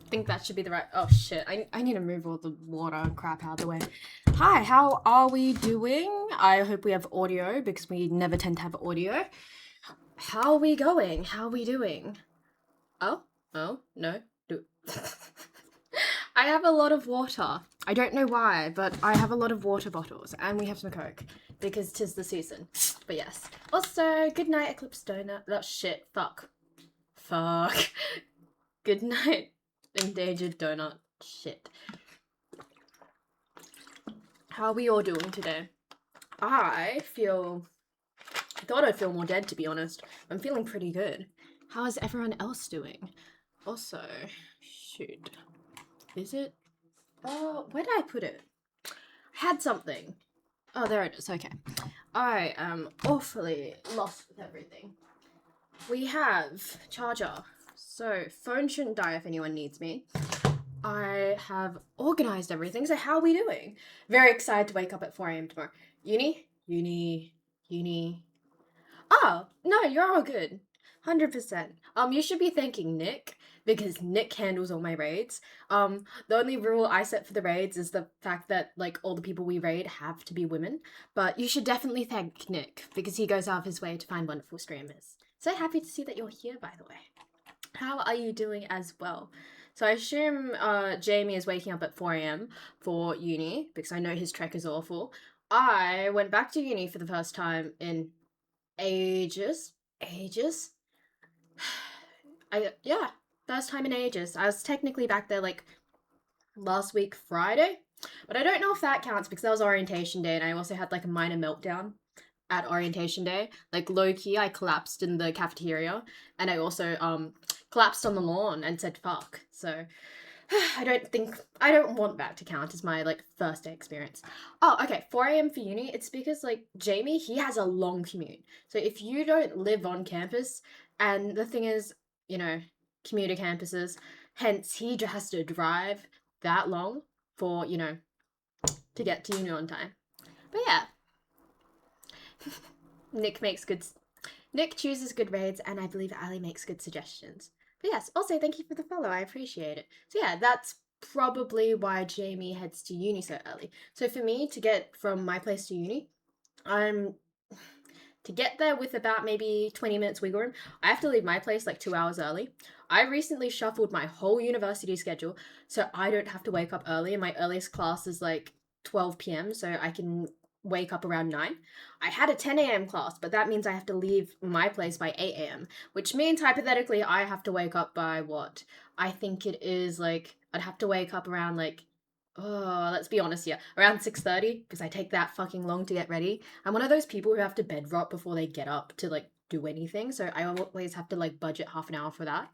think that should be the right. Oh shit! I need to move all the water and crap out of the way. Hi, how are we doing? I hope we have audio because we never tend to have audio. How are we going? How are we doing? Oh, oh no. Do- I have a lot of water. I don't know why, but I have a lot of water bottles, and we have some Coke because 'tis the season. But yes. Also, good night, Eclipse Donut. Oh shit! Fuck. Fuck. Good night, Endangered Donut. Shit. How are we all doing today? I thought I'd feel more dead, to be honest. I'm feeling pretty good. How is everyone else doing? Also, shoot. Is it? Oh, where did I put it? I had something. Oh, there it is. Okay. I am awfully lost with everything. We have charger. So, phone shouldn't die if anyone needs me. I have organized everything. So how are we doing? Very excited to wake up at 4 a.m. tomorrow. Uni. Oh, no, you're all good. 100%. You should be thanking Nick because Nick handles all my raids. The only rule I set for the raids is the fact that like all the people we raid have to be women. But you should definitely thank Nick because he goes out of his way to find wonderful streamers. So happy to see that you're here, by the way. How are you doing as well? So I assume Jamie is waking up at 4 a.m. for uni because I know his trek is awful. I went back to uni for the first time in ages. Ages? Yeah, first time in ages. I was technically back there like last week Friday, but I don't know if that counts because that was orientation day and I also had like a minor meltdown at orientation day. Like low key, I collapsed in the cafeteria, and I also collapsed on the lawn and said fuck. So I don't want that to count as my like first day experience. Oh, okay, 4 a.m. for uni. It's because like Jamie, he has a long commute. So if you don't live on campus, and the thing is, you know, commuter campuses, hence he has to drive that long for to get to uni on time. But yeah, Nick makes good. Nick chooses good raids, and I believe Ali makes good suggestions. But yes, also thank you for the follow. I appreciate it. So yeah, that's probably why Jamie heads to uni so early. So for me to get from my place to uni, I'm to get there with about maybe 20 minutes wiggle room. I have to leave my place like 2 hours early. I recently shuffled my whole university schedule so I don't have to wake up early, and my earliest class is like 12 p.m. so I can wake up around 9. I had a 10 a.m. class, but that means I have to leave my place by 8 a.m., which means hypothetically I have to wake up by what? I think it is like I'd have to wake up around like let's be honest here, around 6:30 because I take that fucking long to get ready. I'm one of those people who have to bed rot before they get up to like do anything, so I always have to like budget half an hour for that.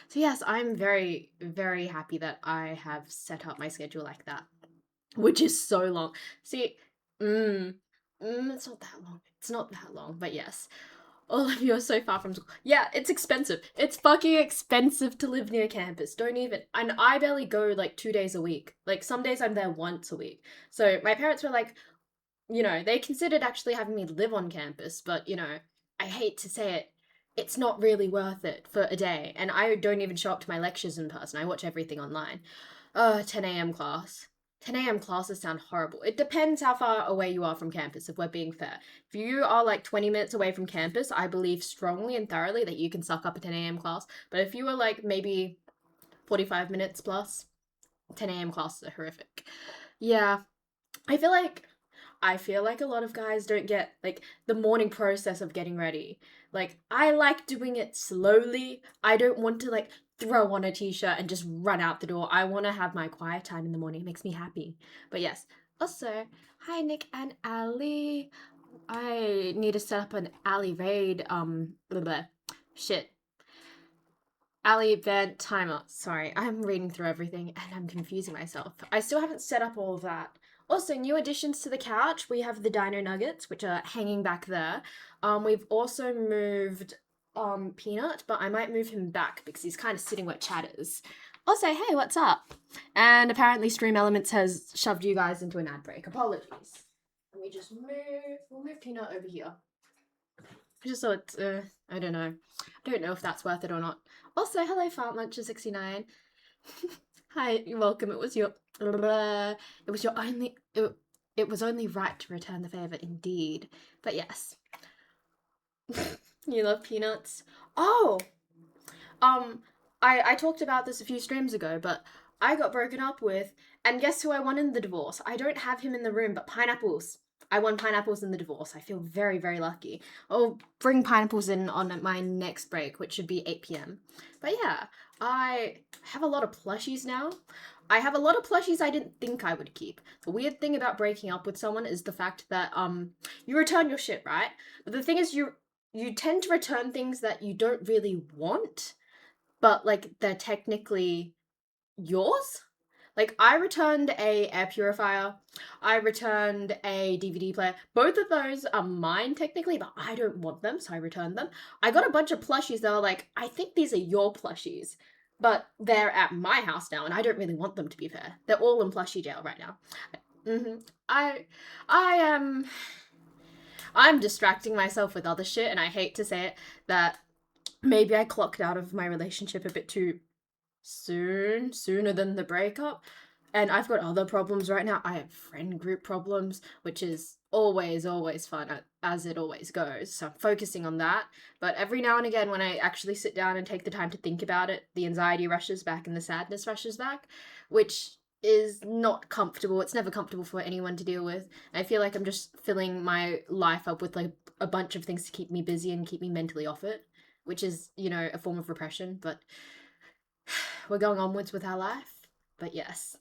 So yes, I'm very very happy that I have set up my schedule like that, which is so long. See, it's not that long. It's not that long, but yes. All of you are so far from school. Yeah, it's expensive. It's fucking expensive to live near campus. Don't even. And I barely go like 2 days a week. Like some days I'm there once a week. So my parents were like, they considered actually having me live on campus, but I hate to say it, it's not really worth it for a day. And I don't even show up to my lectures in person. I watch everything online. 10 a.m. class. 10 a.m. classes sound horrible. It depends how far away you are from campus, if we're being fair. If you are like 20 minutes away from campus, I believe strongly and thoroughly that you can suck up a 10 a.m. class. But if you are like maybe 45 minutes plus, 10 a.m. classes are horrific. Yeah, I feel like a lot of guys don't get like the morning process of getting ready. Like I like doing it slowly. I don't want to like throw on a t-shirt and just run out the door. I want to have my quiet time in the morning. It makes me happy. But yes. Also, hi Nick and Ali. I need to set up an Ali raid blah, blah. Shit. Ali event timer. Sorry, I'm reading through everything and I'm confusing myself. I still haven't set up all of that. Also, new additions to the couch. We have the Dino Nuggets, which are hanging back there. We've also moved Peanut, but I might move him back because he's kind of sitting where Chat is. Also, hey, what's up? And apparently, Stream Elements has shoved you guys into an ad break. Apologies. Let me just move. We'll move Peanut over here. I just thought, I don't know. I don't know if that's worth it or not. Also, hello, Fartmuncher69. Hi, you're welcome. It was only right to return the favor, indeed. But yes, you love peanuts. Oh, um, I talked about this a few streams ago, but I got broken up with, and guess who I won in the divorce? I don't have him in the room, but pineapples. I won pineapples in the divorce. I feel very, very lucky. I'll bring pineapples in on my next break, which should be 8 p.m. But yeah, I have a lot of plushies now. I have a lot of plushies I didn't think I would keep. The weird thing about breaking up with someone is the fact that you return your shit, right? But the thing is you tend to return things that you don't really want, but like they're technically yours. Like I returned a air purifier, I returned a DVD player. Both of those are mine technically, but I don't want them, so I returned them. I got a bunch of plushies that are like, I think these are your plushies, but they're at my house now, and I don't really want them to be fair. They're all in plushie jail right now. Mm-hmm. I I am I'm distracting myself with other shit, and I hate to say it that maybe I clocked out of my relationship a bit too sooner than the breakup. And I've got other problems right now. I have friend group problems, which is always fun, as it always goes. So I'm focusing on that. But every now and again, when I actually sit down and take the time to think about it, the anxiety rushes back and the sadness rushes back, which is not comfortable. It's never comfortable for anyone to deal with. I feel like I'm just filling my life up with like a bunch of things to keep me busy and keep me mentally off it, which is, a form of repression. But we're going onwards with our life. But yes,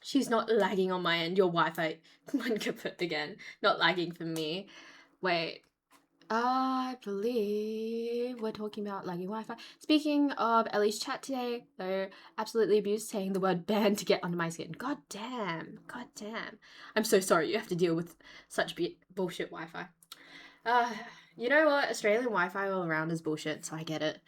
she's not lagging on my end. Your Wi-Fi went kaput again. Not lagging for me. Wait. I believe we're talking about lagging Wi-Fi. Speaking of Ellie's chat today, they're absolutely abused saying the word ban to get under my skin. God damn. God damn. I'm so sorry you have to deal with such bullshit Wi-Fi. Uh, you know what? Australian Wi-Fi all around is bullshit, so I get it.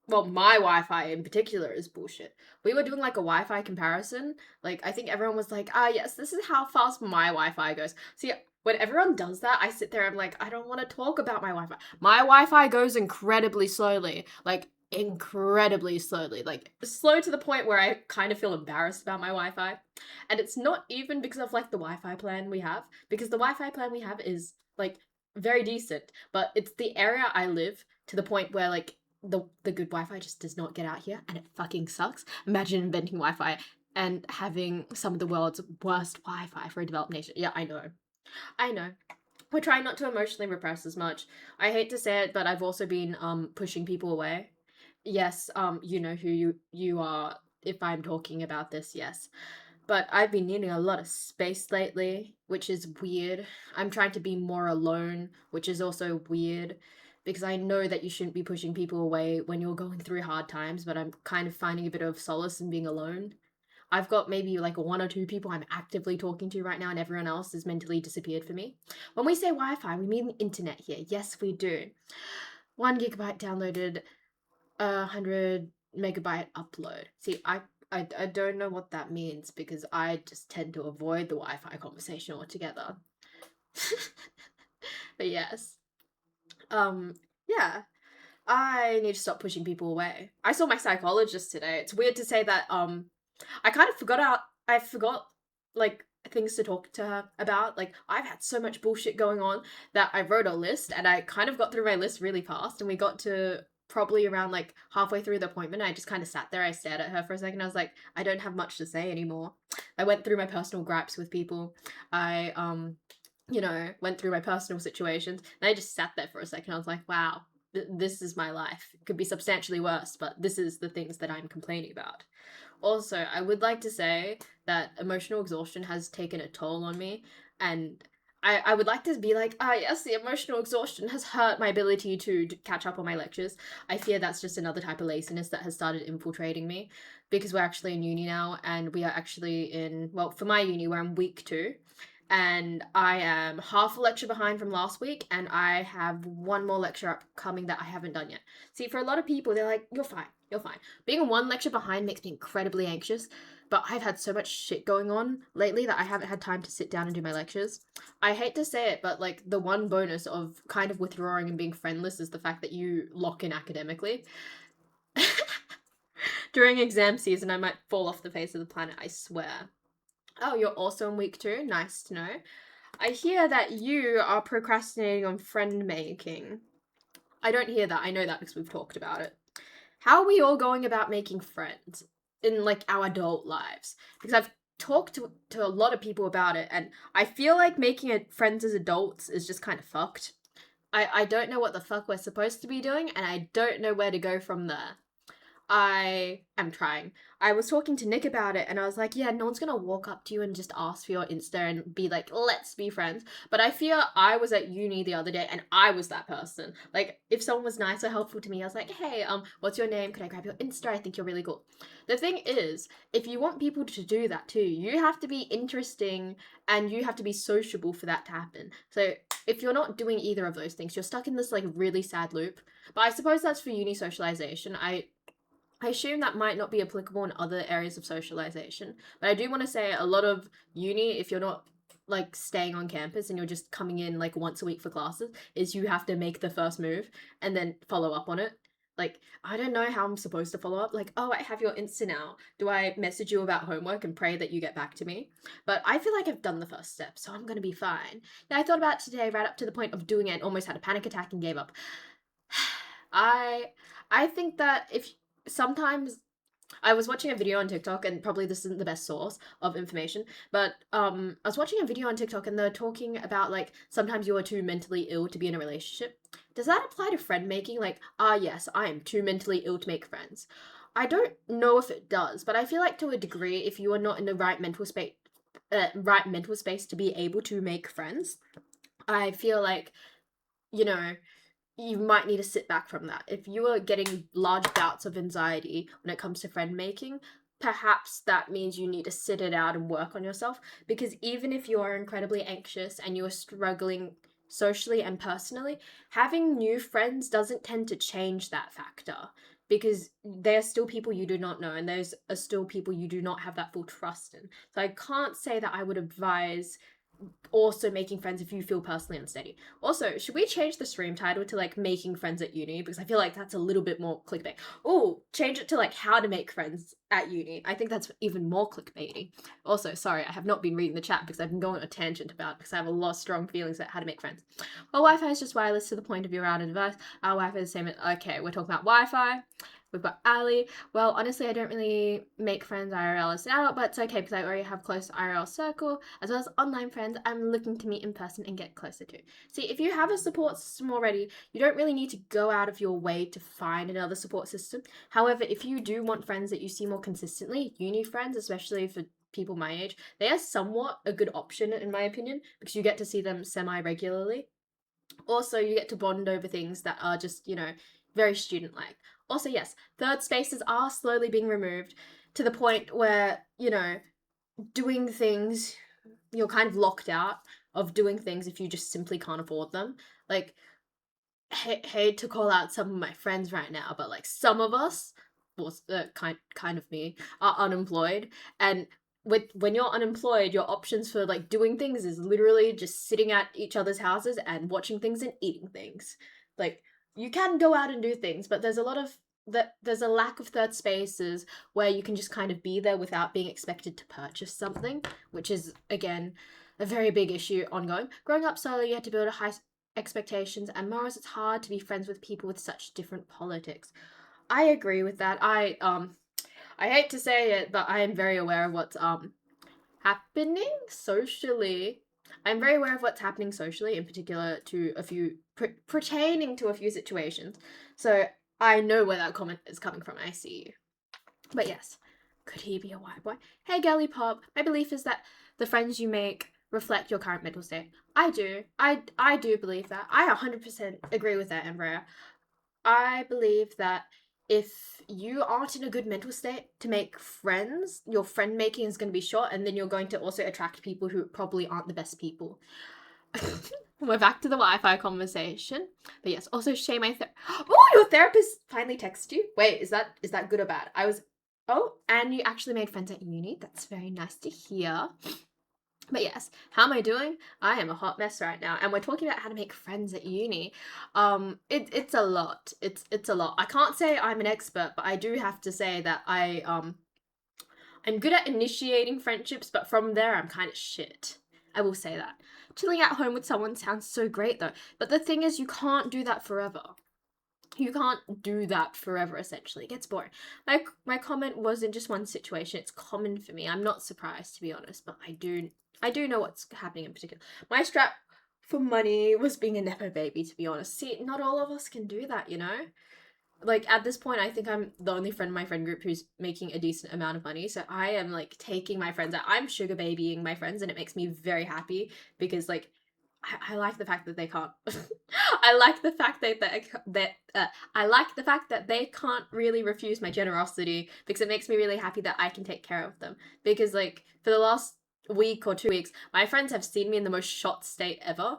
Well, my Wi-Fi in particular is bullshit. We were doing like a Wi-Fi comparison. Like, I think everyone was like, yes, this is how fast my Wi-Fi goes. See, when everyone does that, I sit there, I'm like, I don't want to talk about my Wi-Fi. My Wi-Fi goes incredibly slowly. Like, incredibly slowly. Like, slow to the point where I kind of feel embarrassed about my Wi-Fi. And it's not even because of like the Wi-Fi plan we have, because the Wi-Fi plan we have is like very decent, but it's the area I live to the point where like the good Wi-Fi just does not get out here, and it fucking sucks. Imagine inventing Wi-Fi and having some of the world's worst Wi-Fi for a developed nation. Yeah, I know. We're trying not to emotionally repress as much. I hate to say it, but I've also been pushing people away. Yes, you know who you are if I'm talking about this. Yes, but I've been needing a lot of space lately, which is weird. I'm trying to be more alone, which is also weird because I know that you shouldn't be pushing people away when you're going through hard times, but I'm kind of finding a bit of solace in being alone. I've got maybe like one or two people I'm actively talking to right now, and everyone else has mentally disappeared for me. When we say Wi Fi, we mean the internet here. Yes, we do. 1 gigabyte downloaded, 100 megabyte upload. See, I don't know what that means because I just tend to avoid the Wi-Fi conversation altogether. But yes, um, yeah, I need to stop pushing people away. I saw my psychologist today. It's weird to say that. I kind of I forgot like things to talk to her about. Like I've had so much bullshit going on that I wrote a list, and I kind of got through my list really fast, and we got to probably around like halfway through the appointment. I just kind of sat there, I stared at her for a second. I was like, I don't have much to say anymore. I went through my personal gripes with people. I went through my personal situations, and I just sat there for a second. I was like, wow, this is my life. It could be substantially worse, but this is the things that I'm complaining about. Also, I would like to say that emotional exhaustion has taken a toll on me, and I would like to be like, yes, the emotional exhaustion has hurt my ability to catch up on my lectures. I fear that's just another type of laziness that has started infiltrating me because we're actually in uni now, and we are actually well, for my uni, we're in week 2, and I am half a lecture behind from last week, and I have one more lecture upcoming that I haven't done yet. See, for a lot of people, they're like, you're fine, you're fine. Being one lecture behind makes me incredibly anxious, but I've had so much shit going on lately that I haven't had time to sit down and do my lectures. I hate to say it, but like the one bonus of kind of withdrawing and being friendless is the fact that you lock in academically. During exam season, I might fall off the face of the planet, I swear. Oh, you're also in week 2? Nice to know. I hear that you are procrastinating on friend making. I don't hear that. I know that because we've talked about it. How are we all going about making friends in like our adult lives? Because I've talked to a lot of people about it, and I feel like making friends as adults is just kind of fucked. I don't know what the fuck we're supposed to be doing, and I don't know where to go from there. I am trying. I was talking to Nick about it and I was like, yeah, no one's gonna walk up to you and just ask for your Insta and be like, let's be friends. But I fear I was at uni the other day and I was that person. Like, if someone was nice or helpful to me, I was like, hey, what's your name? Could I grab your Insta? I think you're really cool. The thing is, if you want people to do that too, you have to be interesting and you have to be sociable for that to happen. So if you're not doing either of those things, you're stuck in this like really sad loop. But I suppose that's for uni socialization. I assume that might not be applicable in other areas of socialization, but I do want to say a lot of uni, if you're not like staying on campus and you're just coming in like once a week for classes, is you have to make the first move and then follow up on it. Like, I don't know how I'm supposed to follow up. Like, oh, I have your Insta now. Do I message you about homework and pray that you get back to me? But I feel like I've done the first step, so I'm gonna be fine. Yeah, I thought about it today right up to the point of doing it and almost had a panic attack and gave up. I I think that if sometimes I was watching a video on TikTok, and probably this isn't the best source of information, but I was watching a video on TikTok and they're talking about like sometimes you are too mentally ill to be in a relationship. Does that apply to friend making? Like, yes, I am too mentally ill to make friends. I don't know if it does, but I feel like to a degree, if you are not in the right mental space to be able to make friends, I feel like, you know, you might need to sit back from that. If you are getting large bouts of anxiety when it comes to friend making, perhaps that means you need to sit it out and work on yourself. Because even if you are incredibly anxious and you are struggling socially and personally, having new friends doesn't tend to change that factor. Because they are still people you do not know, and those are still people you do not have that full trust in. So I can't say that I would advise also making friends if you feel personally unsteady. Also, should we change the stream title to like making friends at uni? Because I feel like that's a little bit more clickbait. Oh, change it to like how to make friends at uni. I think that's even more clickbaity. Also, sorry, I have not been reading the chat because I've been going on a tangent about because I have a lot of strong feelings about how to make friends. Well, Wi-Fi is just wireless to the point of your router device. Our Wi-Fi is the same. Okay, we're talking about Wi-Fi. We've got Ali. Well, honestly, I don't really make friends IRL as an adult, but it's okay because I already have close IRL circle, as well as online friends I'm looking to meet in person and get closer to. See, if you have a support system already, you don't really need to go out of your way to find another support system. However, if you do want friends that you see more consistently, uni friends, especially for people my age, they are somewhat a good option in my opinion, because you get to see them semi-regularly. Also, you get to bond over things that are just, very student-like. Also, yes, third spaces are slowly being removed to the point where, doing things, you're kind of locked out of doing things if you just simply can't afford them. Like, hate to call out some of my friends right now, but like some of us, well, kind of me, are unemployed, and when you're unemployed, your options for like doing things is literally just sitting at each other's houses and watching things and eating things. Like, you can go out and do things, but there's a lack of third spaces where you can just kind of be there without being expected to purchase something, which is again a very big issue ongoing. Growing up solo, you had to build a high expectations and morals. It's hard to be friends with people with such different politics. I agree with that. I hate to say it, but I am very aware of what's happening socially. I'm very aware of what's happening socially, in particular to a few pertaining to a few situations. So I know where that comment is coming from. I see you. But yes, could he be a white boy? Hey, girly pop. My belief is that the friends you make reflect your current mental state. I do. I do believe that. I 100% agree with that, Embraer. I believe that if you aren't in a good mental state to make friends, your friend making is going to be short, and then you're going to also attract people who probably aren't the best people. We're back to the Wi-Fi conversation. But yes, also shame my oh, your therapist finally texted you? Wait, is that good or bad? Oh, and you actually made friends at uni. That's very nice to hear. But yes, how am I doing? I am a hot mess right now, and we're talking about how to make friends at uni. It's a lot. It's a lot. I can't say I'm an expert, but I do have to say that I'm good at initiating friendships, but from there I'm kind of shit. I will say that. Chilling at home with someone sounds so great though, but the thing is, you can't do that forever. You can't do that forever, essentially. It gets boring. My comment wasn't just one situation, it's common for me. I'm not surprised, to be honest, but I do know what's happening in particular. My strap for money was being a nepo baby, to be honest. See, not all of us can do that, you know? Like at this point, I think I'm the only friend in my friend group who's making a decent amount of money. So I am like taking my friends out. I'm sugar babying my friends, and it makes me very happy because like I like the fact that they can't. I like the fact that I like the fact that they can't really refuse my generosity because it makes me really happy that I can take care of them. Because like for the last week or 2 weeks, my friends have seen me in the most shot state ever,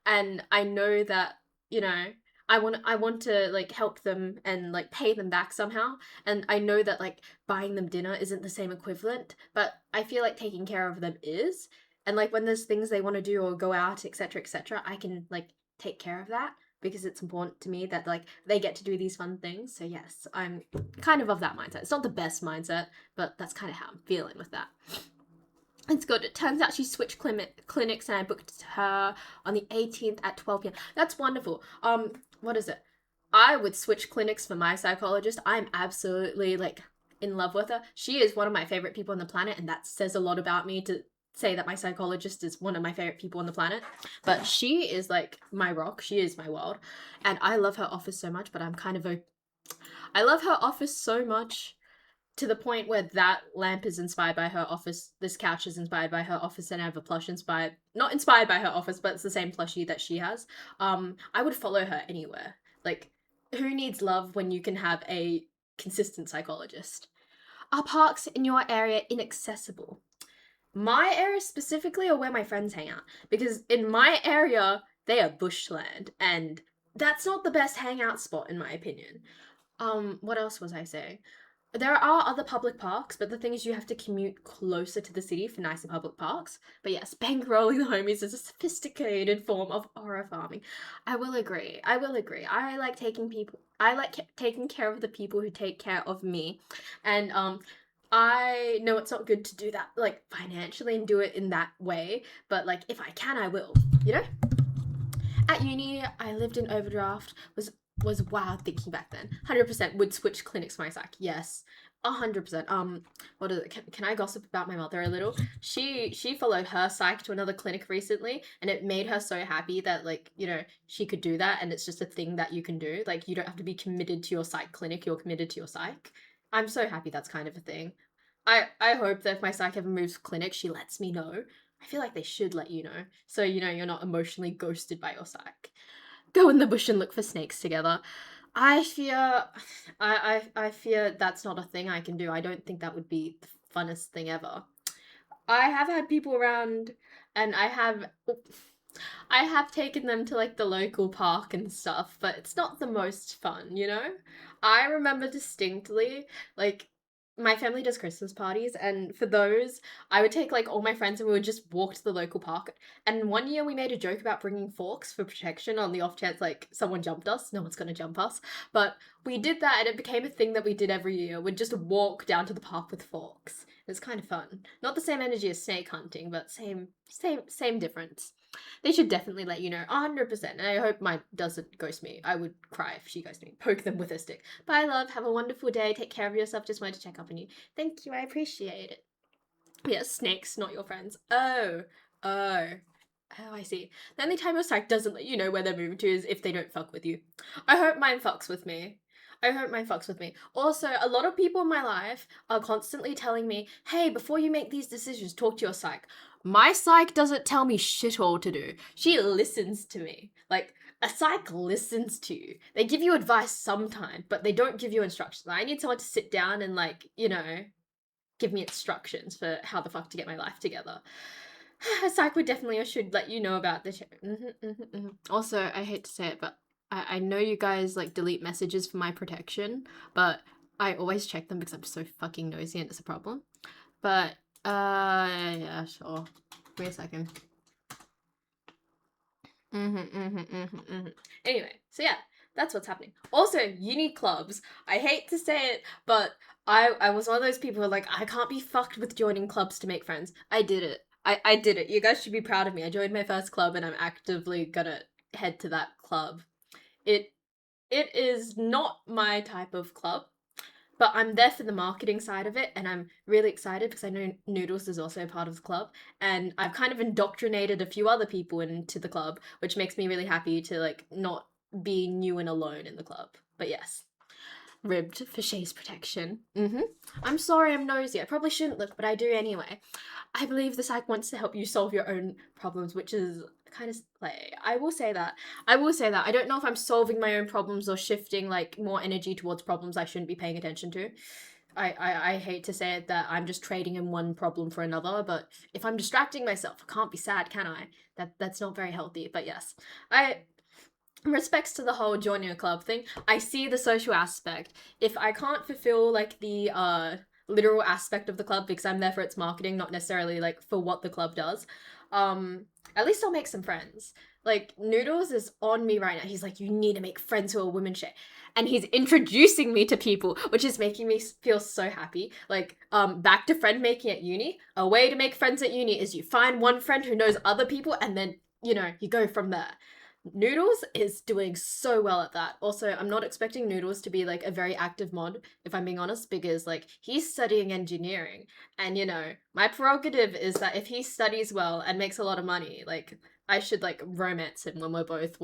and I know that you know I want to like help them and like pay them back somehow, and I know that like buying them dinner isn't the same equivalent, but I feel like taking care of them is, and like when there's things they want to do or go out, etc., I can like take care of that because it's important to me that like they get to do these fun things. So yes, I'm kind of that mindset. It's not the best mindset, but that's kind of how I'm feeling with that. It's good. It turns out she switched clinics, and I booked her on the 18th at 12 p.m. That's wonderful. What is it? I would switch clinics for my psychologist. I'm absolutely like in love with her. She is one of my favorite people on the planet, and that says a lot about me to say that my psychologist is one of my favorite people on the planet. But she is like my rock. She is my world, and I love her office so much. But I'm kind of a I love her office so much to the point where that lamp is inspired by her office, this couch is inspired by her office, and I have a plush inspired, not inspired by her office, but it's the same plushie that she has. I would follow her anywhere. Like, who needs love when you can have a consistent psychologist? Are parks in your area inaccessible? My area specifically, or where my friends hang out? Because in my area, they are bushland, and that's not the best hangout spot in my opinion. What else was I saying? There are other public parks, but the thing is, you have to commute closer to the city for nicer public parks. But yes, bankrolling the homies is a sophisticated form of aura farming. I will agree. I will agree. I like taking people. I like taking care of the people who take care of me, and I know it's not good to do that like financially and do it in that way. But like, if I can, I will. You know. At uni, I lived in overdraft. Was wild thinking back then. 100% would switch clinics for my psych. Yes. 100%. What is it? Can I gossip about my mother a little? She followed her psych to another clinic recently, and it made her so happy that like she could do that, and it's just a thing that you can do. Like you don't have to be committed to your psych clinic. You're committed to your psych. I'm so happy that's kind of a thing. I hope that if my psych ever moves clinic, she lets me know. I feel like they should let you know, so you're not emotionally ghosted by your psych. Go in the bush and look for snakes together. I fear, I fear that's not a thing I can do. I don't think that would be the funnest thing ever. I have had people around, and I have taken them to like the local park and stuff, but it's not the most fun. I remember distinctly, like, my family does Christmas parties, and for those, I would take like all my friends and we would just walk to the local park. And one year we made a joke about bringing forks for protection on the off chance like someone jumped us. No one's gonna jump us. But we did that, and it became a thing that we did every year. We'd just walk down to the park with forks. It's kind of fun. Not the same energy as snake hunting, but same difference. They should definitely let you know, 100%. And I hope mine doesn't ghost me. I would cry if she ghosted me. Poke them with a stick. Bye, love. Have a wonderful day. Take care of yourself. Just wanted to check up on you. Thank you. I appreciate it. Yeah, snakes, not your friends. Oh. Oh, I see. The only time your psych doesn't let you know where they're moving to is if they don't fuck with you. I hope mine fucks with me. I hope mine fucks with me. Also, a lot of people in my life are constantly telling me, hey, before you make these decisions, talk to your psych. My psych doesn't tell me shit all to do. She listens to me. Like, a psych listens to you. They give you advice sometimes, but they don't give you instructions. I need someone to sit down and, like, give me instructions for how the fuck to get my life together. A psych would definitely or should let you know about the Also, I hate to say it, but I know you guys like delete messages for my protection, but I always check them because I'm so fucking nosy and it's a problem. But yeah, sure. me a second. Anyway, so yeah, that's what's happening. Also, uni clubs. I hate to say it, but I was one of those people who are like, I can't be fucked with joining clubs to make friends. I did it. I did it. You guys should be proud of me. I joined my first club and I'm actively gonna head to that club. It it is not my type of club, but I'm there for the marketing side of it, and I'm really excited because I know Noodles is also a part of the club, and I've kind of indoctrinated a few other people into the club, which makes me really happy to like not be new and alone in the club. But yes, ribbed for Shay's protection. I'm sorry I'm nosy. I probably shouldn't look, but I do anyway. I believe the psych wants to help you solve your own problems, which is kind of like I will say that. I will say that. I don't know if I'm solving my own problems or shifting like more energy towards problems I shouldn't be paying attention to. I hate to say it that I'm just trading in one problem for another, but if I'm distracting myself, I can't be sad, can I? That's not very healthy. But yes, I in respects to the whole joining a club thing, I see the social aspect. If I can't fulfill like the literal aspect of the club because I'm there for its marketing, not necessarily like for what the club does, at least I'll make some friends. Like Noodles is on me right now. He's like, you need to make friends who are women share. And he's introducing me to people, which is making me feel so happy. Like, back to friend making at uni. A way to make friends at uni is you find one friend who knows other people and then, you know, you go from there. Noodles is doing so well at that. Also, I'm not expecting Noodles to be like a very active mod, if I'm being honest, because like he's studying engineering. And you know, my prerogative is that if he studies well and makes a lot of money, like I should like romance him when we're both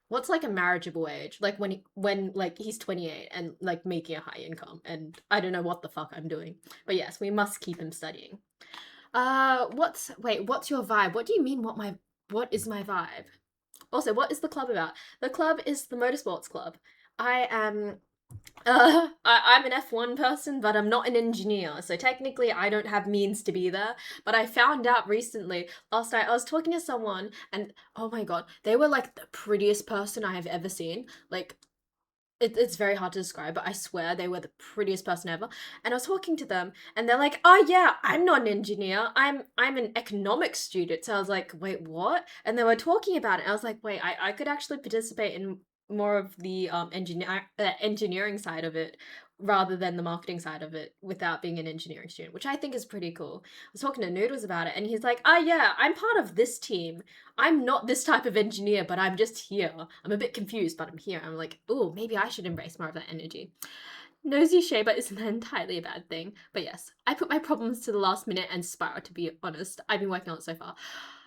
what's like a marriageable age? Like when like he's 28 and like making a high income and I don't know what the fuck I'm doing. But yes, we must keep him studying. What's your vibe? What do you mean what is my vibe? Also, what is the club about? The club is the motorsports club. I am I'm an F1 person, but I'm not an engineer, so technically I don't have means to be there. But I found out recently, last night, I was talking to someone, and oh my god, they were like the prettiest person I have ever seen. Like, it's very hard to describe, but I swear they were the prettiest person ever. And I was talking to them, and they're like, "Oh yeah, I'm not an engineer. I'm an economics student." So I was like, "Wait, what?" And they were talking about it. I was like, "Wait, I could actually participate in more of the engineering side of it rather than the marketing side of it without being an engineering student," which I think is pretty cool. I was talking to Noodles about it, and he's like, "Oh yeah, I'm part of this team. I'm not this type of engineer, but I'm just here. I'm a bit confused, but I'm here." I'm like, oh, maybe I should embrace more of that energy. Nosy Shay, but isn't that entirely a bad thing? But yes, I put my problems to the last minute and spiral, to be honest. I've been working on it so far.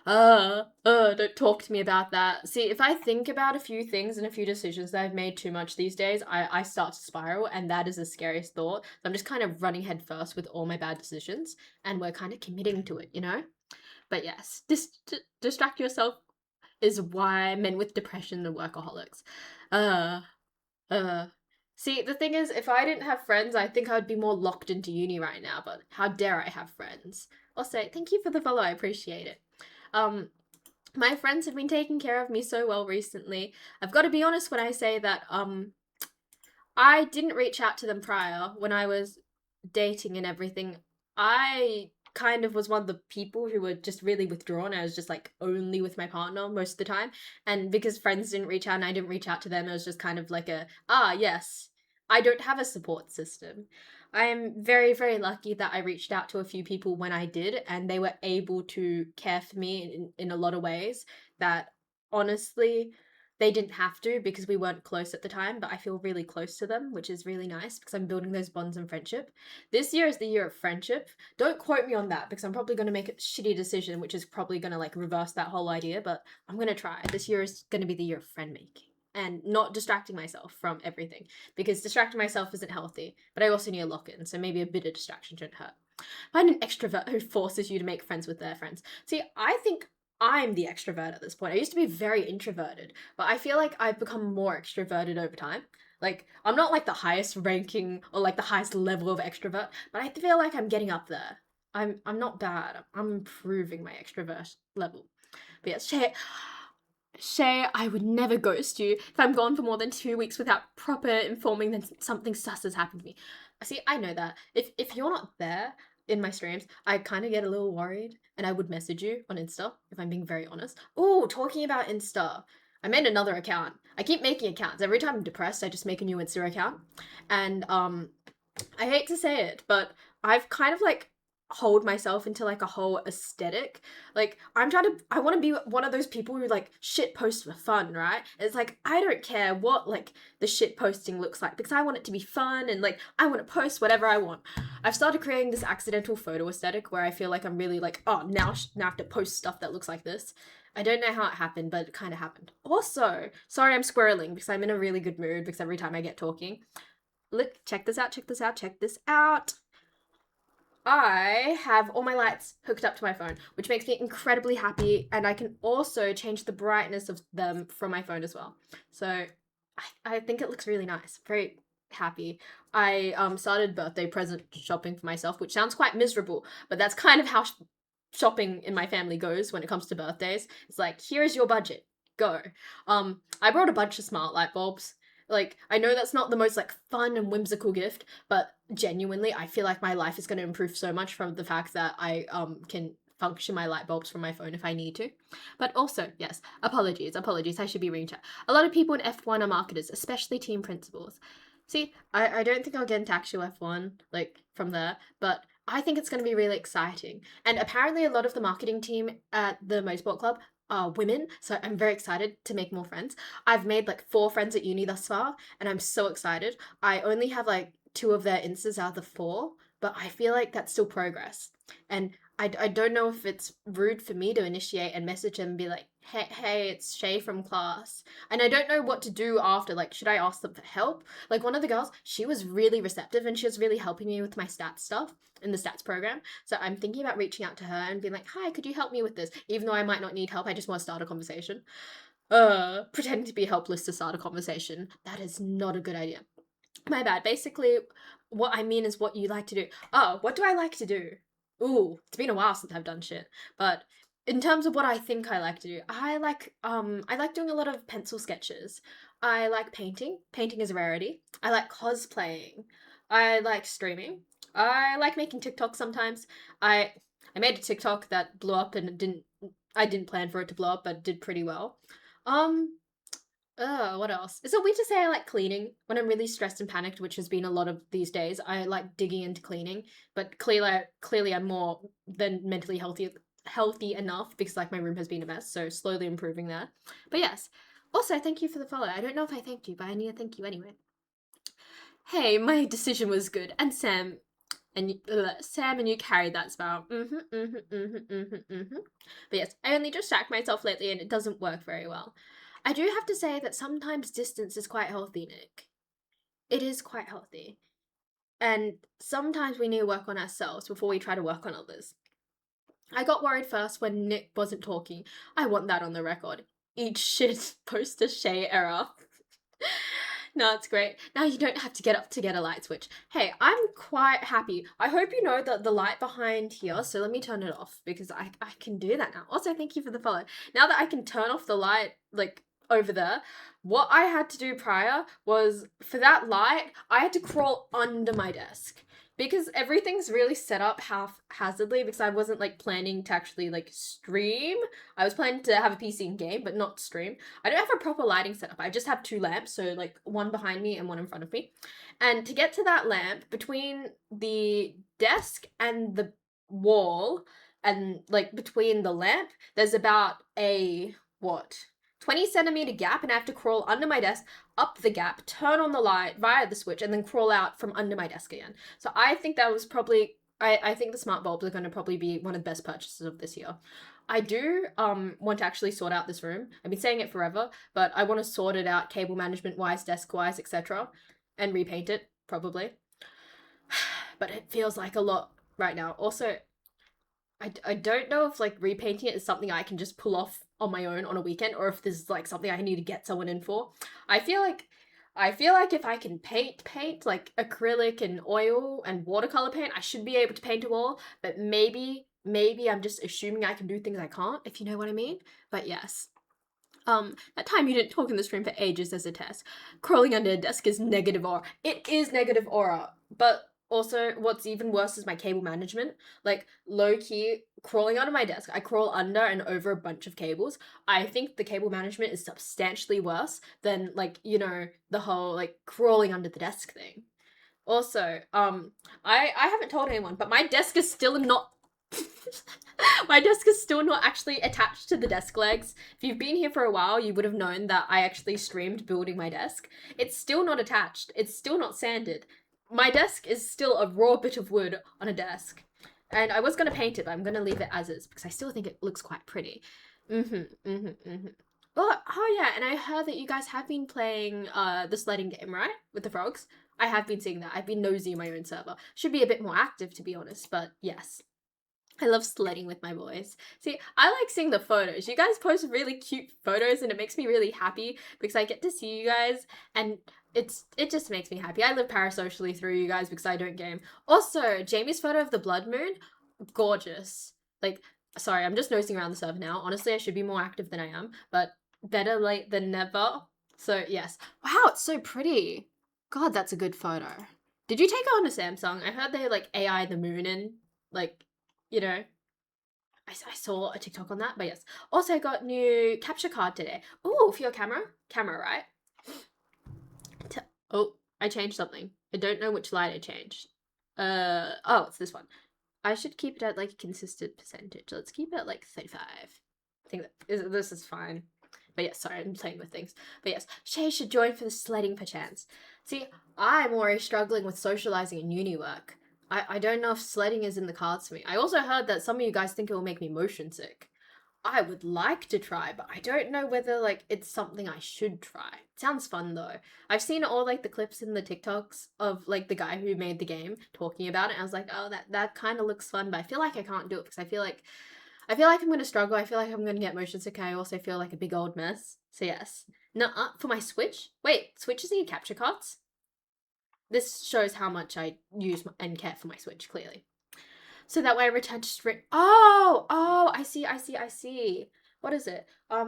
Don't talk to me about that. See, if I think about a few things and a few decisions that I've made too much these days, I start to spiral, and that is the scariest thought. So I'm just kind of running head first with all my bad decisions, and we're kind of committing to it, you know? But yes, distract yourself is why men with depression are workaholics. Uh, uh. See, the thing is, if I didn't have friends, I think I'd be more locked into uni right now, but how dare I have friends? Also, thank you for the follow, I appreciate it. Um, my friends have been taking care of me so well recently. I've got to be honest when I say that, I didn't reach out to them prior when I was dating and everything. I kind of was one of the people who were just really withdrawn. I was just like only with my partner most of the time. And because friends didn't reach out and I didn't reach out to them, it was just kind of like yes, I don't have a support system. I am very, very lucky that I reached out to a few people when I did, and they were able to care for me in a lot of ways that honestly they didn't have to because we weren't close at the time, but I feel really close to them, which is really nice because I'm building those bonds and friendship. This year is the year of friendship. Don't quote me on that because I'm probably going to make a shitty decision, which is probably going to like reverse that whole idea, but I'm going to try. This year is going to be the year of friend making and not distracting myself from everything because distracting myself isn't healthy, but I also need a lock in, so maybe a bit of distraction shouldn't hurt. Find an extrovert who forces you to make friends with their friends. See, I think I'm the extrovert at this point. I used to be very introverted, but I feel like I've become more extroverted over time. Like, I'm not like the highest ranking or like the highest level of extrovert, but I feel like I'm getting up there. I'm not bad. I'm improving my extrovert level. But yes, Shay, I would never ghost you if I'm gone for more than 2 weeks without proper informing that something sus has happened to me. See, I know that. If you're not there, in my streams, I kind of get a little worried and I would message you on Insta if I'm being very honest. Oh, talking about Insta. I made another account. I keep making accounts. Every time I'm depressed, I just make a new Insta account. And I hate to say it, but I've kind of like hold myself into like a whole aesthetic. Like I want to be one of those people who like shit post for fun, right? It's like I don't care what like the shit posting looks like because I want it to be fun and like I want to post whatever I want. I've started creating this accidental photo aesthetic where I feel like I'm really like, oh, now I have to post stuff that looks like this. I don't know how it happened, but it kind of happened. Also, sorry I'm squirreling because I'm in a really good mood because every time I get talking. Look, check this out, check this out, check this out. I have all my lights hooked up to my phone, which makes me incredibly happy, and I can also change the brightness of them from my phone as well. So I think it looks really nice. Very happy. I started birthday present shopping for myself, which sounds quite miserable, but that's kind of how shopping in my family goes when it comes to birthdays. It's like, here is your budget. Go. I brought a bunch of smart light bulbs. Like, I know that's not the most like fun and whimsical gift, but genuinely I feel like my life is going to improve so much from the fact that I can function my light bulbs from my phone if I need to. But also, yes, apologies, I should be reading chat. A lot of people in F1 are marketers, especially team principals. See, I don't think I'll get into actual F1 like from there, but I think it's going to be really exciting. And apparently a lot of the marketing team at the Motorsport Club are women, so I'm very excited to make more friends. I've made like 4 friends at uni thus far, and I'm so excited. I only have like 2 of their instas out of the 4, but I feel like that's still progress. And I don't know if it's rude for me to initiate and message them and be like, hey, it's Shay from class. And I don't know what to do after. Like, should I ask them for help? Like, one of the girls, she was really receptive and she was really helping me with my stats stuff in the stats program. So I'm thinking about reaching out to her and being like, hi, could you help me with this? Even though I might not need help, I just want to start a conversation. Pretending to be helpless to start a conversation. That is not a good idea. My bad. Basically, what I mean is what you like to do. Oh, what do I like to do? Ooh, it's been a while since I've done shit. But in terms of what I think I like to do, I like doing a lot of pencil sketches. I like painting. Painting is a rarity. I like cosplaying. I like streaming. I like making TikToks sometimes. I made a TikTok that blew up and I didn't plan for it to blow up, but it did pretty well. Um, what else? Is it weird to say I like cleaning when I'm really stressed and panicked, which has been a lot of these days? I like digging into cleaning, but clearly I'm more than mentally healthy enough because like my room has been a mess, so slowly improving there. But yes. Also, thank you for the follow. I don't know if I thanked you, but I need to thank you anyway. Hey, my decision was good, and Sam and you carried that spell. But yes, I only distract myself lately, and it doesn't work very well. I do have to say that sometimes distance is quite healthy, Nick. It is quite healthy. And sometimes we need to work on ourselves before we try to work on others. I got worried first when Nick wasn't talking. I want that on the record. Eat shit, post a Shay error. No, it's great. Now you don't have to get up to get a light switch. Hey, I'm quite happy. I hope you know that the light behind here, so let me turn it off because I can do that now. Also, thank you for the follow. Now that I can turn off the light, like, over there, what I had to do prior was, for that light, I had to crawl under my desk. Because everything's really set up haphazardly because I wasn't, like, planning to actually, like, stream. I was planning to have a PC and game, but not stream. I don't have a proper lighting setup. I just have 2 lamps, so like one behind me and one in front of me. And to get to that lamp, between the desk and the wall, and like between the lamp, there's about a 20 centimeter gap, and I have to crawl under my desk, up the gap, turn on the light via the switch, and then crawl out from under my desk again. So I think that was probably I think the smart bulbs are going to probably be one of the best purchases of this year. I do want to actually sort out this room. I've been saying it forever, but I want to sort it out cable management wise, desk wise, etc. and repaint it, probably. But it feels like a lot right now. Also, I don't know if like repainting it is something I can just pull off on my own on a weekend or if this is like something I need to get someone in for. I feel like if I can paint like acrylic and oil and watercolor paint, I should be able to paint a wall, but maybe I'm just assuming I can do things I can't, if you know what I mean. But yes. That time you didn't talk in the stream for ages as a test. Crawling under a desk is negative aura. It is negative aura, but Also, what's even worse is my cable management. Like, low key, crawling under my desk, I crawl under and over a bunch of cables. I think the cable management is substantially worse than, like, the whole, like, crawling under the desk thing. Also, I haven't told anyone, but my desk is still not my desk is still not actually attached to the desk legs. If you've been here for a while, you would have known that I actually streamed building my desk. It's still not attached. It's still not sanded. My desk is still a raw bit of wood on a desk. And I was gonna paint it, but I'm gonna leave it as is because I still think it looks quite pretty. Oh yeah, and I heard that you guys have been playing the sledding game, right? With the frogs. I have been seeing that. I've been nosy in my own server. Should be a bit more active, to be honest, but yes. I love sledding with my boys. See, I like seeing the photos. You guys post really cute photos and it makes me really happy because I get to see you guys and it just makes me happy. I live parasocially through you guys because I don't game. Also, Jamie's photo of the blood moon, gorgeous. Like, sorry, I'm just nosing around the server now. Honestly, I should be more active than I am, but better late than never. So, yes. Wow, it's so pretty. God, that's a good photo. Did you take it on a Samsung? I heard they like AI the moon and like, I saw a TikTok on that, but yes. Also, I got new capture card today. Oh, for your camera? Camera, right? Oh, I changed something. I don't know which light I changed. Oh, it's this one. I should keep it at like a consistent percentage. Let's keep it at like 35. I think this is fine. But yes, sorry, I'm playing with things. But yes, Shay should join for the sledding perchance. See, I'm already struggling with socializing and uni work. I don't know if sledding is in the cards for me. I also heard that some of you guys think it will make me motion sick. I would like to try, but I don't know whether like it's something I should try. It sounds fun though. I've seen all like the clips in the TikToks of like the guy who made the game talking about it. And I was like, oh, that kind of looks fun, but I feel like I can't do it because I feel like I'm gonna struggle. I feel like I'm gonna get motion sick. I also feel like a big old mess. So yes. No, for my Switch. Wait, Switches need capture cards. This shows how much I use and care for my Switch. Clearly. So that way I return to stream. Oh, I see. What is it? I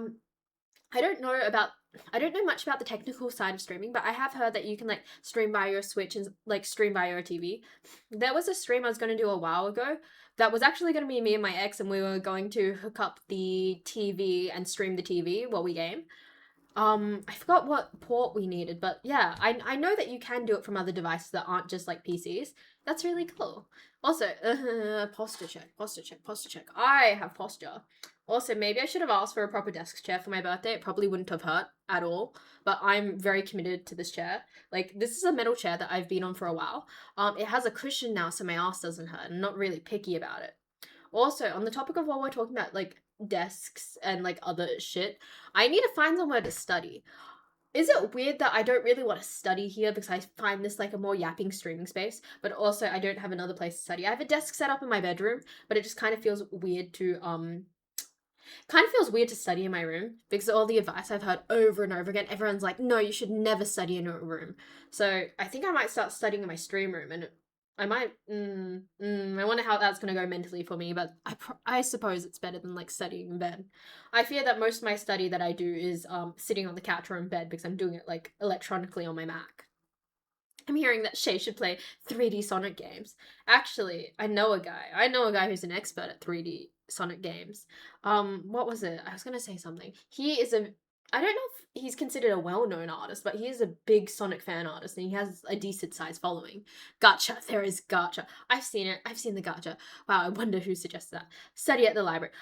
don't know much about the technical side of streaming, but I have heard that you can like stream by your Switch and like stream by your TV. There was a stream I was going to do a while ago that was actually going to be me and my ex, and we were going to hook up the TV and stream the TV while we game. I forgot what port we needed, but yeah, I know that you can do it from other devices that aren't just like PCs. That's really cool. Also, posture check. I have posture. Also, maybe I should have asked for a proper desk chair for my birthday. It probably wouldn't have hurt at all, but I'm very committed to this chair. Like, this is a metal chair that I've been on for a while. It has a cushion now, so my ass doesn't hurt. I'm not really picky about it. Also, on the topic of what we're talking about, like desks and like other shit, I need to find somewhere to study. Is it weird that I don't really want to study here because I find this like a more yapping streaming space, but also I don't have another place to study? I have a desk set up in my bedroom, but it just kind of feels weird to study in my room because all the advice I've heard over and over again, everyone's like, no, you should never study in a room. So I think I might start studying in my stream room, and I might. I wonder how that's gonna go mentally for me, but I suppose it's better than like studying in bed. I fear that most of my study that I do is sitting on the couch or in bed because I'm doing it like electronically on my Mac. I'm hearing that Shay should play 3D Sonic games. Actually, I know a guy who's an expert at 3D Sonic games. What was it? I was gonna say something. I don't know if he's considered a well-known artist, but he is a big Sonic fan artist and he has a decent sized following. Gotcha. There is Gotcha. I've seen it. I've seen the Gotcha. Wow, I wonder who suggested that. Study at the library.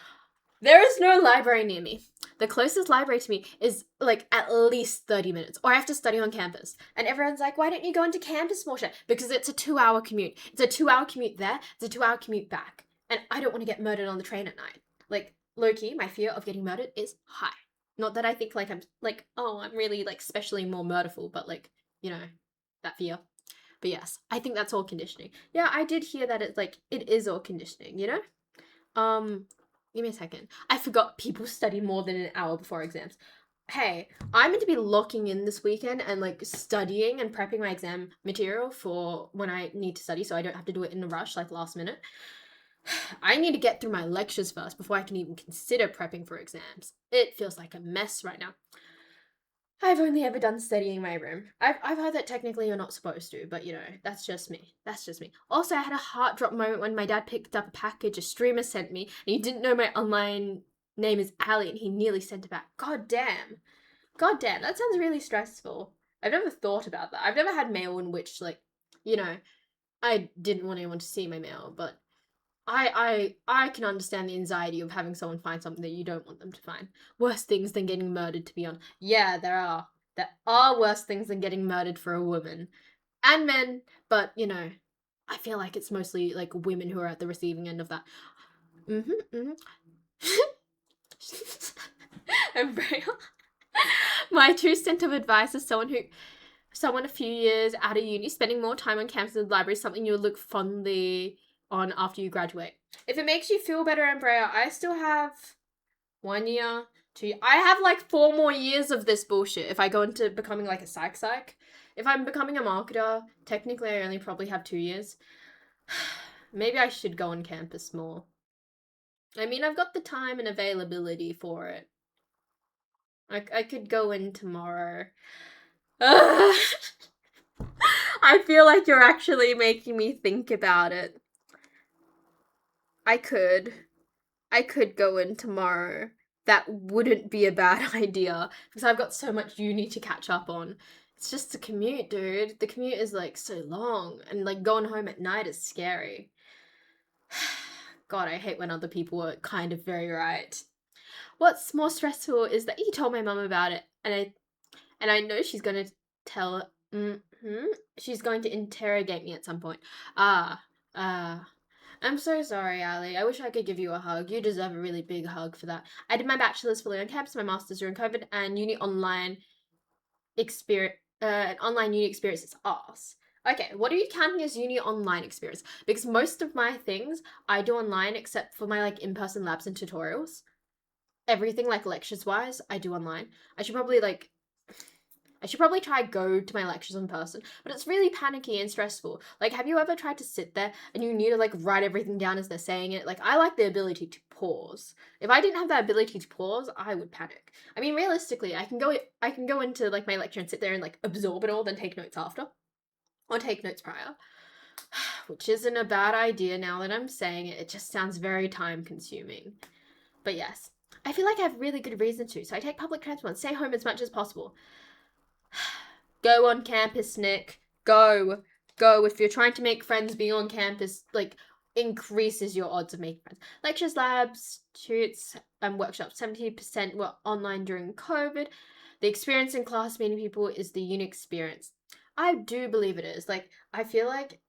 There is no library near me. The closest library to me is like at least 30 minutes, or I have to study on campus. And everyone's like, why don't you go into campus more? Because it's a 2-hour commute. It's a 2-hour commute there, it's a 2-hour commute back. And I don't want to get murdered on the train at night. Like, low key, my fear of getting murdered is high. Not that I think like I'm like, oh, I'm really like specially more murderful, but like, that fear. But yes, I think that's all conditioning. Yeah, I did hear that it's like, it is all conditioning, Give me a second. I forgot people study more than an hour before exams. Hey, I'm meant to be locking in this weekend and like studying and prepping my exam material for when I need to study so I don't have to do it in a rush like last minute. I need to get through my lectures first before I can even consider prepping for exams. It feels like a mess right now. I've only ever done studying my room. I've heard that technically you're not supposed to, but that's just me. That's just me. Also, I had a heart drop moment when my dad picked up a package a streamer sent me, and he didn't know my online name is Ali, and he nearly sent it back. God damn. God damn, that sounds really stressful. I've never thought about that. I've never had mail in which, like, I didn't want anyone to see my mail, but I can understand the anxiety of having someone find something that you don't want them to find. Worse things than getting murdered, to be honest. Yeah, there are. There are worse things than getting murdered for a woman. And men, but I feel like it's mostly like women who are at the receiving end of that. And Braille. My 2 cent of advice is someone a few years out of uni spending more time on campus and the library is something you'll look fondly on after you graduate. If it makes you feel better, Ambrea, I still have 1 year, 2 I have like 4 more years of this bullshit if I go into becoming like a psych. If I'm becoming a marketer, technically I only probably have 2 years. Maybe I should go on campus more. I mean, I've got the time and availability for it. I could go in tomorrow. I feel like you're actually making me think about it. I could go in tomorrow. That wouldn't be a bad idea because I've got so much uni to catch up on. It's just the commute, dude. The commute is like so long, and like going home at night is scary. God, I hate when other people are kind of very right. What's more stressful is that you told my mum about it, and I know she's gonna tell. She's going to interrogate me at some point. I'm so sorry, Ali. I wish I could give you a hug. You deserve a really big hug for that. I did my bachelor's fully on campus, my master's during COVID, and uni online experience. Online uni experience is arse. Okay, what are you counting as uni online experience? Because most of my things I do online, except for my like in-person labs and tutorials. Everything like lectures wise, I do online. I should probably try go to my lectures in person, but it's really panicky and stressful. Like, have you ever tried to sit there and you need to like write everything down as they're saying it? Like, I like the ability to pause. If I didn't have that ability to pause, I would panic. I mean, realistically, I can go into like my lecture and sit there and like absorb it all, then take notes after, or take notes prior, which isn't a bad idea now that I'm saying it. It just sounds very time consuming. But yes, I feel like I have really good reason to, so I take public transport and stay home as much as possible. Go on campus, Nick. Go. If you're trying to make friends, being on campus, like, increases your odds of making friends. Lectures, labs, shoots, and workshops. 70% were online during COVID. The experience in class meeting people is the unique experience. I do believe it is. Like, I feel like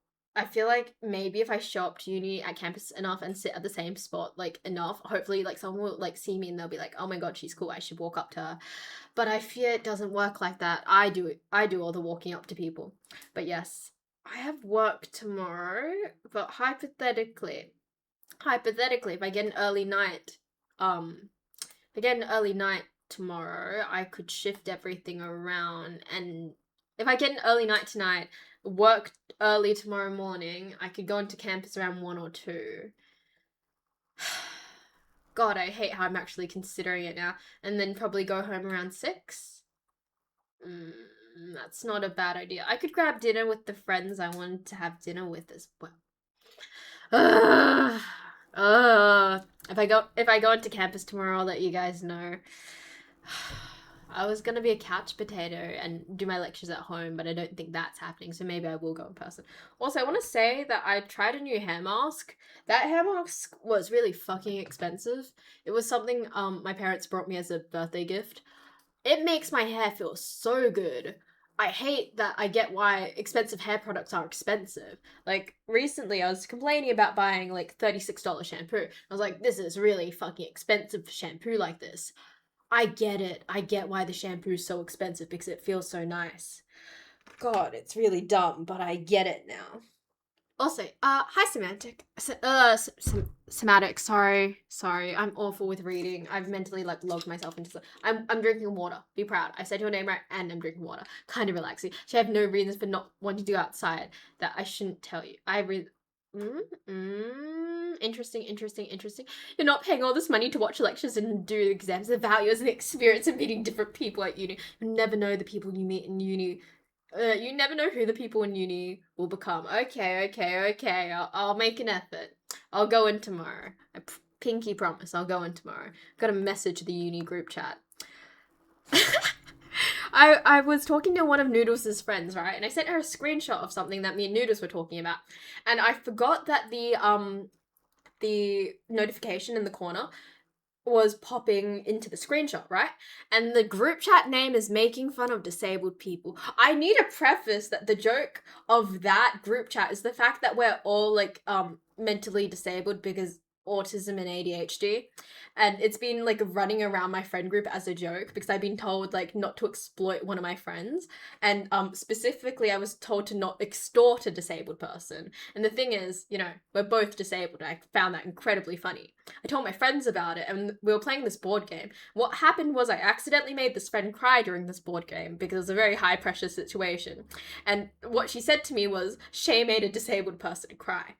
maybe if I show up to uni at campus enough and sit at the same spot like enough, hopefully like someone will like see me and they'll be like, oh my god, she's cool, I should walk up to her. But I fear it doesn't work like that. I do all the walking up to people. But yes, I have work tomorrow, but hypothetically, if I get an early night, tomorrow, I could shift everything around, and if I get an early night tonight, work early tomorrow morning, I could go into campus around 1 or 2. God, I hate how I'm actually considering it now. And then probably go home around 6. That's not a bad idea. I could grab dinner with the friends I wanted to have dinner with as well. If I go into campus tomorrow, I'll let you guys know. I was gonna be a couch potato and do my lectures at home, but I don't think that's happening, so maybe I will go in person. Also, I want to say that I tried a new hair mask. That hair mask was really fucking expensive. It was something my parents brought me as a birthday gift. It makes my hair feel so good. I hate that I get why expensive hair products are expensive. Like, recently I was complaining about buying like $36 shampoo. I was like, this is really fucking expensive for shampoo like this. I get it. I get why the shampoo is so expensive because it feels so nice. God, it's really dumb, but I get it now. Also, hi Semantic. Semantic, sorry. I'm awful with reading. I've mentally like logged myself into I'm drinking water. Be proud. I said your name right and I'm drinking water. Kind of relaxing. I have no reasons for not wanting to go outside that I shouldn't tell you. Interesting, interesting, interesting. You're not paying all this money to watch lectures and do exams. The value is an experience of meeting different people at uni. You never know the people you meet in uni. You never know who the people in uni will become. Okay, okay, okay. I'll make an effort. I'll go in tomorrow. Pinky promise, I'll go in tomorrow. Got to message the uni group chat. I was talking to one of Noodles' friends, right? And I sent her a screenshot of something that me and Noodles were talking about. And I forgot that the notification in the corner was popping into the screenshot, right? And the group chat name is making fun of disabled people. I need to preface that the joke of that group chat is the fact that we're all like mentally disabled because autism and ADHD. And it's been like running around my friend group as a joke because I've been told like not to exploit one of my friends. And specifically I was told to not extort a disabled person. And the thing is, you know, we're both disabled. I found that incredibly funny. I told my friends about it and we were playing this board game. What happened was I accidentally made this friend cry during this board game because it was a very high pressure situation. And what she said to me was, Shay made a disabled person cry.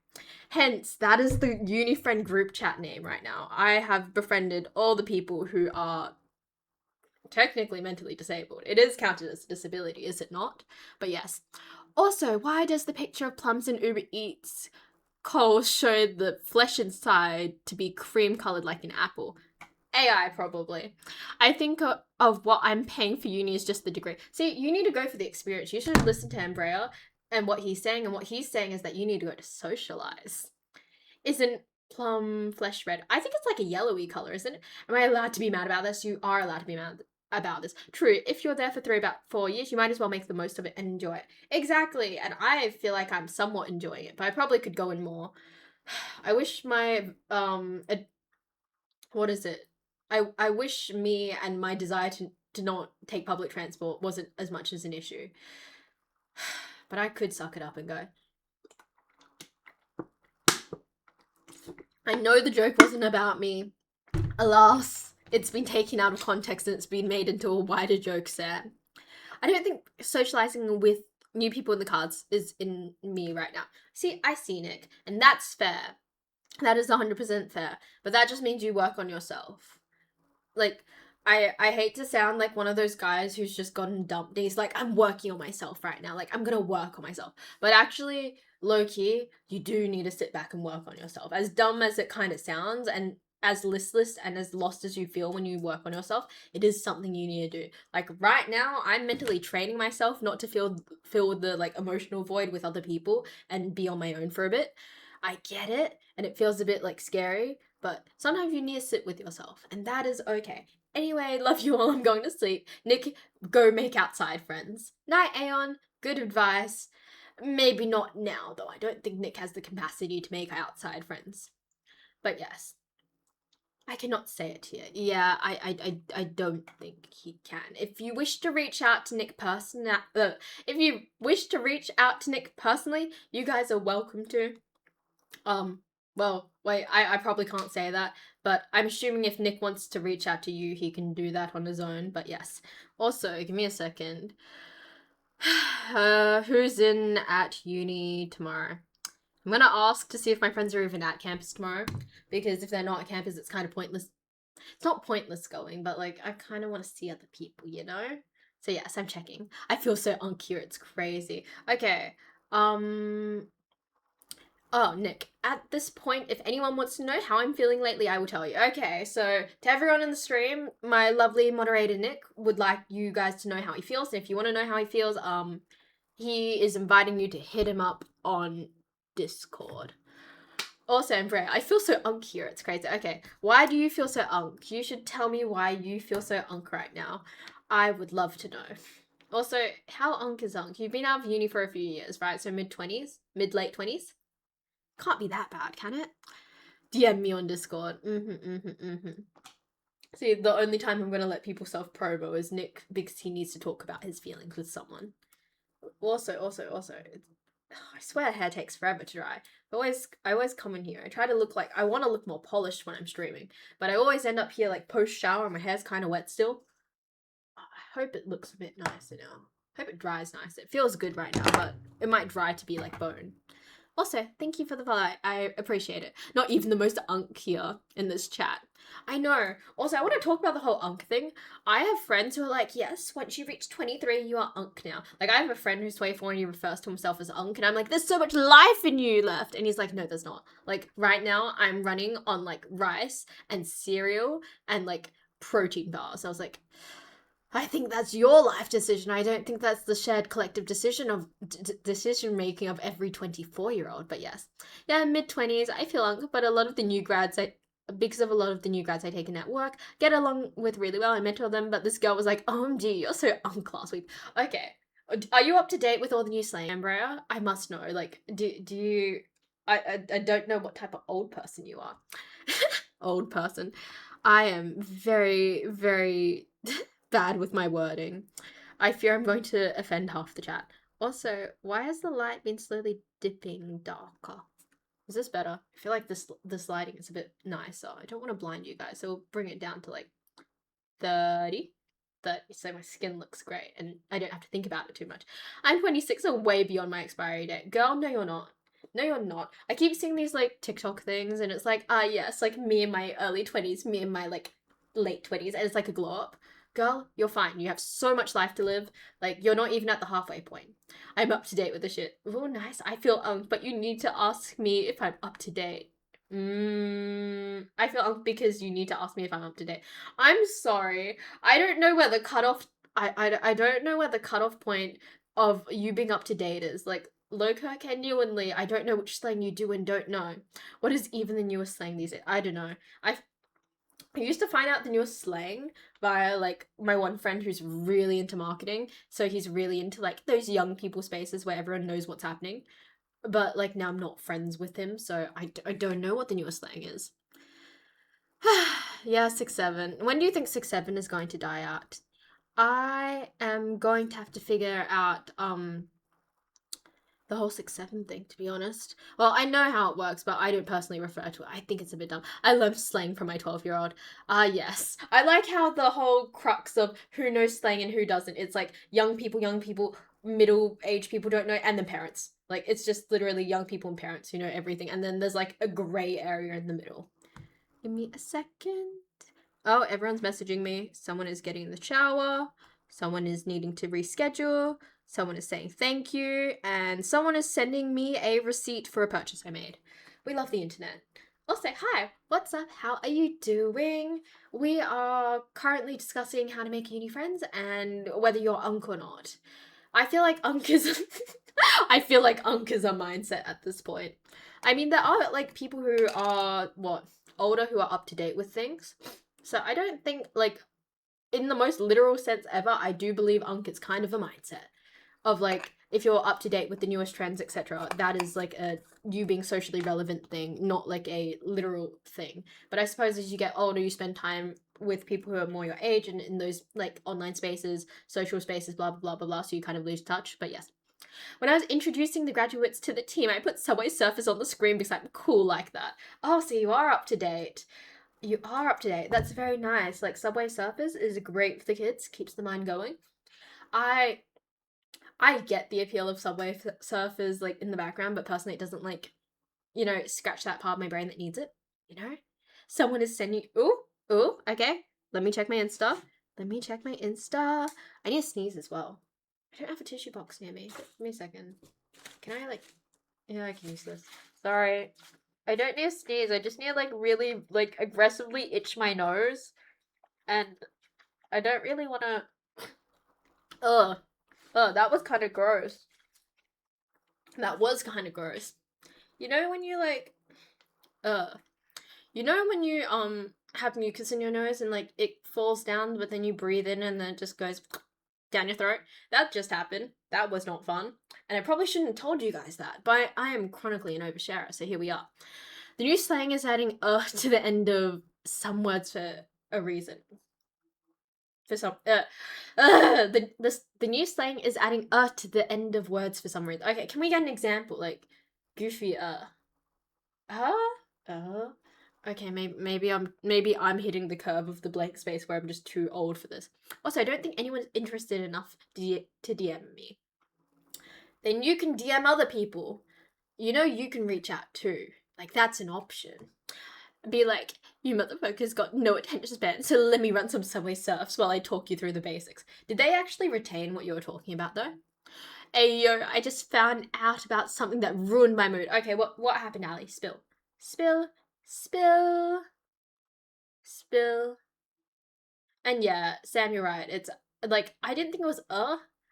Hence, that is the uni friend group chat name right now. I have befriended all the people who are technically mentally disabled. It is counted as a disability, is it not? But yes. Also, why does the picture of Plums and Uber Eats Coles show the flesh inside to be cream coloured like an apple? AI, probably. I think of what I'm paying for uni is just the degree. See, you need to go for the experience. You should listen to Ambrea and what he's saying. And what he's saying is that you need to go to socialize. Isn't plum flesh red? I think it's like a yellowy color, isn't it? Am I allowed to be mad about this? You are allowed to be mad about this. True, if you're there for about 4 years, you might as well make the most of it and enjoy it. Exactly, and I feel like I'm somewhat enjoying it, but I probably could go in more. I wish my, what is it? I wish me and my desire to not take public transport wasn't as much as an issue. But I could suck it up and go. I know the joke wasn't about me. Alas, it's been taken out of context and it's been made into a wider joke set. I don't think socializing with new people in the cards is in me right now. See, I see Nick, and that's fair. That is 100% fair. But that just means you work on yourself. Like, I hate to sound like one of those guys who's just gotten dumped. He's like, I'm working on myself right now. Like, I'm gonna work on myself. But actually, low key, you do need to sit back and work on yourself. As dumb as it kind of sounds, and as listless and as lost as you feel when you work on yourself, it is something you need to do. Like right now, I'm mentally training myself not to fill the like emotional void with other people and be on my own for a bit. I get it, and it feels a bit like scary, but sometimes you need to sit with yourself, and that is okay. Anyway, love you all. I'm going to sleep. Nick, go make outside friends. Night, Aeon. Good advice. Maybe not now, though. I don't think Nick has the capacity to make outside friends. But yes. I cannot say it here. Yeah, I don't think he can. If you wish to reach out to Nick if you wish to reach out to Nick personally, you guys are welcome to. Well, wait, I probably can't say that, but I'm assuming if Nick wants to reach out to you, he can do that on his own, but yes. Also, give me a second. Who's in at uni tomorrow? I'm gonna ask to see if my friends are even at campus tomorrow, because if they're not at campus, it's kind of pointless. It's not pointless going, but like, I kind of want to see other people, you know? So yes, I'm checking. I feel so uncure, it's crazy. Okay, oh, Nick, at this point, if anyone wants to know how I'm feeling lately, I will tell you. Okay, so to everyone in the stream, my lovely moderator Nick would like you guys to know how he feels. And if you want to know how he feels, he is inviting you to hit him up on Discord. Also, Andrea, I feel so unk here. It's crazy. Okay, why do you feel so unk? You should tell me why you feel so unk right now. I would love to know. Also, how unk is unk? You've been out of uni for a few years, right? So mid-20s? Mid-late 20s? Can't be that bad, can it? DM me on Discord. See, the only time I'm gonna let people self-promo is Nick because he needs to talk about his feelings with someone. Also, I swear hair takes forever to dry. I always come in here. I try to look like I want to look more polished when I'm streaming, but I always end up here like post shower and my hair's kind of wet still. I hope it looks a bit nicer now. I hope it dries nice. It feels good right now, but it might dry to be like bone. Also, thank you for the follow. I appreciate it. Not even the most unk here in this chat. I know. Also, I want to talk about the whole unk thing. I have friends who are like, yes, once you reach 23, you are unk now. Like, I have a friend who's 24 and he refers to himself as unk, and I'm like, there's so much life in you left. And he's like, no, there's not. Like, right now, I'm running on, like, rice and cereal and, like, protein bars. I was like, I think that's your life decision. I don't think that's the shared collective decision of decision making of every 24-year-old. But yes, yeah, mid 20s. I feel unk, but a lot of the new grads, because of a lot of the new grads I taken at work, get along with really well. I mentor them, but this girl was like, "OMG, you're so unk last week." Okay, are you up to date with all the new slang, Ambrea? I must know. Like, do you? I don't know what type of old person you are. Old person. I am very, very bad with my wording. I fear I'm going to offend half the chat. Also, why has the light been slowly dipping darker? Is this better? I feel like this lighting is a bit nicer. I don't want to blind you guys, so we'll bring it down to like 30. 30, so my skin looks great and I don't have to think about it too much. I'm 26 and way beyond my expiry date. Girl, no you're not. No, you're not. I keep seeing these like TikTok things and it's like, yes, like me in my early 20s, me in my like late 20s, and it's like a glow up. Girl, you're fine. You have so much life to live. Like, you're not even at the halfway point. I'm up to date with the shit. Oh, nice. I feel but you need to ask me if I'm up to date. I feel because you need to ask me if I'm up to date. I'm sorry. I don't know where the cutoff. I don't know where the cutoff point of you being up to date is. Like, Loka, genuinely, I don't know which slang you do and don't know. What is even the newest slang these days? I don't know. I used to find out the newest slang via like my one friend who's really into marketing. So he's really into like those young people spaces where everyone knows what's happening. But like now I'm not friends with him, so I don't know what the newest slang is. Yeah, 6-7. When do you think 6-7 is going to die out? I am going to have to figure out the whole 6-7 thing, to be honest. Well, I know how it works, but I don't personally refer to it. I think it's a bit dumb. I love slang from my 12-year-old. Yes. I like how the whole crux of who knows slang and who doesn't. It's like young people, middle-aged people don't know, and then parents. Like, it's just literally young people and parents who know everything. And then there's like a grey area in the middle. Give me a second. Oh, everyone's messaging me. Someone is getting in the shower. Someone is needing to reschedule. Someone is saying thank you. And someone is sending me a receipt for a purchase I made. We love the internet. Also, hi, what's up? How are you doing? We are currently discussing how to make uni friends and whether you're unk or not. I feel like unk is I feel like unk is a mindset at this point. I mean, there are like people who are older who are up to date with things. So I don't think like in the most literal sense ever, I do believe unk is kind of a mindset of like if you're up to date with the newest trends, etc. That is like a you being socially relevant thing, not like a literal thing. But I suppose as you get older, you spend time with people who are more your age and in those like online spaces, social spaces, blah blah blah blah blah. So you kind of lose touch. But yes. When I was introducing the graduates to the team, I put Subway Surfers on the screen because I'm cool like that. Oh, so you are up to date. You are up to date. That's very nice. Like Subway Surfers is great for the kids, keeps the mind going. I get the appeal of Subway Surfers like in the background, but personally it doesn't like, scratch that part of my brain that needs it, you know? Someone is sending ooh, okay. Let me check my Insta. Let me check my Insta. I need to sneeze as well. I don't have a tissue box near me. Give me a second. Can I yeah, I can use this. Sorry. I don't need to sneeze. I just need to really aggressively itch my nose. And I don't really want to. Ugh. Ugh, that was kind of gross. That was kind of gross. You know when you when you have mucus in your nose and it falls down, but then you breathe in and then it just goes down your throat? That just happened. That was not fun. And I probably shouldn't have told you guys that, but I am chronically an oversharer, so here we are. The new slang is adding to the end of some words for a reason. For some the new slang is adding to the end of words for some reason. Okay, can we get an example? Like goofy okay, maybe I'm hitting the curve of the blank space where I'm just too old for this. Also, I don't think anyone's interested enough to DM me. Then you can DM other people. you can reach out too. Like, that's an option. Be like, you motherfuckers got no attention span, so let me run some Subway Surfs while I talk you through the basics. Did they actually retain what you were talking about, though? Ayo, I just found out about something that ruined my mood. Okay, what happened, Ali? Spill. Spill. Spill. Spill. And yeah, Sam, you're right. It's like, I didn't think it was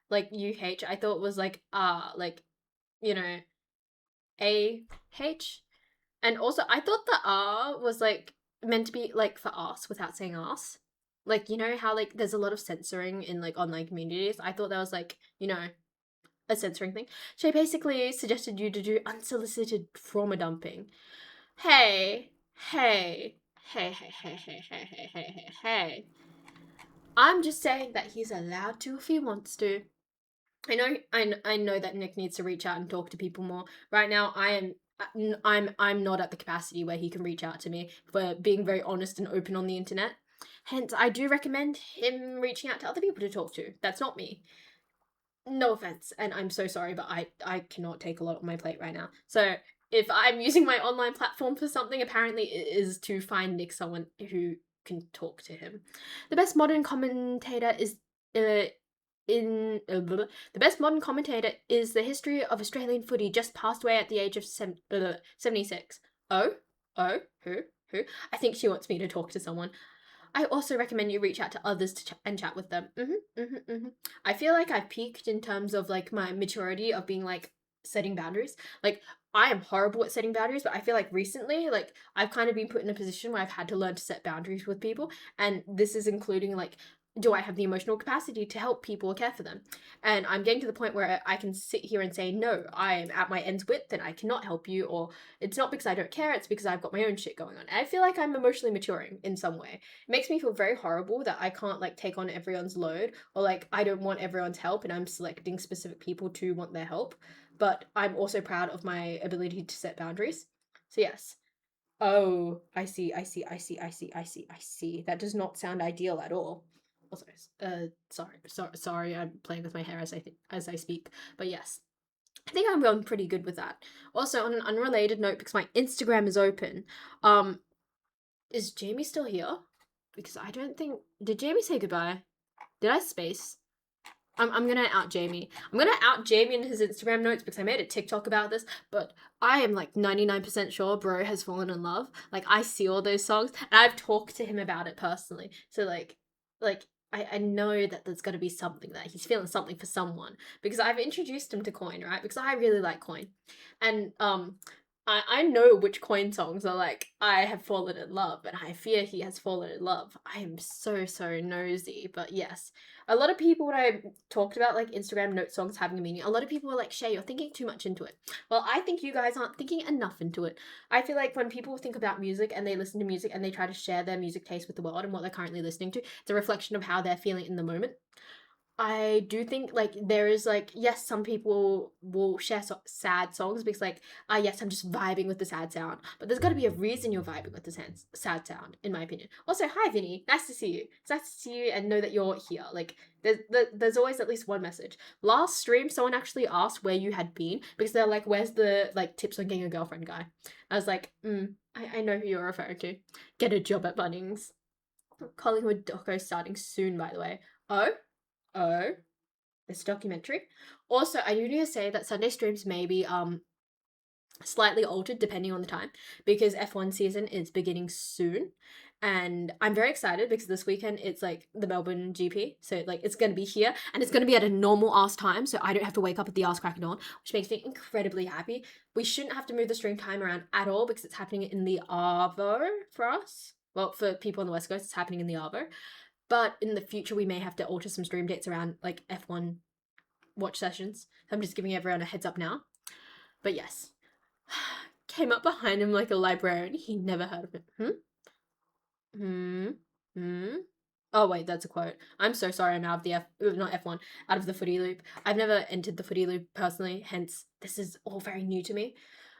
like UH. I thought it was like like, you know, AH. And also, I thought the R was like meant to be like for us without saying us. Like, you know how like there's a lot of censoring in like online communities? I thought that was like, a censoring thing. She basically suggested you to do unsolicited trauma dumping. Hey, hey, hey, hey, hey, hey, hey, hey, hey, hey, hey. I'm just saying that he's allowed to if he wants to. I know that Nick needs to reach out and talk to people more. Right now, I'm not at the capacity where he can reach out to me for being very honest and open on the internet. Hence, I do recommend him reaching out to other people to talk to. That's not me. No offense, and I'm so sorry, but I cannot take a lot on my plate right now. So if I'm using my online platform for something, apparently it is to find Nick someone who can talk to him. The best modern commentator is the best modern commentator is the history of Australian footy, just passed away at the age of 76. Oh, who? I think she wants me to talk to someone. I also recommend you reach out to others and chat with them. I feel like I've peaked in terms of like my maturity of being like setting boundaries. Like, I am horrible at setting boundaries, but I feel like recently, like, I've kind of been put in a position where I've had to learn to set boundaries with people, and this is including like, do I have the emotional capacity to help people or care for them? And I'm getting to the point where I can sit here and say, no, I am at my end's width and I cannot help you, or it's not because I don't care, it's because I've got my own shit going on. And I feel like I'm emotionally maturing in some way. It makes me feel very horrible that I can't like take on everyone's load, or like I don't want everyone's help and I'm selecting specific people to want their help. But I'm also proud of my ability to set boundaries. So yes. Oh, I see. That does not sound ideal at all. Also, sorry, I'm playing with my hair as I speak. But yes, I think I'm going pretty good with that. Also, on an unrelated note, because my Instagram is open, is Jamie still here? Because I don't think, did Jamie say goodbye? Did I space? I'm gonna out Jamie. I'm gonna out Jamie in his Instagram notes because I made a TikTok about this, but I am like 99% sure bro has fallen in love. Like, I see all those songs and I've talked to him about it personally. So like I know that there's gotta be something there. He's feeling something for someone. Because I've introduced him to Coin, right? Because I really like Coin. And I know which Coin songs are like, I have fallen in love, and I fear he has fallen in love. I am so nosy, but yes. A lot of people, when I talked about like Instagram note songs having a meaning, a lot of people were like, Shay, you're thinking too much into it. Well, I think you guys aren't thinking enough into it. I feel like when people think about music and they listen to music and they try to share their music taste with the world and what they're currently listening to, it's a reflection of how they're feeling in the moment. I do think like there is like, yes, some people will share sad songs because like, yes, I'm just vibing with the sad sound, but there's got to be a reason you're vibing with the sad sound, in my opinion. Also, hi Vinny, nice to see you. It's nice to see you and know that you're here. Like, there's always at least one message. Last stream, someone actually asked where you had been because they're like, where's the like tips on getting a girlfriend guy? I was like, I know who you're referring to. Get a job at Bunnings. Collingwood doco starting soon, by the way. Oh, it's a documentary. Also, I do need to say that Sunday streams may be slightly altered depending on the time because F1 season is beginning soon. And I'm very excited because this weekend it's like the Melbourne GP. So like it's gonna be here and it's gonna be at a normal ass time. So I don't have to wake up at the ass crack of dawn, which makes me incredibly happy. We shouldn't have to move the stream time around at all because it's happening in the Arvo for us. Well, for people on the West Coast, it's happening in the Arvo. But in the future, we may have to alter some stream dates around like F1 watch sessions. So I'm just giving everyone a heads up now. But yes. Came up behind him like a librarian. He never heard of it. Oh wait, that's a quote. I'm so sorry I'm out of the not F1, out of the footy loop. I've never entered the footy loop personally, hence this is all very new to me.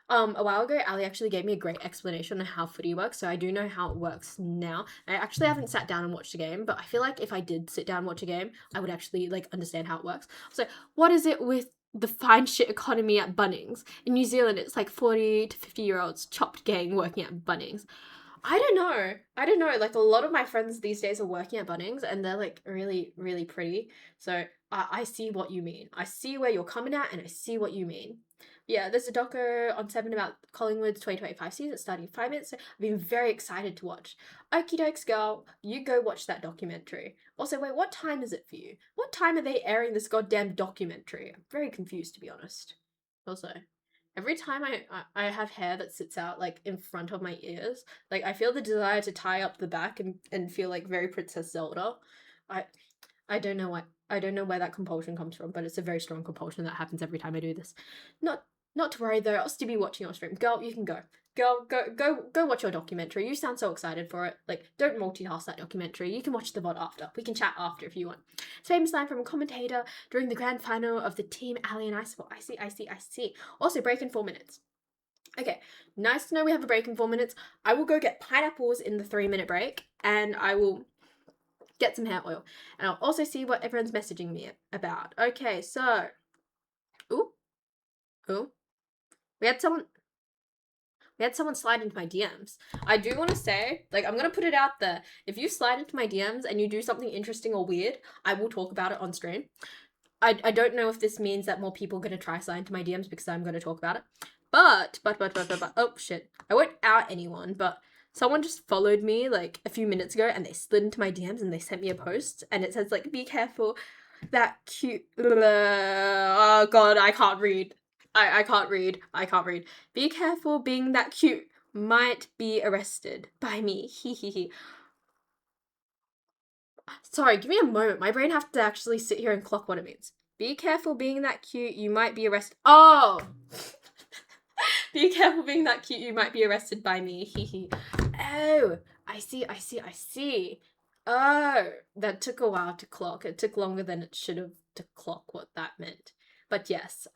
A while ago, Ali actually gave me a great explanation on how footy works, so I do know how it works now. I actually haven't sat down and watched a game, but I feel like if I did sit down and watch a game, I would actually like understand how it works. So, what is it with the fine shit economy at Bunnings. In New Zealand, it's like 40 to 50-year-olds chopped gang working at Bunnings. I don't know. Like, a lot of my friends these days are working at Bunnings and they're like really, really pretty. So I see what you mean. I see where you're coming at and I see what you mean. Yeah, there's a doco on 7 about Collingwood's 2025 season starting in 5 minutes. So I've been very excited to watch. Okie dokes, girl. You go watch that documentary. Also, wait, what time is it for you? What time are they airing this goddamn documentary? I'm very confused, to be honest. Also, every time I have hair that sits out like in front of my ears, like I feel the desire to tie up the back and feel like very Princess Zelda. I I don't know why. I don't know where that compulsion comes from, but it's a very strong compulsion that happens every time I do this. Not not to worry though, I'll still be watching your stream. Girl, you can go. Girl, go watch your documentary. You sound so excited for it. Like, don't multitask that documentary. You can watch the VOD after. We can chat after if you want. It's a famous line from a commentator during the grand final of the team Ali and I support. I see. Also, break in 4 minutes. Okay, nice to know we have a break in 4 minutes. I will go get pineapples in the 3-minute break, and I will get some hair oil. And I'll also see what everyone's messaging me about. Okay, so. Ooh. We had someone slide into my DMs. I do want to say, like, I'm going to put it out there. If you slide into my DMs and you do something interesting or weird, I will talk about it on stream. I don't know if this means that more people are going to try slide into my DMs because I'm going to talk about it. But, oh shit. I won't out anyone, but someone just followed me like a few minutes ago and they slid into my DMs and they sent me a post and it says like, be careful, that cute, oh god, I can't read. I can't read. Be careful, being that cute might be arrested by me. He. Sorry, give me a moment. My brain has to actually sit here and clock what it means. Be careful, being that cute, you might be arrested. Oh! Be careful, being that cute, you might be arrested by me. He. Oh, I see. Oh, that took a while to clock. It took longer than it should have to clock what that meant. But yes,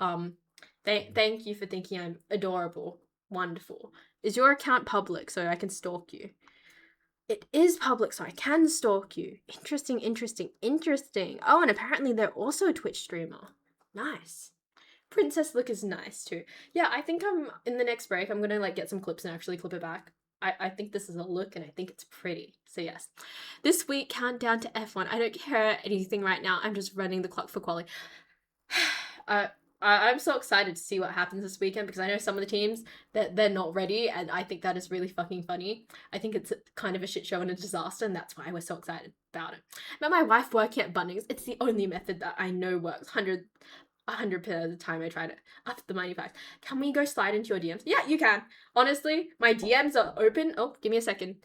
thank you for thinking I'm adorable. Wonderful. Is your account public so I can stalk you? It is public, so I can stalk you. Interesting. Oh, and apparently they're also a Twitch streamer. Nice. Princess look is nice too. Yeah, I think I'm in the next break. I'm gonna like get some clips and actually clip it back. I think this is a look and I think it's pretty. So yes. This week, countdown to F1. I don't care anything right now. I'm just running the clock for quali. I'm so excited to see what happens this weekend because I know some of the teams that they're not ready and I think that is really fucking funny. I think it's kind of a shit show and a disaster and that's why we're so excited about it. But my wife working at Bunnings, it's the only method that I know works. 100% of the time I tried it. Up the money facts. Can we go slide into your DMs? Yeah, you can. Honestly, my DMs are open. Oh, give me a second.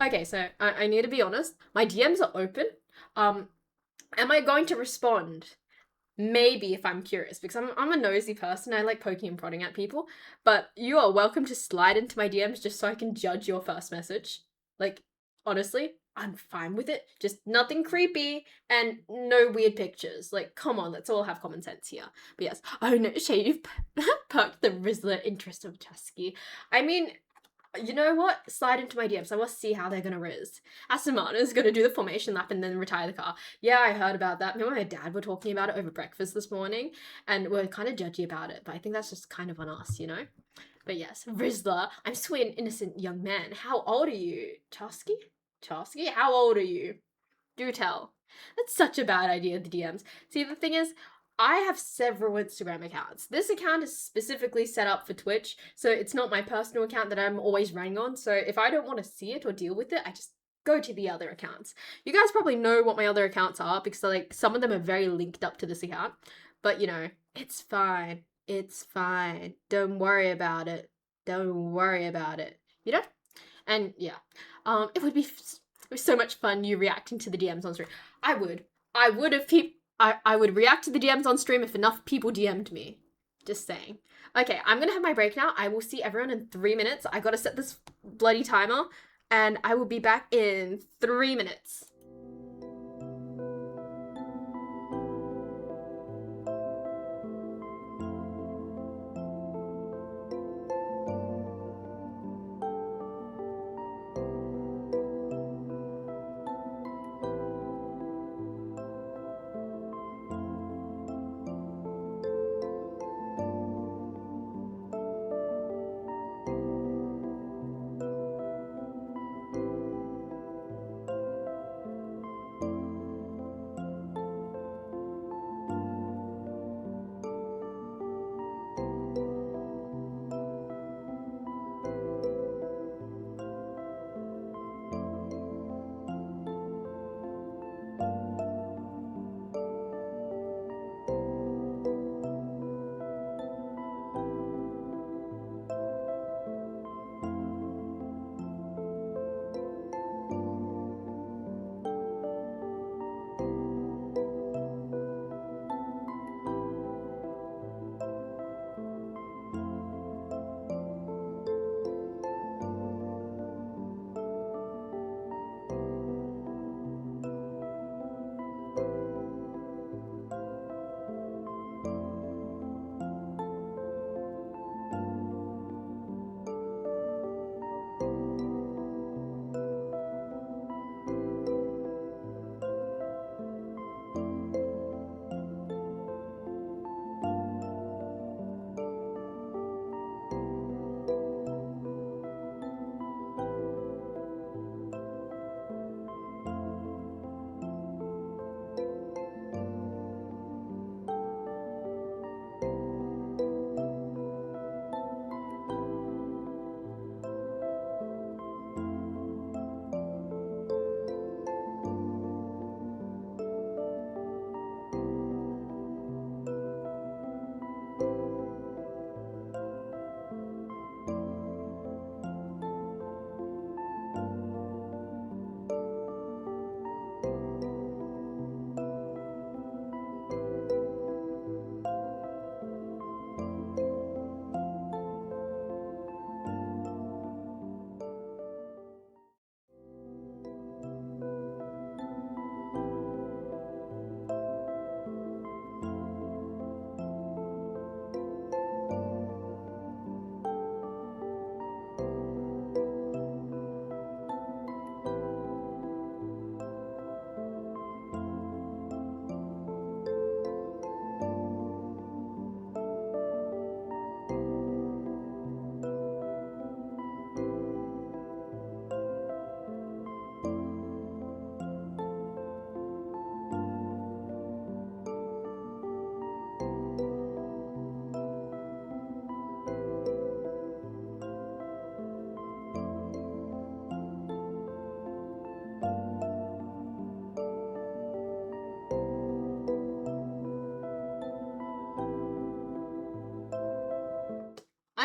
Okay, so I need to be honest. My DMs are open. Am I going to respond? Maybe if I'm curious, because I'm a nosy person. I like poking and prodding at people. But you are welcome to slide into my DMs just so I can judge your first message. Like, honestly, I'm fine with it. Just nothing creepy and no weird pictures. Like, come on, let's all have common sense here. But yes, oh no, Shay, you've perked the Rizzler interest of Tusky. I mean, you know what? Slide into my DMs. I want to see how they're gonna riz. Aston Martin's gonna do the formation lap and then retire the car. Yeah, I heard about that. Me and my dad were talking about it over breakfast this morning, and we're kind of judgy about it. But I think that's just kind of on us, you know. But yes, Rizzler. I'm sweet and innocent young man. How old are you, Chosky? Chosky? How old are you? Do tell. That's such a bad idea, the DMs. See, the thing is, I have several Instagram accounts. This account is specifically set up for Twitch, so it's not my personal account that I'm always running on. So if I don't want to see it or deal with it, I just go to the other accounts. You guys probably know what my other accounts are because like some of them are very linked up to this account. But you know, it's fine. It's fine. Don't worry about it. Don't worry about it. You know? And yeah. It would be so much fun you reacting to the DMs on stream. I would. I would react to the DMs on stream if enough people DM'd me. Just saying. Okay, I'm gonna have my break now. I will see everyone in 3 minutes. I gotta set this bloody timer, and I will be back in 3 minutes.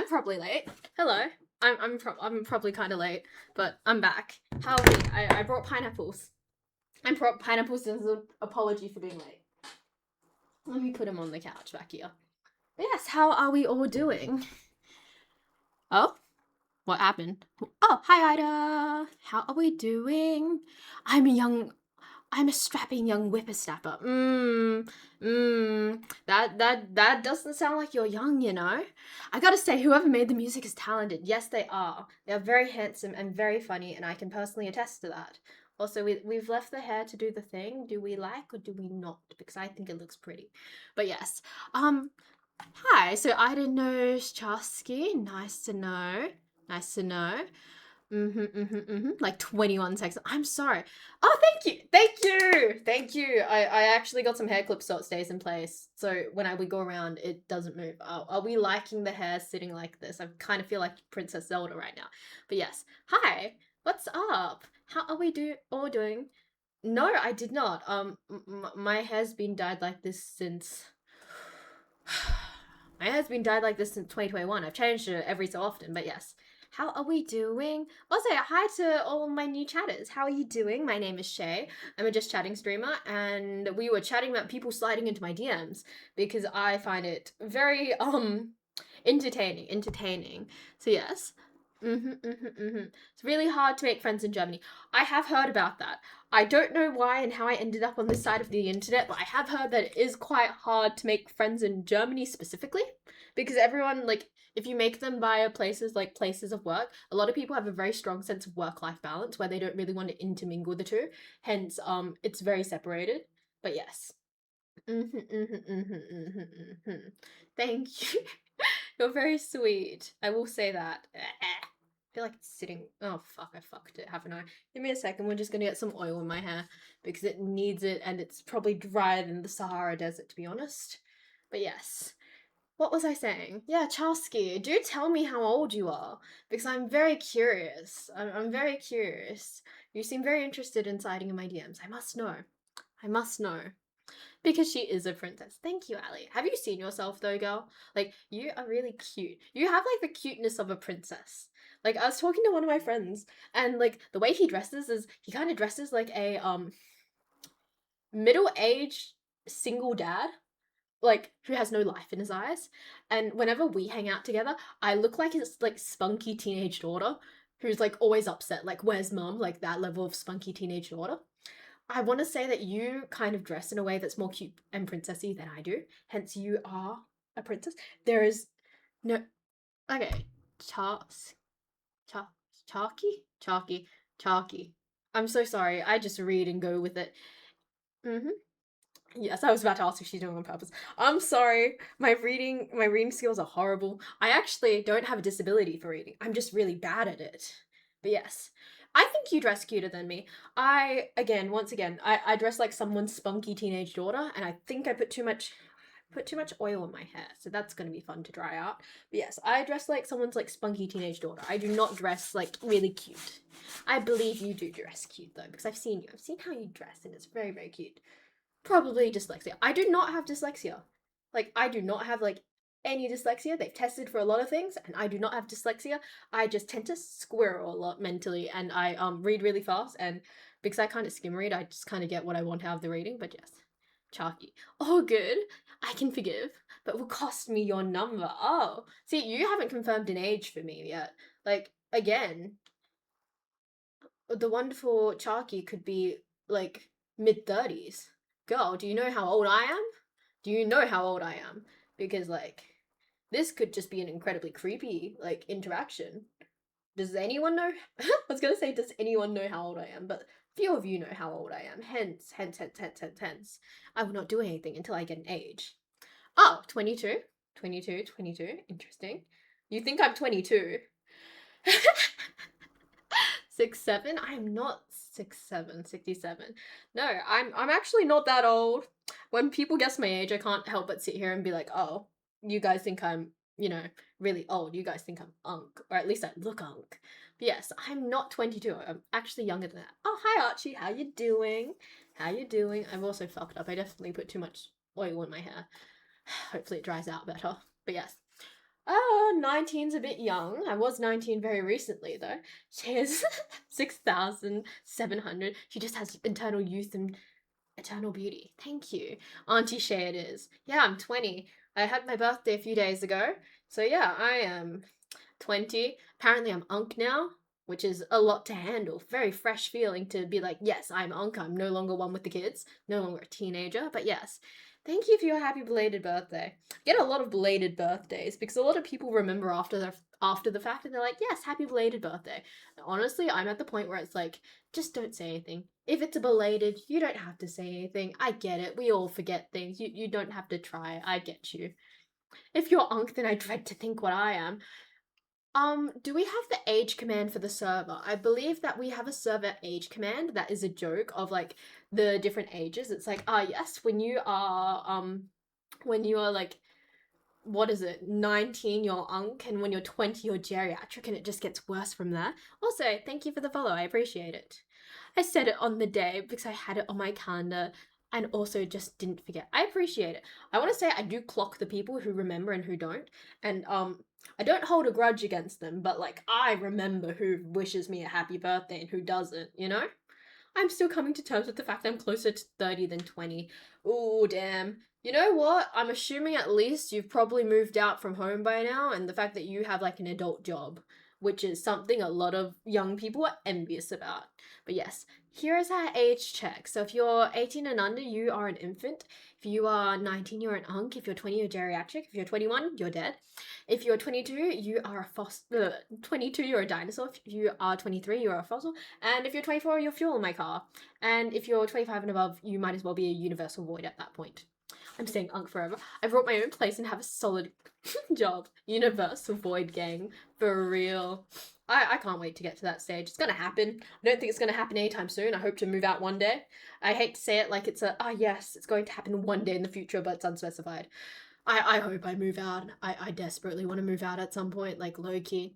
I'm probably late. Hello. I'm probably kind of late, but I'm back. How are we? I brought pineapples. I brought pineapples as an apology for being late. Let me put them on the couch back here. But yes, how are we all doing? Oh, what happened? Oh, hi Ida. How are we doing? I'm a strapping young whippersnapper. That doesn't sound like you're young, you know? I gotta say, whoever made the music is talented. Yes, they are. They're very handsome and very funny, and I can personally attest to that. Also, we've left the hair to do the thing. Do we like or do we not? Because I think it looks pretty. But yes. Hi. So I didn't know Charsky. Nice to know. Nice to know. Like 21 seconds. I'm sorry. Oh, thank you. Thank you. Thank you. I actually got some hair clips so it stays in place. So when I would go around, it doesn't move. Are we liking the hair sitting like this? I kind of feel like Princess Zelda right now. But yes. Hi. What's up? How are we all doing? No, I did not. My hair's been dyed like this since my hair's been dyed like this since 2021. I've changed it every so often, but yes. How are we doing? Also, hi to all my new chatters. How are you doing? My name is Shay. I'm a Just Chatting streamer, and we were chatting about people sliding into my DMs because I find it very entertaining. So yes. It's really hard to make friends in Germany. I have heard about that. I don't know why and how I ended up on this side of the internet, but I have heard that it is quite hard to make friends in Germany specifically because everyone, like, if you make them via places like places of work, a lot of people have a very strong sense of work-life balance where they don't really want to intermingle the two. Hence, it's very separated. But yes. Thank you. You're very sweet. I will say that. I feel like it's sitting. Oh fuck! I fucked it, haven't I? Give me a second. We're just gonna get some oil in my hair because it needs it, and it's probably drier than the Sahara Desert, to be honest. But yes. What was I saying? Yeah, Charsky, do tell me how old you are because I'm very curious. I'm very curious. You seem very interested in sliding in my DMs. I must know. I must know. Because she is a princess. Thank you, Ali. Have you seen yourself though, girl? Like, you are really cute. You have like the cuteness of a princess. Like, I was talking to one of my friends, and like the way he dresses is he kind of dresses like a middle-aged single dad, like who has no life in his eyes. And whenever we hang out together, I look like his like spunky teenage daughter who's like always upset, like, where's mum? Like that level of spunky teenage daughter. I want to say that you kind of dress in a way that's more cute and princessy than I do. Hence, you are a princess. There is no. Okay. Chars. Char. Charky. I'm so sorry. I just read and go with it. Yes, I was about to ask if she's doing it on purpose. I'm sorry. My reading skills are horrible. I actually don't have a disability for reading. I'm just really bad at it. But yes. I think you dress cuter than me. Once again, I dress like someone's spunky teenage daughter, and I think I put too much oil in my hair, so that's gonna be fun to dry out. But yes, I dress like someone's like spunky teenage daughter. I do not dress like really cute. I believe you do dress cute though, because I've seen you. I've seen how you dress, and it's very, very cute. Probably dyslexia. I do not have dyslexia. Like, I do not have, like, any dyslexia. They've tested for a lot of things, and I do not have dyslexia. I just tend to squirrel a lot mentally, and I read really fast, and because I kind of skim read, I just kind of get what I want out of the reading, but yes. Chalky. Oh, good. I can forgive, but will cost me your number. Oh. See, you haven't confirmed an age for me yet. Like, again, the wonderful Chalky could be, like, mid-30s. Girl, do you know how old I am? Do you know how old I am? Because, like, this could just be an incredibly creepy, like, interaction. Does anyone know? I was gonna say, does anyone know how old I am? But few of you know how old I am. Hence. I will not do anything until I get an age. Oh, 22. 22. Interesting. You think I'm 22? 6'7"? I am not 6'7", 67. No, I'm actually not that old. When people guess my age, I can't help but sit here and be like, oh, you guys think I'm, really old. You guys think I'm unk, or at least I look unk. But yes, I'm not 22. I'm actually younger than that. Oh, hi Archie, how you doing? How you doing? I've also fucked up. I definitely put too much oil in my hair. Hopefully it dries out better. But yes. Oh, 19's a bit young. I was 19 very recently, though. She is 6,700. She just has eternal youth and eternal beauty. Thank you. Auntie Shay it is. Yeah, I'm 20. I had my birthday a few days ago. So yeah, I am 20. Apparently I'm Unk now, which is a lot to handle. Very fresh feeling to be like, yes, I'm Unk. I'm no longer one with the kids, no longer a teenager. But yes, thank you for your happy belated birthday. I get a lot of belated birthdays because a lot of people remember after the fact and they're like, yes, happy belated birthday. Honestly, I'm at the point where it's like, just don't say anything. If it's a belated, you don't have to say anything. I get it. We all forget things. You don't have to try. I get you. If you're Unk, then I dread to think what I am. Do we have the age command for the server? I believe that we have a server age command that is a joke of like the different ages. It's like, yes, when you are like, what is it, 19 you're Unk, and when you're 20 you're geriatric, and it just gets worse from there. Also, thank you for the follow, I appreciate it. I said it on the day because I had it on my calendar and also just didn't forget. I appreciate it. I want to say I do clock the people who remember and who don't. And I don't hold a grudge against them, but like I remember who wishes me a happy birthday and who doesn't, you know? I'm still coming to terms with the fact that I'm closer to 30 than 20. Ooh, damn. You know what? I'm assuming at least you've probably moved out from home by now, and the fact that you have like an adult job, which is something a lot of young people are envious about. But yes, here is our age check. So if you're 18 and under, you are an infant. If you are 19, you're an unk. If you're 20, you're geriatric. If you're 21, you're dead. If you're 22, you are a fossil. 22, you're a dinosaur. If you are 23, you're a fossil. And if you're 24, you're fuel in my car. And if you're 25 and above, you might as well be a universal void at that point. I'm staying unk forever. I brought my own place and have a solid job. Universal void gang. For real. I can't wait to get to that stage. It's gonna happen. I don't think it's gonna happen anytime soon. I hope to move out one day. I hate to say it like it's yes, it's going to happen one day in the future, but it's unspecified. I hope I move out. I desperately want to move out at some point, like low key.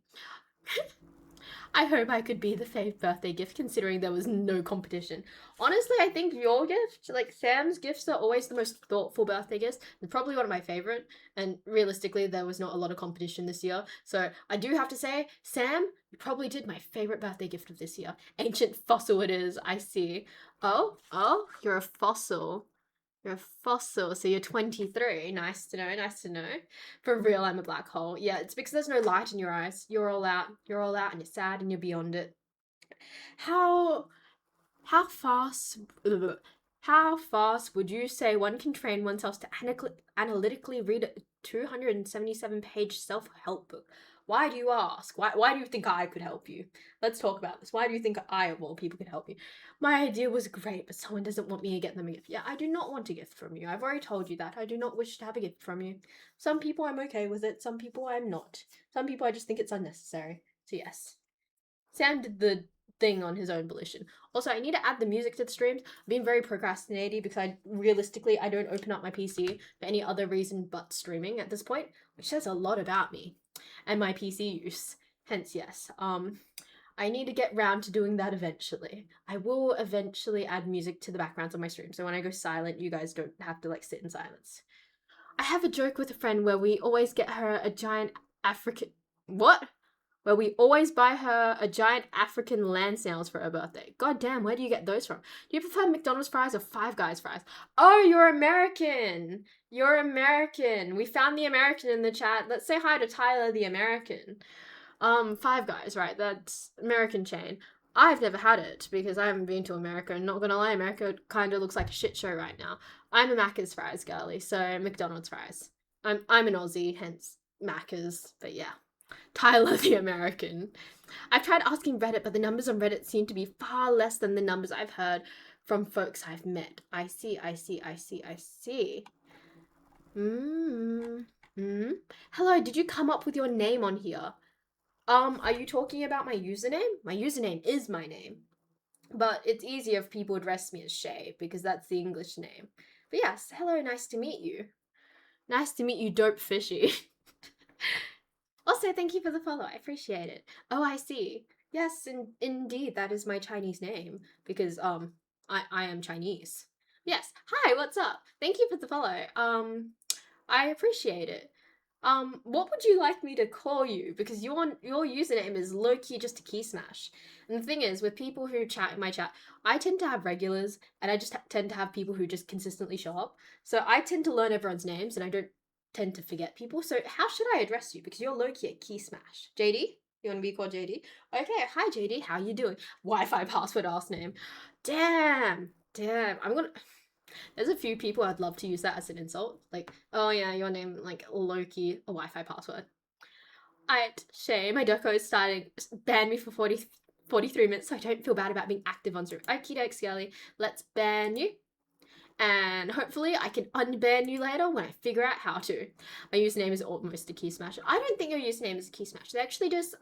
I hope I could be the fave birthday gift considering there was no competition. Honestly, I think your gift, like Sam's gifts, are always the most thoughtful birthday gifts. They're probably one of my favorite. And realistically, there was not a lot of competition this year. So I do have to say, Sam, you probably did my favorite birthday gift of this year. Ancient fossil it is, I see. Oh, you're a fossil. You're a fossil, so you're 23. Nice to know, nice to know. For real, I'm a black hole. Yeah, it's because there's no light in your eyes. You're all out. You're all out and you're sad and you're beyond it. How how fast how fast would you say one can train oneself to analytically read a 277-page self-help book? Why do you ask? Why do you think I could help you? Let's talk about this. Why do you think I, of all people, could help you? My idea was great, but someone doesn't want me to get them a gift. Yeah, I do not want a gift from you. I've already told you that. I do not wish to have a gift from you. Some people I'm okay with it, some people I'm not. Some people I just think it's unnecessary. So yes. Sam did the thing on his own volition. Also, I need to add the music to the streams. I've been very procrastinating because I don't open up my PC for any other reason but streaming at this point, which says a lot about me and my PC use. Hence, yes. I need to get round to doing that eventually. I will eventually add music to the backgrounds of my stream, so when I go silent, you guys don't have to like sit in silence. I have a joke with a friend where we always get her a giant African. What? Where we always buy her a giant African land snails for her birthday. God damn, where do you get those from? Do you prefer McDonald's fries or Five Guys fries? Oh, you're American. You're American. We found the American in the chat. Let's say hi to Tyler the American. Five Guys, right? That's American chain. I've never had it because I haven't been to America, and not gonna lie, America kind of looks like a shit show right now. I'm a Macca's fries girly, so McDonald's fries. I'm an Aussie, hence Macca's, but yeah. Tyler the American. I've tried asking Reddit, but the numbers on Reddit seem to be far less than the numbers I've heard from folks I've met. I see. Hello, did you come up with your name on here? Are you talking about my username? My username is my name. But it's easier if people address me as Shay, because that's the English name. But yes, hello, nice to meet you. Nice to meet you, Dope Fishy. Also, thank you for the follow. I appreciate it. Oh, I see. Yes, indeed, that is my Chinese name because I am Chinese. Yes. Hi, what's up? Thank you for the follow. I appreciate it. What would you like me to call you? Because your username is low-key just a key smash. And the thing is, with people who chat in my chat, I tend to have regulars, and I just tend to have people who just consistently show up. So I tend to learn everyone's names, and I don't tend to forget people. So how should I address you? Because you're low-key a key smash. JD? You want to be called JD? Okay, hi JD, how you doing? Wi-Fi password ask name. Damn. There's a few people I'd love to use that as an insult. Like, oh yeah, your name, like Loki, a Wi-Fi password. Alright, Shay, my doco is starting. Ban me for 43 minutes so I don't feel bad about being active on stream. Okie doke, Skelly. Let's ban you. And hopefully I can unban you later when I figure out how to. My username is almost a key smash. I don't think your username is a key smash. They actually just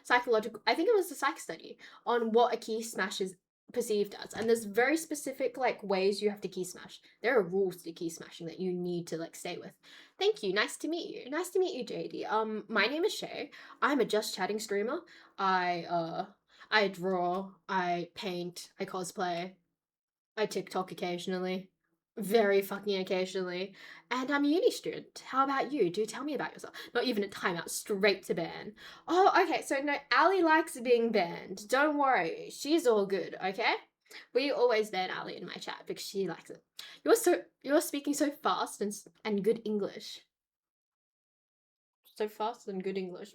psychological, I think it was a psych study on what a key smash is perceived as, and there's very specific like ways you have to key smash. There are rules to key smashing that you need to like stay with. Thank you. Nice to meet you. Nice to meet you, JD. My name is Shay. I'm a just chatting streamer. I draw, I paint, I cosplay, I TikTok occasionally. Very fucking occasionally. And I'm a uni student. How about you? Do tell me about yourself. Not even a timeout, straight to ban. Oh, okay, so no, Ali likes being banned. Don't worry, she's all good, okay? We always ban Ali in my chat because she likes it. You're speaking so fast and good English. So fast and good English.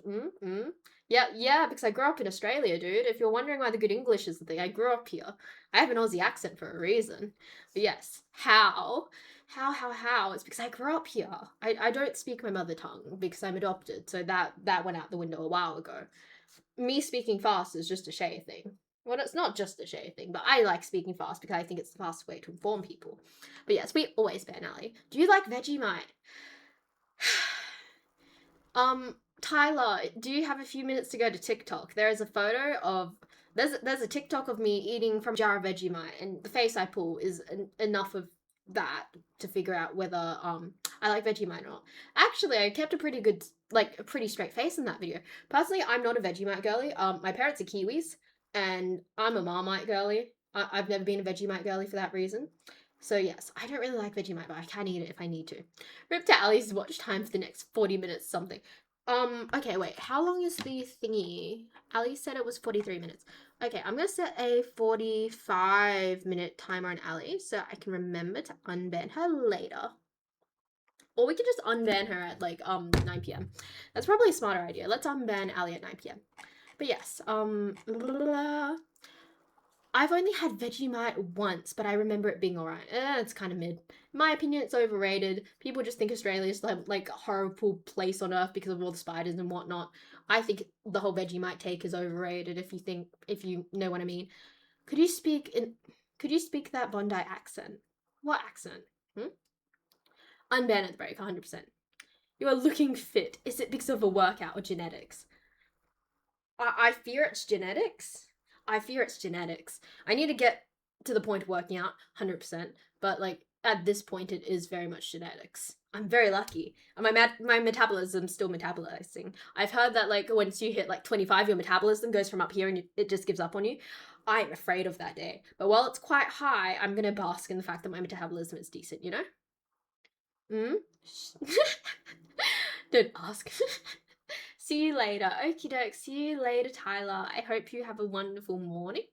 Yeah, because I grew up in Australia, dude. If you're wondering why the good English is the thing, I grew up here. I have an Aussie accent for a reason. But yes, how? How? It's because I grew up here. I don't speak my mother tongue because I'm adopted, so that went out the window a while ago. Me speaking fast is just a Shay thing. Well, it's not just a Shay thing, but I like speaking fast because I think it's the fastest way to inform people. But yes, we always ban Ali. Do you like Vegemite? Tyler, do you have a few minutes to go to TikTok? There is a photo of there's a TikTok of me eating from a jar of Vegemite, and the face I pull is enough of that to figure out whether I like Vegemite or not. Actually, I kept a pretty good a pretty straight face in that video. Personally, I'm not a Vegemite girly. My parents are Kiwis, and I'm a Marmite girly. I've never been a Vegemite girly for that reason. So yes, I don't really like Vegemite, but I can eat it if I need to. Rip to Ali's watch time for the next 40 minutes something. Okay, wait, how long is the thingy? Ali said it was 43 minutes. Okay, I'm gonna set a 45-minute timer on Ali so I can remember to unban her later. Or we can just unban her at 9 p.m. That's probably a smarter idea. Let's unban Ali at 9 p.m. But yes, I've only had Vegemite once, but I remember it being alright. It's kind of mid. In my opinion, it's overrated. People just think Australia's like a horrible place on earth because of all the spiders and whatnot. I think the whole Vegemite take is overrated. If you know what I mean. Could you speak that Bondi accent? What accent? Unban at the break, 100%. You are looking fit. Is it because of a workout or genetics? I fear it's genetics. I need to get to the point of working out 100%, but at this point it is very much genetics. I'm very lucky. And my metabolism's still metabolizing. I've heard that once you hit 25, your metabolism goes from up here and it just gives up on you. I'm afraid of that day. But while it's quite high, I'm gonna bask in the fact that my metabolism is decent, you know? Don't ask. See you later. Okie doke. See you later, Tyler. I hope you have a wonderful morning.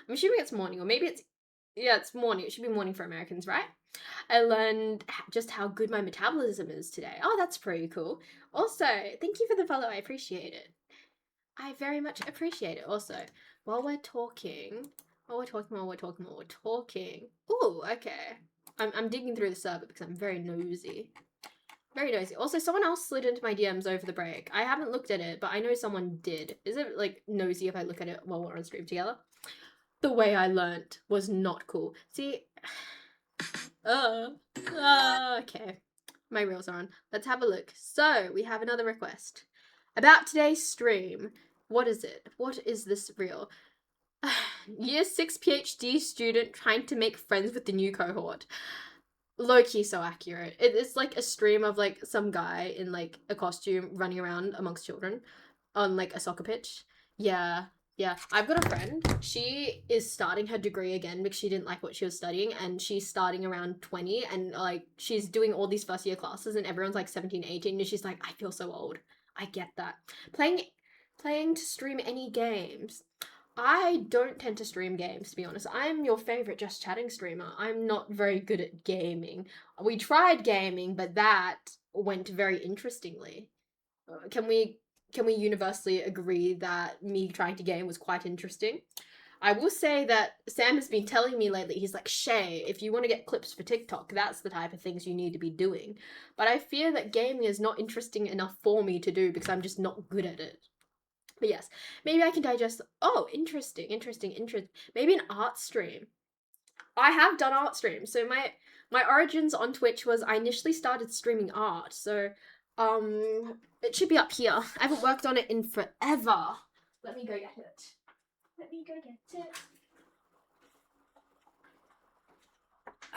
I'm assuming it's morning, or maybe it's morning. It should be morning for Americans, right? I learned just how good my metabolism is today. Oh, that's pretty cool. Also, thank you for the follow. I appreciate it. I very much appreciate it. Also, while we're talking. Ooh, okay. I'm digging through the server because I'm very nosy. Very nosy. Also, someone else slid into my DMs over the break. I haven't looked at it, but I know someone did. Is it nosy if I look at it while we're on stream together? The way I learnt was not cool. See, okay. My reels are on. Let's have a look. So, we have another request. About today's stream. What is it? What is this reel? Year 6 PhD student trying to make friends with the new cohort. Low-key so accurate. It's like a stream of some guy in a costume running around amongst children on a soccer pitch. Yeah, Yeah, I've got a friend. She is starting her degree again because she didn't like what she was studying, and she's starting around 20, and like she's doing all these first year classes, and everyone's like 17, 18, and she's like, I feel so old. I get that. Playing to stream any games. I don't tend to stream games, to be honest. I'm your favorite Just Chatting streamer. I'm not very good at gaming. We tried gaming, but that went very interestingly. Can we universally agree that me trying to game was quite interesting? I will say that Sam has been telling me lately, he's like, Shay, if you want to get clips for TikTok, that's the type of things you need to be doing. But I fear that gaming is not interesting enough for me to do because I'm just not good at it. But yes, maybe I can digest. Oh, interesting. Maybe an art stream. I have done art streams. So my origins on Twitch was I initially started streaming art. So it should be up here. I haven't worked on it in forever. Let me go get it.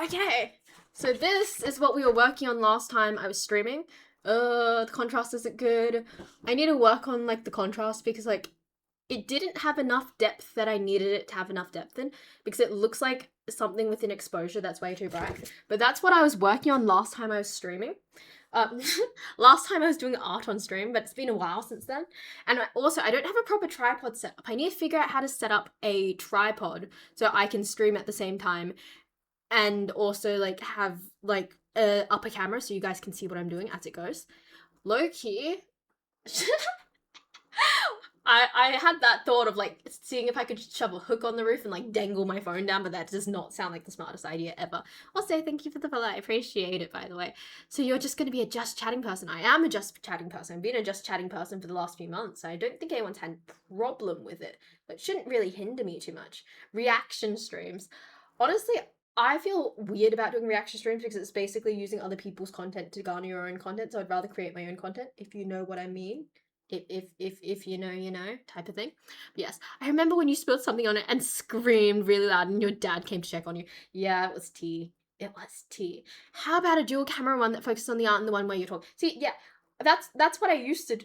Okay. So this is what we were working on last time I was streaming. The contrast isn't good. I need to work on like the contrast because like it didn't have enough depth that I needed it to have enough depth in because it looks like something with an exposure that's way too bright. But that's what I was working on last time I was streaming. Um, last time I was doing art on stream, but it's been a while since then. And I don't have a proper tripod set up. I need to figure out how to set up a tripod so I can stream at the same time and also like have like a upper camera so you guys can see what I'm doing as it goes. Low key. I had that thought of like seeing if I could shove a hook on the roof and like dangle my phone down, but that does not sound like the smartest idea ever. I'll say thank you for the follow. I appreciate it, by the way. So you're just going to be a Just Chatting person. I am a Just Chatting person. I've been a Just Chatting person for the last few months. I don't think anyone's had a problem with it, but it shouldn't really hinder me too much. Reaction streams. Honestly, I feel weird about doing reaction streams because it's basically using other people's content to garner your own content. So I'd rather create my own content, if you know what I mean. If you know, you know, type of thing. But yes, I remember when you spilled something on it and screamed really loud, and your dad came to check on you. Yeah, it was tea. It was tea. How about a dual camera one that focuses on the art and the one where you talk? See, yeah, that's what I used to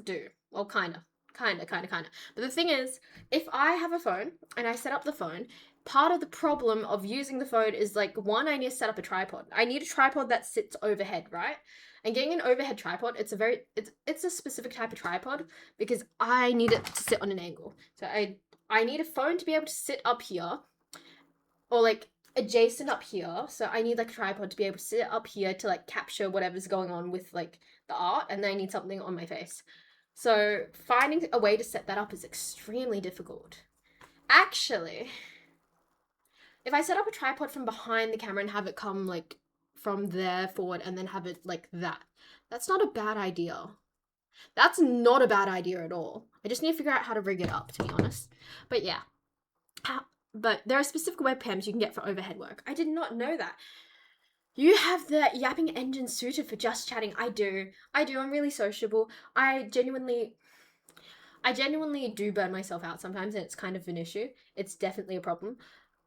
do. Well, kinda. But the thing is, if I have a phone and I set up the phone, part of the problem of using the phone is like one, I need to set up a tripod. I need a tripod that sits overhead, right? And getting an overhead tripod, it's a specific type of tripod because I need it to sit on an angle. So I need a phone to be able to sit up here or like adjacent up here. So I need like a tripod to be able to sit up here to like capture whatever's going on with like the art, and then I need something on my face. So finding a way to set that up is extremely difficult. Actually, if I set up a tripod from behind the camera and have it come like from there forward and then have it like that, that's not a bad idea. That's not a bad idea at all. I just need to figure out how to rig it up, to be honest. But yeah. But there are specific webcams you can get for overhead work. I did not know that. You have the yapping engine suited for Just Chatting. I do. I'm really sociable. I genuinely do burn myself out sometimes, and it's kind of an issue. It's definitely a problem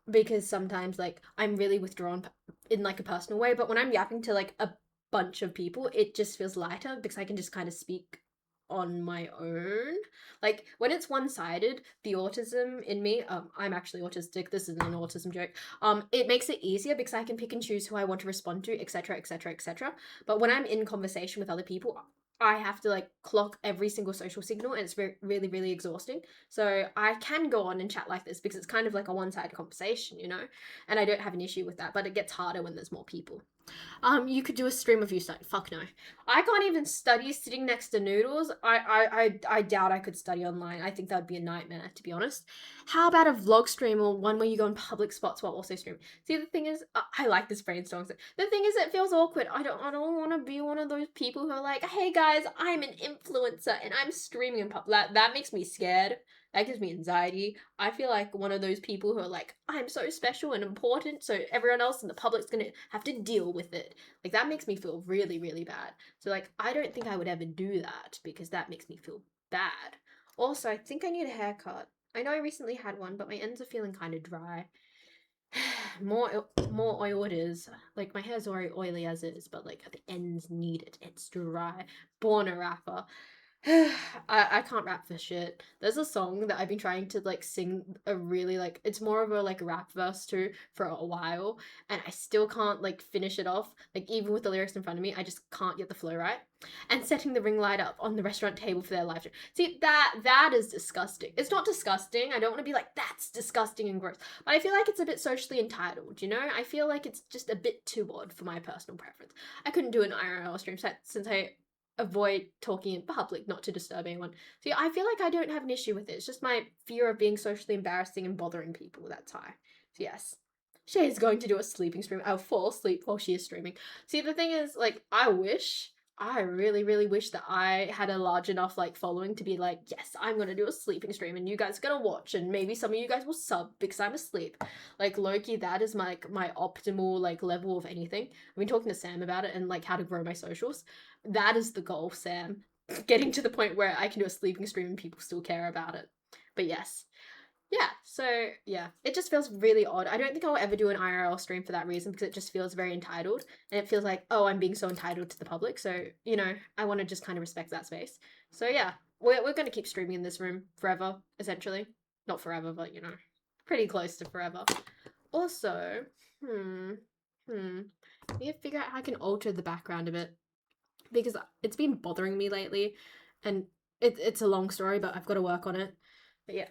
because sometimes like I'm really withdrawn in like a personal way, but when I'm yapping to like a bunch of people, it just feels lighter because I can just kind of speak on my own. Like when it's one-sided, the autism in me, I'm actually autistic, this isn't an autism joke, it makes it easier because I can pick and choose who I want to respond to, etc, etc, etc. But when I'm in conversation with other people, I have to like clock every single social signal, and it's really, really exhausting. So I can go on and chat like this because it's kind of like a one-sided conversation, you know, and I don't have an issue with that, but it gets harder when there's more people. You could do a stream of you studying. Fuck no. I can't even study sitting next to Noodles. I doubt I could study online. I think that would be a nightmare, to be honest. How about a vlog stream or one where you go in public spots while also streaming? See, the thing is, I like this brainstorm. The thing is, it feels awkward. I don't want to be one of those people who are like, hey guys, I'm an influencer and I'm streaming in public. That makes me scared. That gives me anxiety. I feel like one of those people who are like, I'm so special and important, so everyone else in the public's gonna have to deal with it. Like, that makes me feel really, really bad. So, like, I don't think I would ever do that because that makes me feel bad. Also, I think I need a haircut. I know I recently had one, but my ends are feeling kind of dry. more oil it is. Like, my hair's already oily as is, but, like, the ends need it. It's dry. Born a rapper. I can't rap for shit. There's a song that I've been trying to like sing a really like it's more of a like rap verse too for a while, and I still can't like finish it off. Like even with the lyrics in front of me, I just can't get the flow right. And setting the ring light up on the restaurant table for their live stream. See that is disgusting. It's not disgusting. I don't want to be like that's disgusting and gross, but I feel like it's a bit socially entitled. You know, I feel like it's just a bit too odd for my personal preference. I couldn't do an IRL stream set since I avoid talking in public, not to disturb anyone. See, I feel like I don't have an issue with it. It's just my fear of being socially embarrassing and bothering people that's high. So yes. Shay is going to do a sleeping stream. I'll fall asleep while she is streaming. See, the thing is, like, I really, really wish that I had a large enough, like, following to be like, yes, I'm gonna do a sleeping stream and you guys are gonna watch and maybe some of you guys will sub because I'm asleep. Like, low-key, that is my optimal, like, level of anything. I've been talking to Sam about it and, like, how to grow my socials. That is the goal, Sam. Getting to the point where I can do a sleeping stream and people still care about it. But yes. Yeah, so yeah, it just feels really odd. I don't think I'll ever do an IRL stream for that reason because it just feels very entitled and it feels like, oh, I'm being so entitled to the public. So, you know, I want to just kind of respect that space. So yeah, we're going to keep streaming in this room forever, essentially. Not forever, but you know, pretty close to forever. Also, I need to figure out how I can alter the background a bit because it's been bothering me lately and it's a long story, but I've got to work on it. But yeah,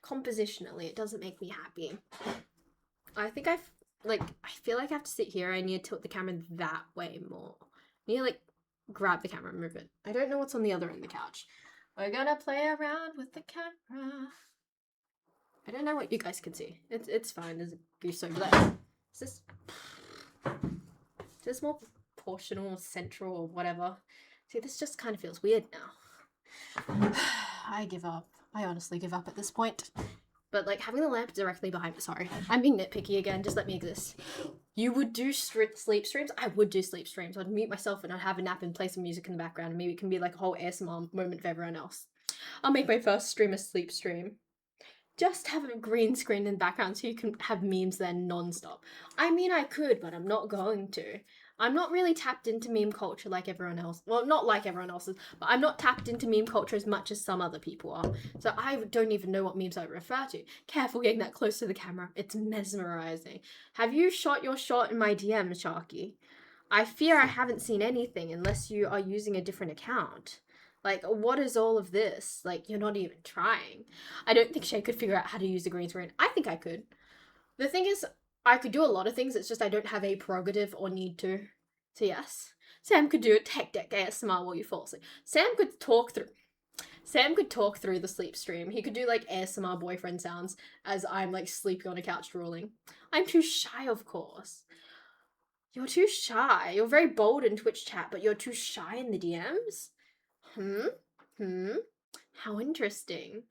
compositionally, it doesn't make me happy. I think I feel like I have to sit here. I need to tilt the camera that way more. I need to like grab the camera and move it. I don't know what's on the other end of the couch. We're gonna play around with the camera. I don't know what you guys can see. It's fine. There's a goose over there. Is this more proportional or central or whatever? See, this just kind of feels weird now. I give up. I honestly give up at this point. But like having the lamp directly behind me, sorry, I'm being nitpicky again, just let me exist. You would do sleep streams? I would do sleep streams. I'd mute myself and I'd have a nap and play some music in the background and maybe it can be like a whole ASMR moment for everyone else. I'll make my first stream a sleep stream. Just have a green screen in the background so you can have memes there non-stop. I mean, I could, but I'm not going to. I'm not really tapped into meme culture like everyone else. Well, not like everyone else's, but I'm not tapped into meme culture as much as some other people are. So I don't even know what memes I refer to. Careful getting that close to the camera. It's mesmerizing. Have you shot your shot in my DM, Sharky? I fear I haven't seen anything unless you are using a different account. Like, what is all of this? Like, you're not even trying. I don't think Shay could figure out how to use a green screen. I think I could. The thing is, I could do a lot of things, it's just I don't have a prerogative or need to. So yes. Sam could do a tech deck ASMR while you fall asleep. Sam could talk through the sleep stream. He could do like ASMR boyfriend sounds as I'm like sleeping on a couch drooling. I'm too shy, of course. You're too shy. You're very bold in Twitch chat, but you're too shy in the DMs? How interesting.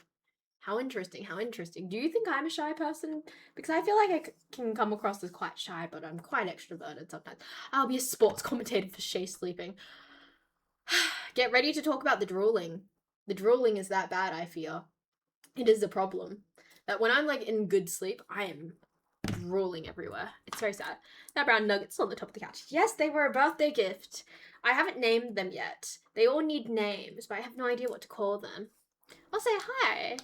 How interesting. Do you think I'm a shy person? Because I feel like I can come across as quite shy, but I'm quite extroverted sometimes. I'll be a sports commentator for Shay sleeping. Get ready to talk about the drooling. The drooling is that bad, I fear. It is a problem. That when I'm like in good sleep, I am drooling everywhere. It's very sad. Now brown nuggets on the top of the couch. Yes, they were a birthday gift. I haven't named them yet. They all need names, but I have no idea what to call them. I'll say hi.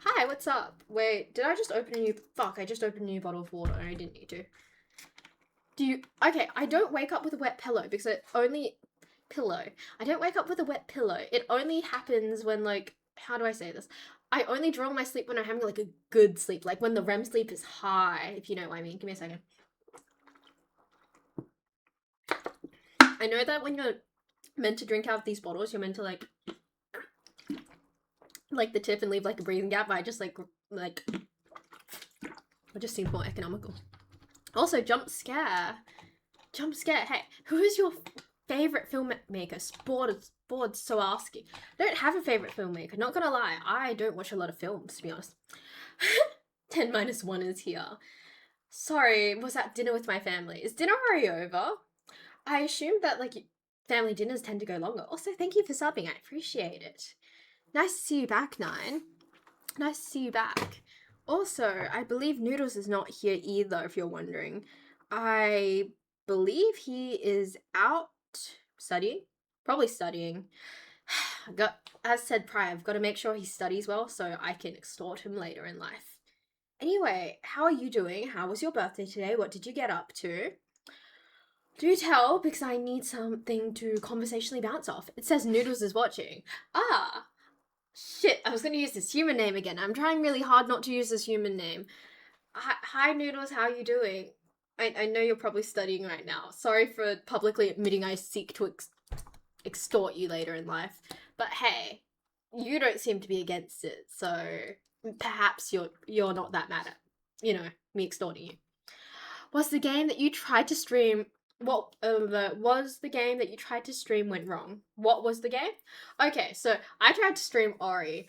Hi, what's up? Wait, did I just open a new... Fuck, I just opened a new bottle of water and I didn't need to. Okay, I don't wake up with a wet pillow because it only... I don't wake up with a wet pillow. It only happens when, like... How do I say this? I only draw my sleep when I'm having, like, a good sleep. Like, when the REM sleep is high, if you know what I mean. Give me a second. I know that when you're meant to drink out of these bottles, you're meant to, like the tip and leave, like, a breathing gap, but I just, like, it just seems more economical. Also, jump scare. Hey, who is your favorite filmmaker? Bored so asking. I don't have a favorite filmmaker, not gonna lie. I don't watch a lot of films, to be honest. 10 minus 1 is here. Sorry, was at dinner with my family. Is dinner already over? I assumed that, like, family dinners tend to go longer. Also, thank you for subbing. I appreciate it. Nice to see you back, Nine. Nice to see you back. Also, I believe Noodles is not here either, if you're wondering. I believe he is out studying. Probably studying. as said prior, I've got to make sure he studies well so I can extort him later in life. Anyway, how are you doing? How was your birthday today? What did you get up to? Do tell, because I need something to conversationally bounce off. It says Noodles is watching. Ah, shit, I was going to use this human name again. I'm trying really hard not to use this human name. Hi, Noodles, how are you doing? I know you're probably studying right now. Sorry for publicly admitting I seek to extort you later in life. But hey, you don't seem to be against it, so perhaps you're not that mad at, me extorting you. Was the game that you tried to stream was the game that you tried to stream went wrong? What was the game? Okay, so I tried to stream Ori.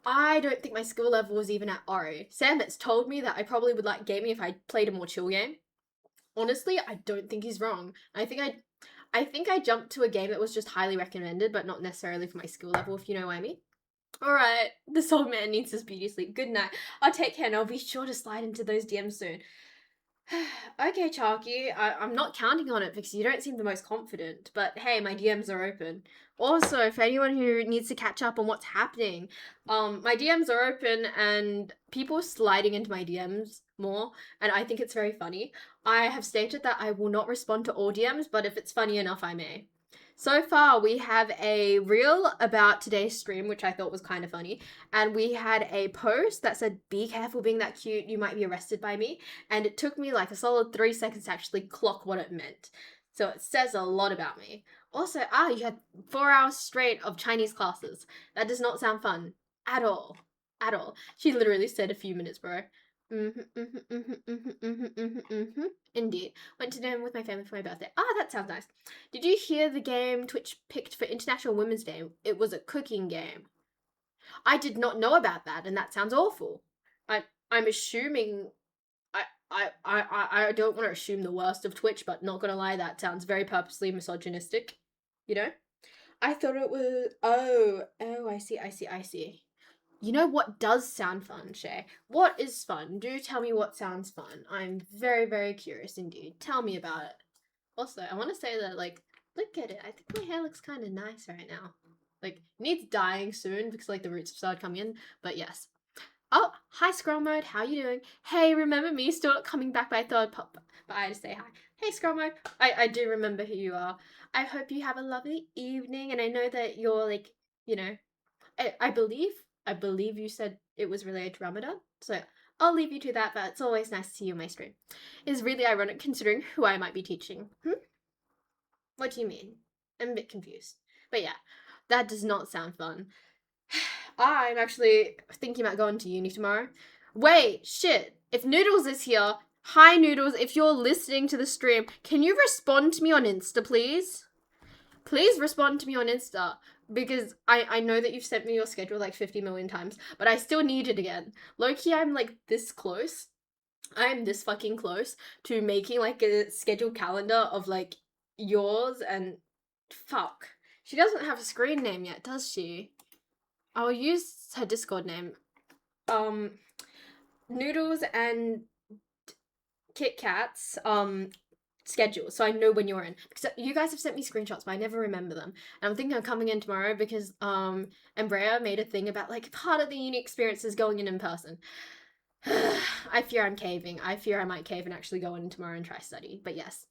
I don't think my skill level was even at Ori. Sam has told me that I probably would like gaming if I played a more chill game. Honestly, I don't think he's wrong. I think I jumped to a game that was just highly recommended, but not necessarily for my skill level, if you know what I mean. Alright, this old man needs his beauty sleep. Good night. I'll take care and I'll be sure to slide into those DMs soon. Okay, Chalky, I'm not counting on it because you don't seem the most confident, but hey, my DMs are open. Also, for anyone who needs to catch up on what's happening, my DMs are open and people sliding into my DMs more, and I think it's very funny. I have stated that I will not respond to all DMs, but if it's funny enough, I may. So far, we have a reel about today's stream, which I thought was kind of funny. And we had a post that said, be careful being that cute, you might be arrested by me. And it took me like a solid 3 seconds to actually clock what it meant. So it says a lot about me. Also, you had 4 hours straight of Chinese classes. That does not sound fun. At all. At all. She literally said a few minutes, bro. Indeed. Went to dinner with my family for my birthday. That sounds nice. Did you hear the game Twitch picked for International Women's Day? It was a cooking game. I did not know about that, and that sounds awful. I'm assuming I don't want to assume the worst of Twitch, but not gonna lie, that sounds very purposely misogynistic. You know? I thought it was I see. You know what does sound fun, Shay? What is fun? Do tell me what sounds fun. I'm very, very curious indeed. Tell me about it. Also, I want to say that, like, look at it. I think my hair looks kind of nice right now. Like, it needs dyeing soon because, like, the roots have started coming in. But yes. Oh, hi, Scroll Mode. How you doing? Hey, remember me? Still not coming back by third pop. But I had to say hi. Hey, Scroll Mode. I do remember who you are. I hope you have a lovely evening. And I know that you're, like, I believe you said it was related to Ramadan, so I'll leave you to that, but it's always nice to see you on my stream. It's really ironic considering who I might be teaching. What do you mean? I'm a bit confused. But yeah, that does not sound fun. I'm actually thinking about going to uni tomorrow. Wait, shit. If Noodles is here, hi Noodles, if you're listening to the stream, can you respond to me on Insta, please? Please respond to me on Insta. Because I know that you've sent me your schedule like 50 million times, but I still need it again. Low-key, I'm like this close. I am this fucking close to making like a scheduled calendar of like yours and fuck. She doesn't have a screen name yet, does she? I'll use her Discord name. Noodles and Kit Kats, schedule so I know when you're in, because you guys have sent me screenshots but I never remember them, and I'm thinking of coming in tomorrow because Embrea made a thing about like part of the uni experience is going in person. I fear I'm caving. I fear I might cave and actually go in tomorrow and try study, but yes.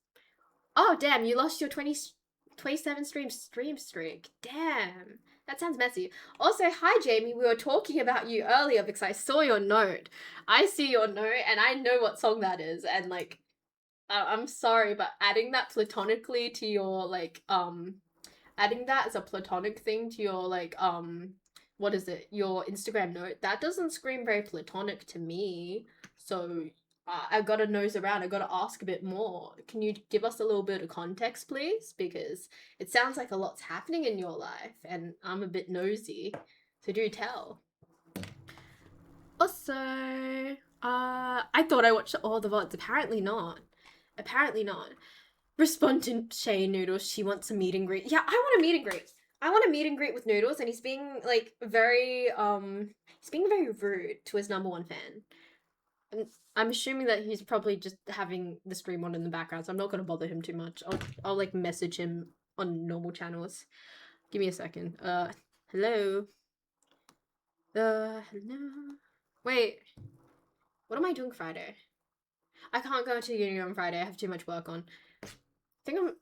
Oh damn, you lost your 27 stream streak. Damn, that sounds messy. Also, hi Jamie, we were talking about you earlier because I saw your note. I see your note and I know what song that is, and like I'm sorry, but adding that platonically to your, like, adding that as a platonic thing to your, like, what is it, your Instagram note, that doesn't scream very platonic to me. So, I gotta nose around, I gotta ask a bit more. Can you give us a little bit of context, please? Because it sounds like a lot's happening in your life, and I'm a bit nosy. So do tell. Also, I thought I watched all the VODs, apparently not. Apparently not. Respond to Shay Noodles. She wants a meet and greet. Yeah, I want a meet and greet. I want a meet and greet with Noodles, and he's being like very rude to his number one fan. And I'm assuming that he's probably just having the stream on in the background, so I'm not gonna bother him too much. I'll like message him on normal channels. Give me a second. Hello? Hello? Wait, what am I doing Friday? I can't go to uni on Friday. I have too much work on.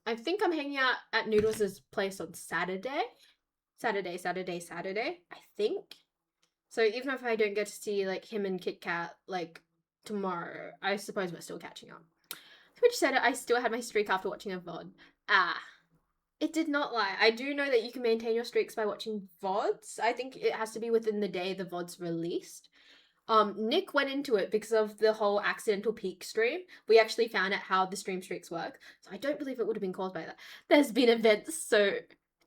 I think I'm hanging out at Noodles' place on Saturday. Saturday. I think. So even if I don't get to see like him and Kit Kat like tomorrow, I suppose we're still catching up. Which said I still had my streak after watching a VOD. Ah, it did not lie. I do know that you can maintain your streaks by watching VODs. I think it has to be within the day the VOD's released. Nick went into it because of the whole accidental peak stream. We actually found out how the stream streaks work. So I don't believe it would have been caused by that. There's been events, so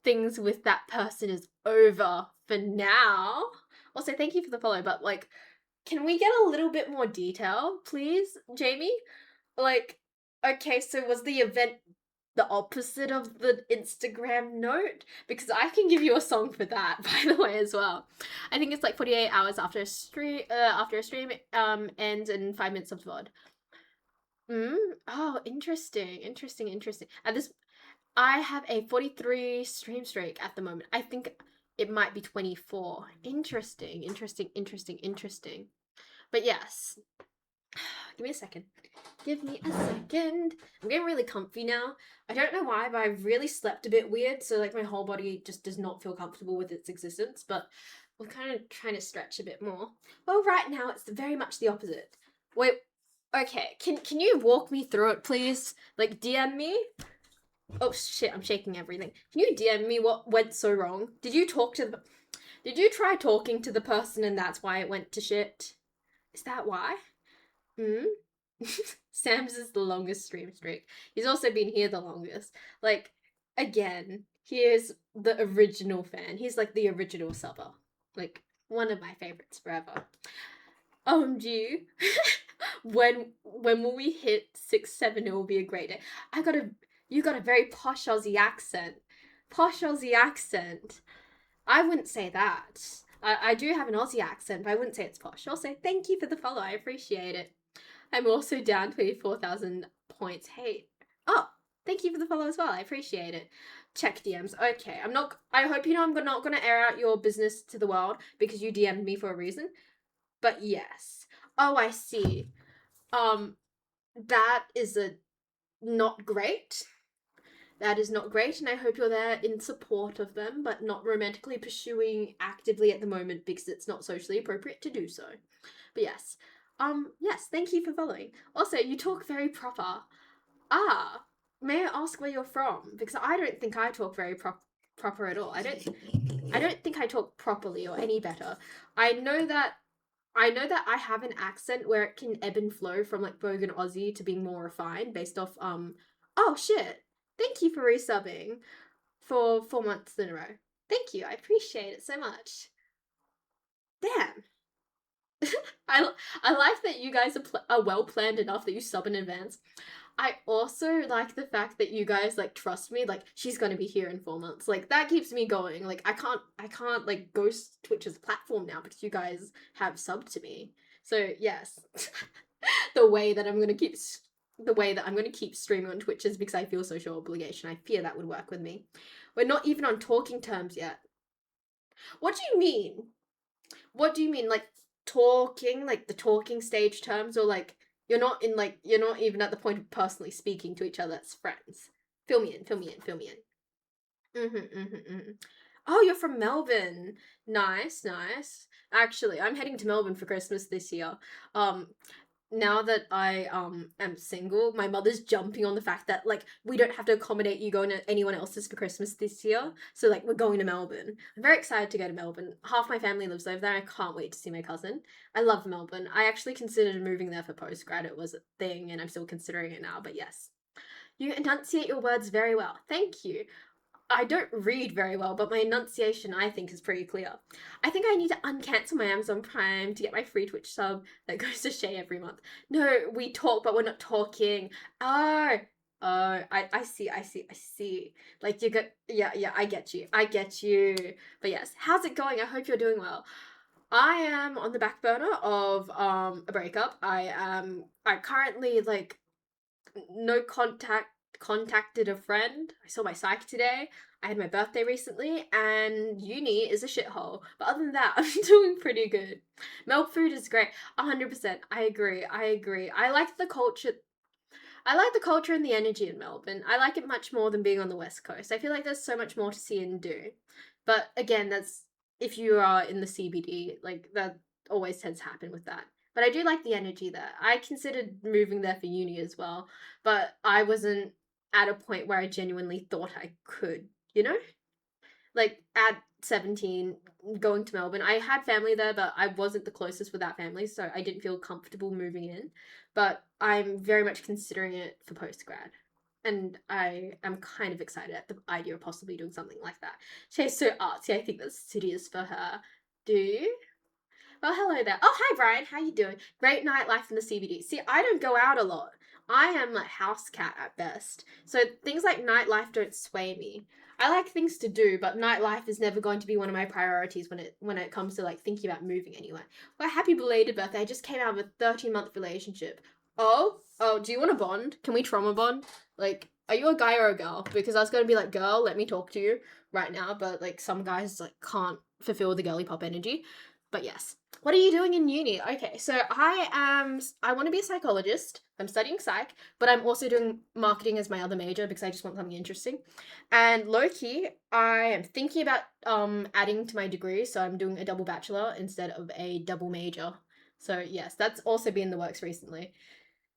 things with that person is over for now. Also, thank you for the follow, but like, can we get a little bit more detail, please, Jamie? Like, okay, so was the event the opposite of the Instagram note? Because I can give you a song for that, by the way, as well. I think it's like 48 hours after a stream ends and 5 minutes of VOD. Oh, interesting. At this, I have a 43 stream streak at the moment. I think it might be 24. Interesting. But yes, give me a second. I'm getting really comfy now. I don't know why, but I've really slept a bit weird, so like my whole body just does not feel comfortable with its existence, but we're kind of trying to stretch a bit more. Well, right now it's very much the opposite. Wait, okay, can you walk me through it, please? Like DM me? Oh shit, I'm shaking everything. Can you DM me what went so wrong? Did you try talking to the person and that's why it went to shit? Is that why? Hmm? Sam's is the longest stream streak. He's also been here the longest. Like, again, here's the original fan. He's like the original subber. Like, one of my favorites forever. OMG. when will we hit 6-7? It will be a great day. You got a very posh Aussie accent. I wouldn't say that. I do have an Aussie accent, but I wouldn't say it's posh. Also, thank you for the follow. I appreciate it. I'm also down 24,000 points. Hey. Oh, thank you for the follow as well. I appreciate it. Check DMs. Okay, I hope you know I'm not gonna air out your business to the world because you DM'd me for a reason. But yes. Oh, I see. That is not great. That is not great, and I hope you're there in support of them, but not romantically pursuing actively at the moment because it's not socially appropriate to do so. But yes. Yes, thank you for following. Also, you talk very proper. Ah, may I ask where you're from? Because I don't think I talk very proper at all. I don't think I talk properly or any better. I know that I have an accent where it can ebb and flow from like Bogan Aussie to being more refined based off oh shit. Thank you for resubbing for 4 months in a row. Thank you. I appreciate it so much. Damn. I like that you guys are well planned enough that you sub in advance. I also like the fact that you guys like trust me. Like she's gonna be here in 4 months. Like that keeps me going. Like I can't like ghost Twitch's platform now because you guys have subbed to me. So yes, the way that I'm gonna keep streaming on Twitch is because I feel social obligation. I fear that would work with me. We're not even on talking terms yet. What do you mean? What do you mean? Like talking, like the talking stage terms, or like you're not even at the point of personally speaking to each other as friends. Fill me in. Oh, you're from Melbourne. Nice. Actually, I'm heading to Melbourne for Christmas this year. Um, now that I am single, my mother's jumping on the fact that like we don't have to accommodate you going to anyone else's for Christmas this year. So like we're going to Melbourne. I'm very excited to go to Melbourne. Half my family lives over there. I can't wait to see my cousin. I love Melbourne. I actually considered moving there for postgrad. It was a thing and I'm still considering it now, but yes. You enunciate your words very well. Thank you. I don't read very well, but my enunciation I think is pretty clear. I think I need to uncancel my Amazon Prime to get my free Twitch sub that goes to Shay every month. No, we talk, but we're not talking. Oh, I see. Like you got, yeah, I get you. But yes, how's it going? I hope you're doing well. I am on the back burner of a breakup. I currently like no contact contacted a friend. I saw my psych today. I had my birthday recently, and uni is a shithole. But other than that, I'm doing pretty good. Milk food is great. 100%. I agree. I agree. I like the culture. I like the culture and the energy in Melbourne. I like it much more than being on the West Coast. I feel like there's so much more to see and do. But again, that's if you are in the CBD, like that always tends to happen with that. But I do like the energy there. I considered moving there for uni as well, but I wasn't at a point where I genuinely thought I could, you know? Like at 17, going to Melbourne. I had family there, but I wasn't the closest with that family, so I didn't feel comfortable moving in. But I'm very much considering it for post grad. And I am kind of excited at the idea of possibly doing something like that. She's so artsy. I think the city is for her. Do you? Well, hello there. Oh, hi, Brian. How you doing? Great nightlife in the CBD. See, I don't go out a lot. I am like house cat at best. So things like nightlife don't sway me. I like things to do, but nightlife is never going to be one of my priorities when it comes to like thinking about moving anywhere. Well, happy belated birthday. I just came out of a 13-month relationship. Oh, do you want to bond? Can we trauma bond? Like, are you a guy or a girl? Because I was gonna be like, girl, let me talk to you right now, but like some guys like can't fulfill the girly pop energy. But yes. What are you doing in uni? Okay, so I want to be a psychologist. I'm studying psych, but I'm also doing marketing as my other major because I just want something interesting. And low key, I am thinking about adding to my degree, so I'm doing a double bachelor instead of a double major. So yes, that's also been in the works recently.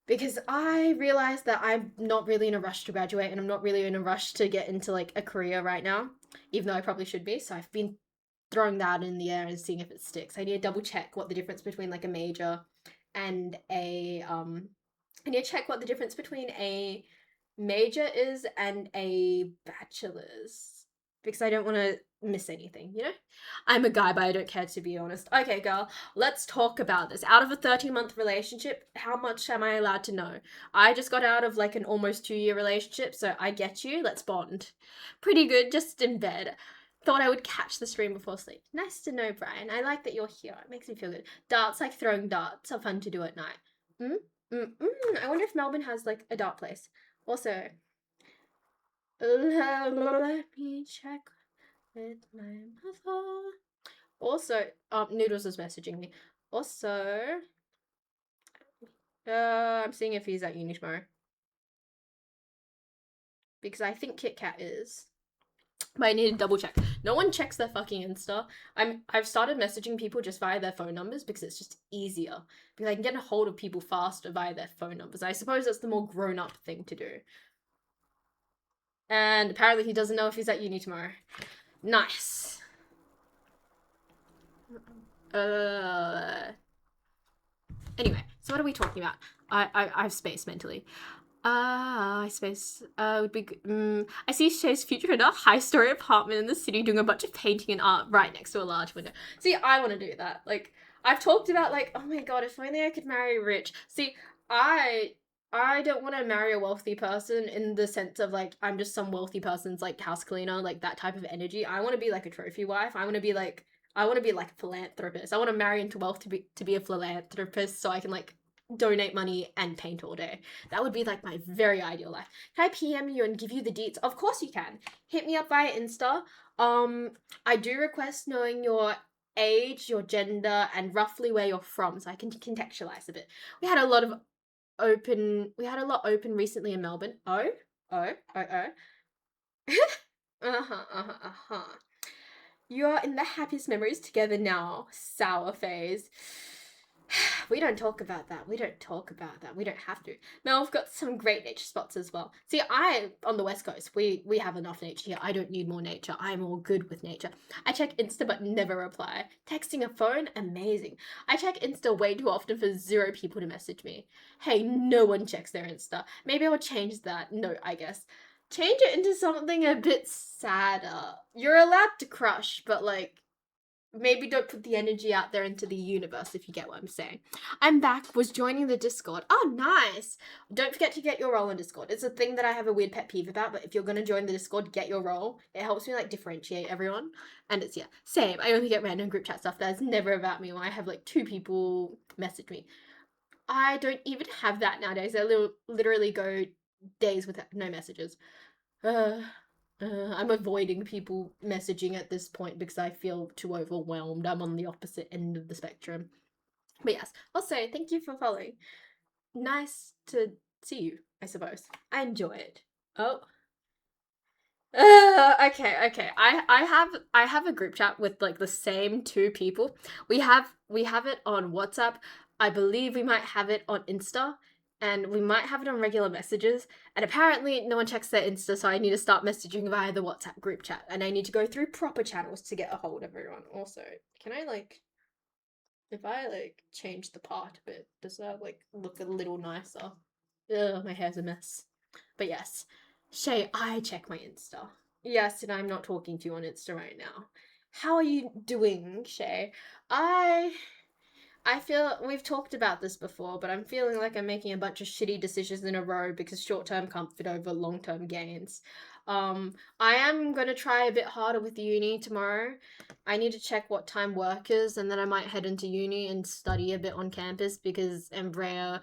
Because I realized that I'm not really in a rush to graduate and I'm not really in a rush to get into like a career right now, even though I probably should be. So I've been throwing that in the air and seeing if it sticks. I need to double check what the difference between like a major and a I need to check what the difference between a major is and a bachelor's because I don't want to miss anything, you know? I'm a guy, but I don't care to be honest. Okay, girl, let's talk about this. Out of a 13-month relationship, how much am I allowed to know? I just got out of like an almost 2-year relationship, so I get you. Let's bond. Pretty good, just in bed. Thought I would catch the stream before sleep. Nice to know, Brian. I like that you're here. It makes me feel good. Darts, like throwing darts, are fun to do at night. I wonder if Melbourne has like a dart place. Also, let me check with my mother. Also, Noodles is messaging me. Also, I'm seeing if he's at uni tomorrow. Because I think Kit Kat is. But I need to double check. No one checks their fucking Insta. I've started messaging people just via their phone numbers because it's just easier. Because I can get a hold of people faster via their phone numbers. I suppose that's the more grown up thing to do. And apparently he doesn't know if he's at uni tomorrow. Nice. Anyway, so what are we talking about? I have space mentally. Space. Would be good. I see Shay's future in a high-story apartment in the city doing a bunch of painting and art right next to a large window. See, I want to do that. Like, I've talked about like, oh my god, if only I could marry rich. See, I don't want to marry a wealthy person in the sense of like I'm just some wealthy person's like house cleaner, like that type of energy. I want to be like a trophy wife. I want to be like a philanthropist. I want to marry into wealth to be a philanthropist so I can like donate money and paint all day. That would be like my very ideal life. Can I PM you and give you the deets? Of course you can. Hit me up via Insta. I do request knowing your age, your gender, and roughly where you're from so I can contextualize a bit. We had a lot open recently in Melbourne. Oh. Uh-huh. You are in the happiest memories together now. Sour phase. We don't talk about that. We don't have to. Now we've got some great nature spots as well. See, on the West Coast, we have enough nature here. I don't need more nature. I'm all good with nature. I check Insta but never reply. Texting a phone, amazing. I check Insta way too often for 0 people to message me. Hey, no one checks their Insta. Maybe I'll change that. No, I guess. Change it into something a bit sadder. You're allowed to crush, but like maybe don't put the energy out there into the universe, if you get what I'm saying. I'm back, was joining the Discord. Oh, nice. Don't forget to get your role in Discord. It's a thing that I have a weird pet peeve about, but if you're going to join the Discord, get your role. It helps me like differentiate everyone. And it's, yeah, same. I only get random group chat stuff that's never about me when I have like 2 people message me. I don't even have that nowadays. I literally go days without no messages. Uh, I'm avoiding people messaging at this point because I feel too overwhelmed. I'm on the opposite end of the spectrum. But yes, also, thank you for following. Nice to see you, I suppose. I enjoy it. Oh. Okay. I have a group chat with like the same two people. We have it on WhatsApp. I believe we might have it on Insta, and we might have it on regular messages. And apparently no one checks their Insta, so I need to start messaging via the WhatsApp group chat, and I need to go through proper channels to get a hold of everyone. Also, can I like if I like change the part a bit, does that like look a little nicer? Ugh, my hair's a mess. But yes, Shay, I check my Insta. Yes, and I'm not talking to you on Insta right now. How are you doing, Shay? I I feel we've talked about this before, but I'm feeling like I'm making a bunch of shitty decisions in a row because short-term comfort over long-term gains. I am gonna try a bit harder with uni tomorrow. I need to check what time work is, and then I might head into uni and study a bit on campus because Embrea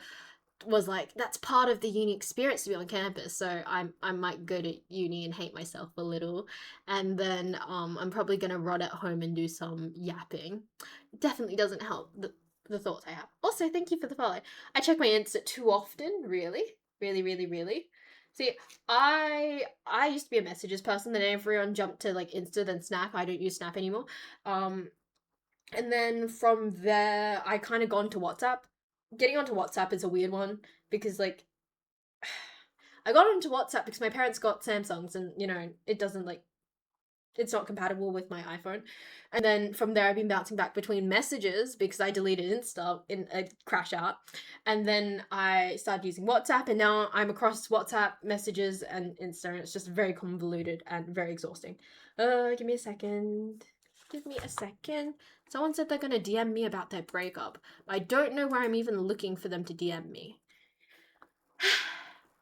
was like that's part of the uni experience to be on campus. So I might go to uni and hate myself a little, and then I'm probably gonna rot at home and do some yapping. It definitely doesn't help the thoughts I have. Also, thank you for the follow. I check my Insta too often, really, really, really, really. See, I used to be a messages person. Then everyone jumped to like Insta, then Snap. I don't use Snap anymore. Um, and then from there, I kind of gone to WhatsApp. Getting onto WhatsApp is a weird one because like I got onto WhatsApp because my parents got Samsungs and it doesn't like it's not compatible with my iPhone. And then from there I've been bouncing back between messages because I deleted Insta in a crash out. And then I started using WhatsApp and now I'm across WhatsApp, messages and Insta and it's just very convoluted and very exhausting. Give me a second. Give me a second. Someone said they're gonna DM me about their breakup. I don't know where I'm even looking for them to DM me.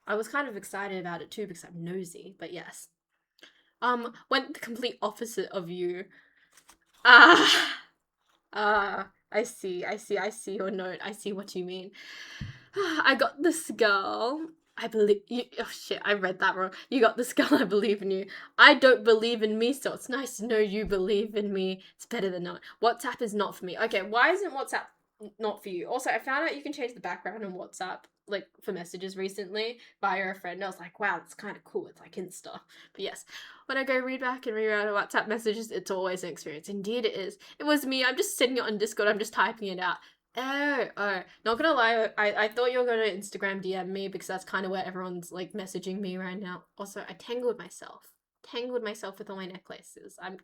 I was kind of excited about it too because I'm nosy, but yes. Went the complete opposite of you. Ah, I see your note. I see what you mean. I got this girl. I believe you. Oh shit, I read that wrong. You got this girl. I believe in you. I don't believe in me, so it's nice to know you believe in me. It's better than not. WhatsApp is not for me. Okay, why isn't WhatsApp not for you? Also, I found out you can change the background on WhatsApp, like for messages recently via a friend. I was like, wow, that's kind of cool. It's like Insta. But yes, when I go read back and read out WhatsApp messages, it's always an experience. Indeed, it is. It was me. I'm just sitting on Discord. I'm just typing it out. Oh. Not gonna lie, I thought you were gonna Instagram DM me because that's kind of where everyone's like messaging me right now. Also, I tangled myself. Tangled myself with all my necklaces. I'm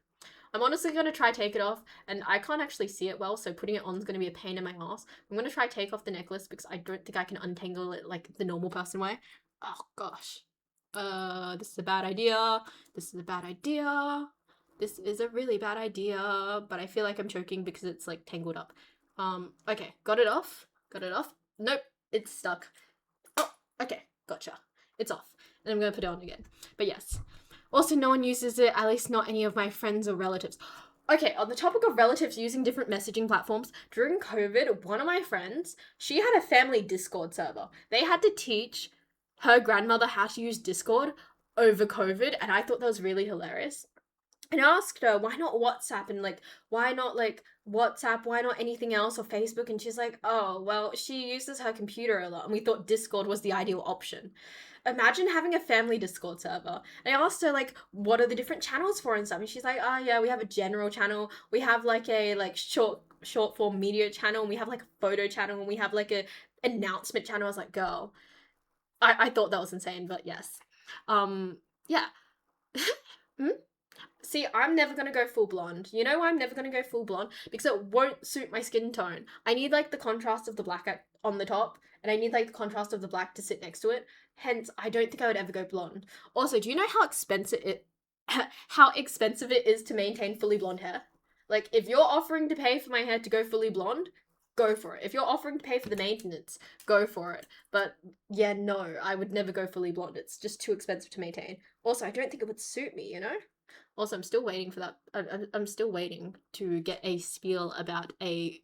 honestly gonna try take it off, and I can't actually see it well, so putting it on is gonna be a pain in my ass. I'm gonna try take off the necklace because I don't think I can untangle it like the normal person way. Oh gosh. This is a bad idea. This is a bad idea. This is a really bad idea, but I feel like I'm choking because it's like tangled up. Okay, got it off. Got it off. Nope, it's stuck. Oh, okay, gotcha. It's off. And I'm gonna put it on again. But yes. Also, no one uses it, at least not any of my friends or relatives. Okay, on the topic of relatives using different messaging platforms, during COVID, one of my friends, she had a family Discord server. They had to teach her grandmother how to use Discord over COVID, and I thought that was really hilarious. And I asked her, why not WhatsApp and like, why not like WhatsApp, why not anything else or Facebook? And she's like, oh, well, she uses her computer a lot and we thought Discord was the ideal option. Imagine having a family Discord server. And I asked her like, what are the different channels for and stuff? And she's like, oh yeah, we have a general channel. We have like a like short form media channel and we have like a photo channel and we have like a announcement channel. I was like, girl, I thought that was insane, but yes. Yeah. Hmm? See, I'm never gonna go full blonde. You know why I'm never gonna go full blonde? Because it won't suit my skin tone. I need like the contrast of the black on the top, and I need like the contrast of the black to sit next to it. Hence, I don't think I would ever go blonde. Also, do you know how expensive it how expensive it is to maintain fully blonde hair? Like, if you're offering to pay for my hair to go fully blonde, go for it. If you're offering to pay for the maintenance, go for it. But yeah, no, I would never go fully blonde. It's just too expensive to maintain. Also, I don't think it would suit me, you know? Also, I'm still waiting for that. I'm still waiting to get a spiel about a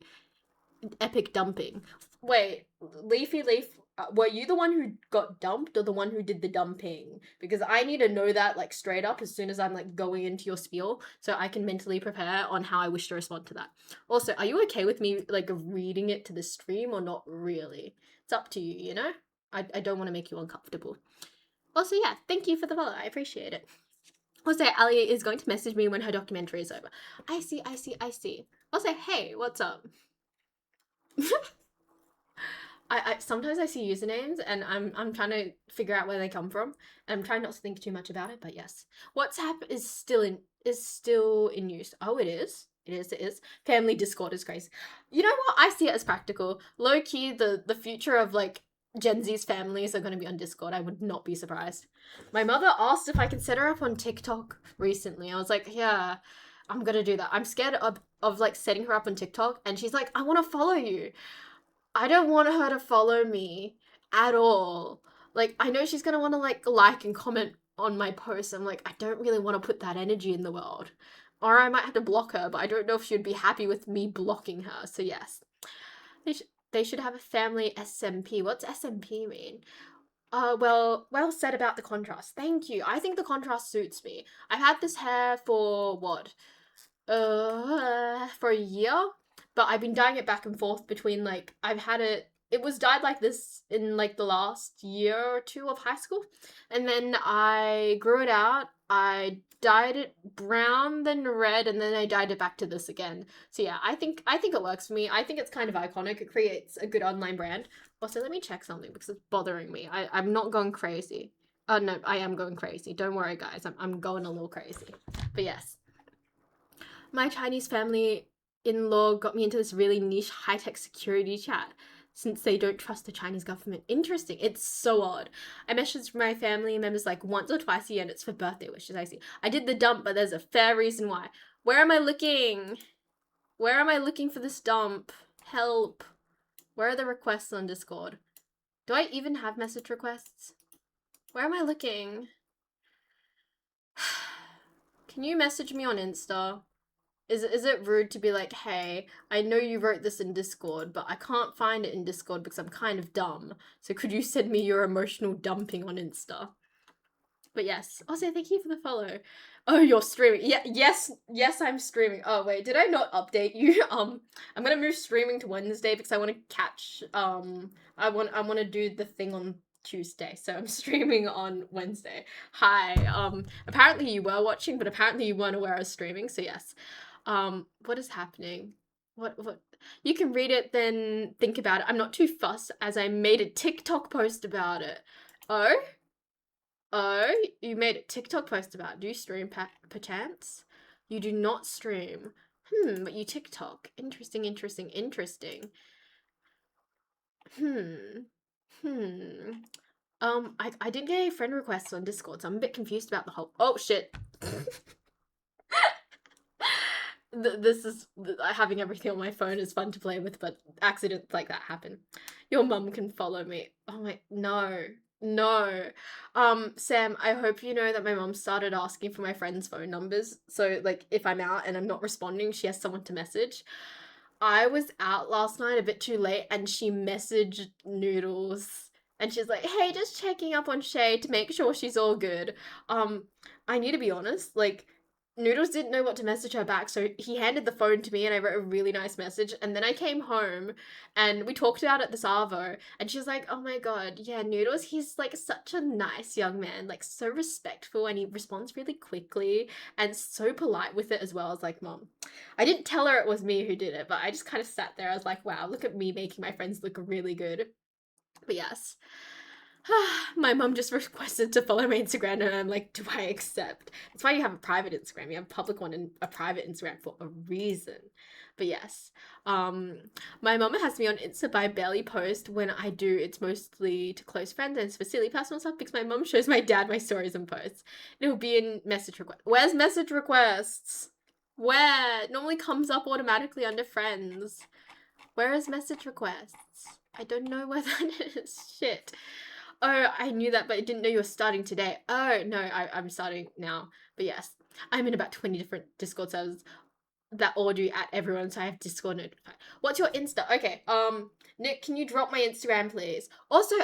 epic dumping. Wait, Leafy Leaf were you the one who got dumped or the one who did the dumping? Because I need to know that like straight up as soon as I'm like going into your spiel so I can mentally prepare on how I wish to respond to that. Also, are you okay with me like reading it to the stream or not really? It's up to you, you know? I don't want to make you uncomfortable. Also, yeah, thank you for the follow. I appreciate it. Also, Ali is going to message me when her documentary is over. I see. Also, hey, what's up? I sometimes I see usernames and I'm trying to figure out where they come from. And I'm trying not to think too much about it, but yes. WhatsApp is still in use. Oh, it is. It is. Family Discord is crazy. You know what? I see it as practical. Low key, the future of like Gen Z's families are going to be on Discord. I would not be surprised. My mother asked if I could set her up on TikTok recently. I was like, yeah, I'm gonna do that. I'm scared of like setting her up on TikTok, and she's like, I want to follow you. I don't want her to follow me at all. Like, I know she's gonna want to like and comment on my posts. I'm like, I don't really want to put that energy in the world. Or I might have to block her, but I don't know if she'd be happy with me blocking her. So yes. They should have a family SMP. What's SMP mean? Well said about the contrast. Thank you. I think the contrast suits me. I've had this hair for what? For a year, but I've been dyeing it back and forth between like I've had it was dyed like this in like the last year or two of high school, and then I grew it out. I dyed it brown, then red, and then I dyed it back to this again. So yeah, I think it works for me. I think it's kind of iconic. It creates a good online brand. Also, let me check something because it's bothering me. I'm not going crazy. Oh no, I am going crazy. Don't worry, guys. I'm going a little crazy. But yes, my Chinese family in law got me into this really niche high tech security chat since they don't trust the Chinese government. Interesting. It's so odd. I messaged my family members like once or twice a year and it's for birthday wishes. I see. I did the dump, but there's a fair reason why. Where am I looking? Where am I looking for this dump? Help. Where are the requests on Discord? Do I even have message requests? Where am I looking? Can you message me on Insta? Is it rude to be like, hey, I know you wrote this in Discord, but I can't find it in Discord because I'm kind of dumb. So could you send me your emotional dumping on Insta? But yes. Also, thank you for the follow. Oh, you're streaming. Yeah, yes, I'm streaming. Oh wait, did I not update you? I'm gonna move streaming to Wednesday because I want to catch. I want to do the thing on Tuesday, so I'm streaming on Wednesday. Hi. Apparently you were watching, but apparently you weren't aware I was streaming. So yes. What is happening? What? You can read it, then think about it. I'm not too fussed as I made a TikTok post about it. Oh? Oh, you made a TikTok post about it. Do you stream perchance? You do not stream. But you TikTok. Interesting. Hmm. Hmm. I didn't get any friend requests on Discord, so I'm a bit confused about the whole. Oh shit. This is having everything on my phone is fun to play with, but accidents like that happen. Your mum can follow me. Oh my, no. Sam, I hope you know that my mum started asking for my friends' phone numbers. So like if I'm out and I'm not responding, she has someone to message. I was out last night a bit too late and she messaged Noodles and she's like, hey, just checking up on Shay to make sure she's all good. I need to be honest, like Noodles didn't know what to message her back, so he handed the phone to me and I wrote a really nice message. And then I came home and we talked about it this Arvo. And she's like, oh my god, yeah, Noodles, he's like such a nice young man, like so respectful and he responds really quickly and so polite with it as well. As like, Mom. I didn't tell her it was me who did it, but I just kind of sat there. I was like, wow, look at me making my friends look really good. But yes. My mum just requested to follow my Instagram and I'm like, do I accept? That's why you have a private Instagram. You have a public one and a private Instagram for a reason. But yes, my mum has me on Insta, but I barely post. When I do, it's mostly to close friends and it's for silly personal stuff because my mum shows my dad my stories and posts. It'll be in message request. Where's message requests? Where? It normally comes up automatically under friends. Where is message requests? I don't know where that is. Shit. Oh, I knew that, but I didn't know you were starting today. Oh, no, I'm starting now. But yes, I'm in about 20 different Discord servers. that Audrey at everyone, so I have Discord notified. What's your Insta? Okay, Nick, can you drop my Instagram, please? Also,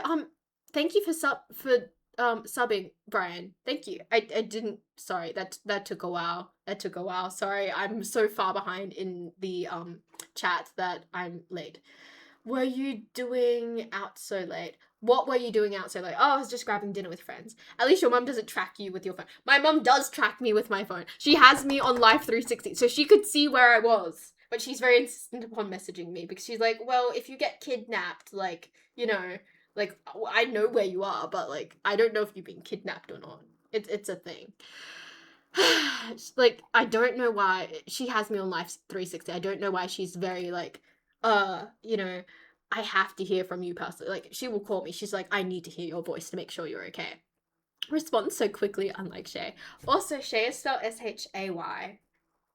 thank you for subbing, Brian. Thank you. I didn't. Sorry, that took a while. That took a while. Sorry, I'm so far behind in the chat that I'm late. Were you doing out so late? What were you doing out so late? Oh, I was just grabbing dinner with friends. At least your mum doesn't track you with your phone. My mum does track me with my phone. She has me on Live 360, so she could see where I was. But she's very insistent upon messaging me because she's like, well, if you get kidnapped, like, like, I know where you are, but, like, I don't know if you've been kidnapped or not. It's a thing. Like, I don't know why she has me on Live 360. I don't know why she's very, like, you know, I have to hear from you personally. Like, she will call me. She's like, I need to hear your voice to make sure you're okay. Responds so quickly, unlike Shay. Also, Shay is spelled Shay.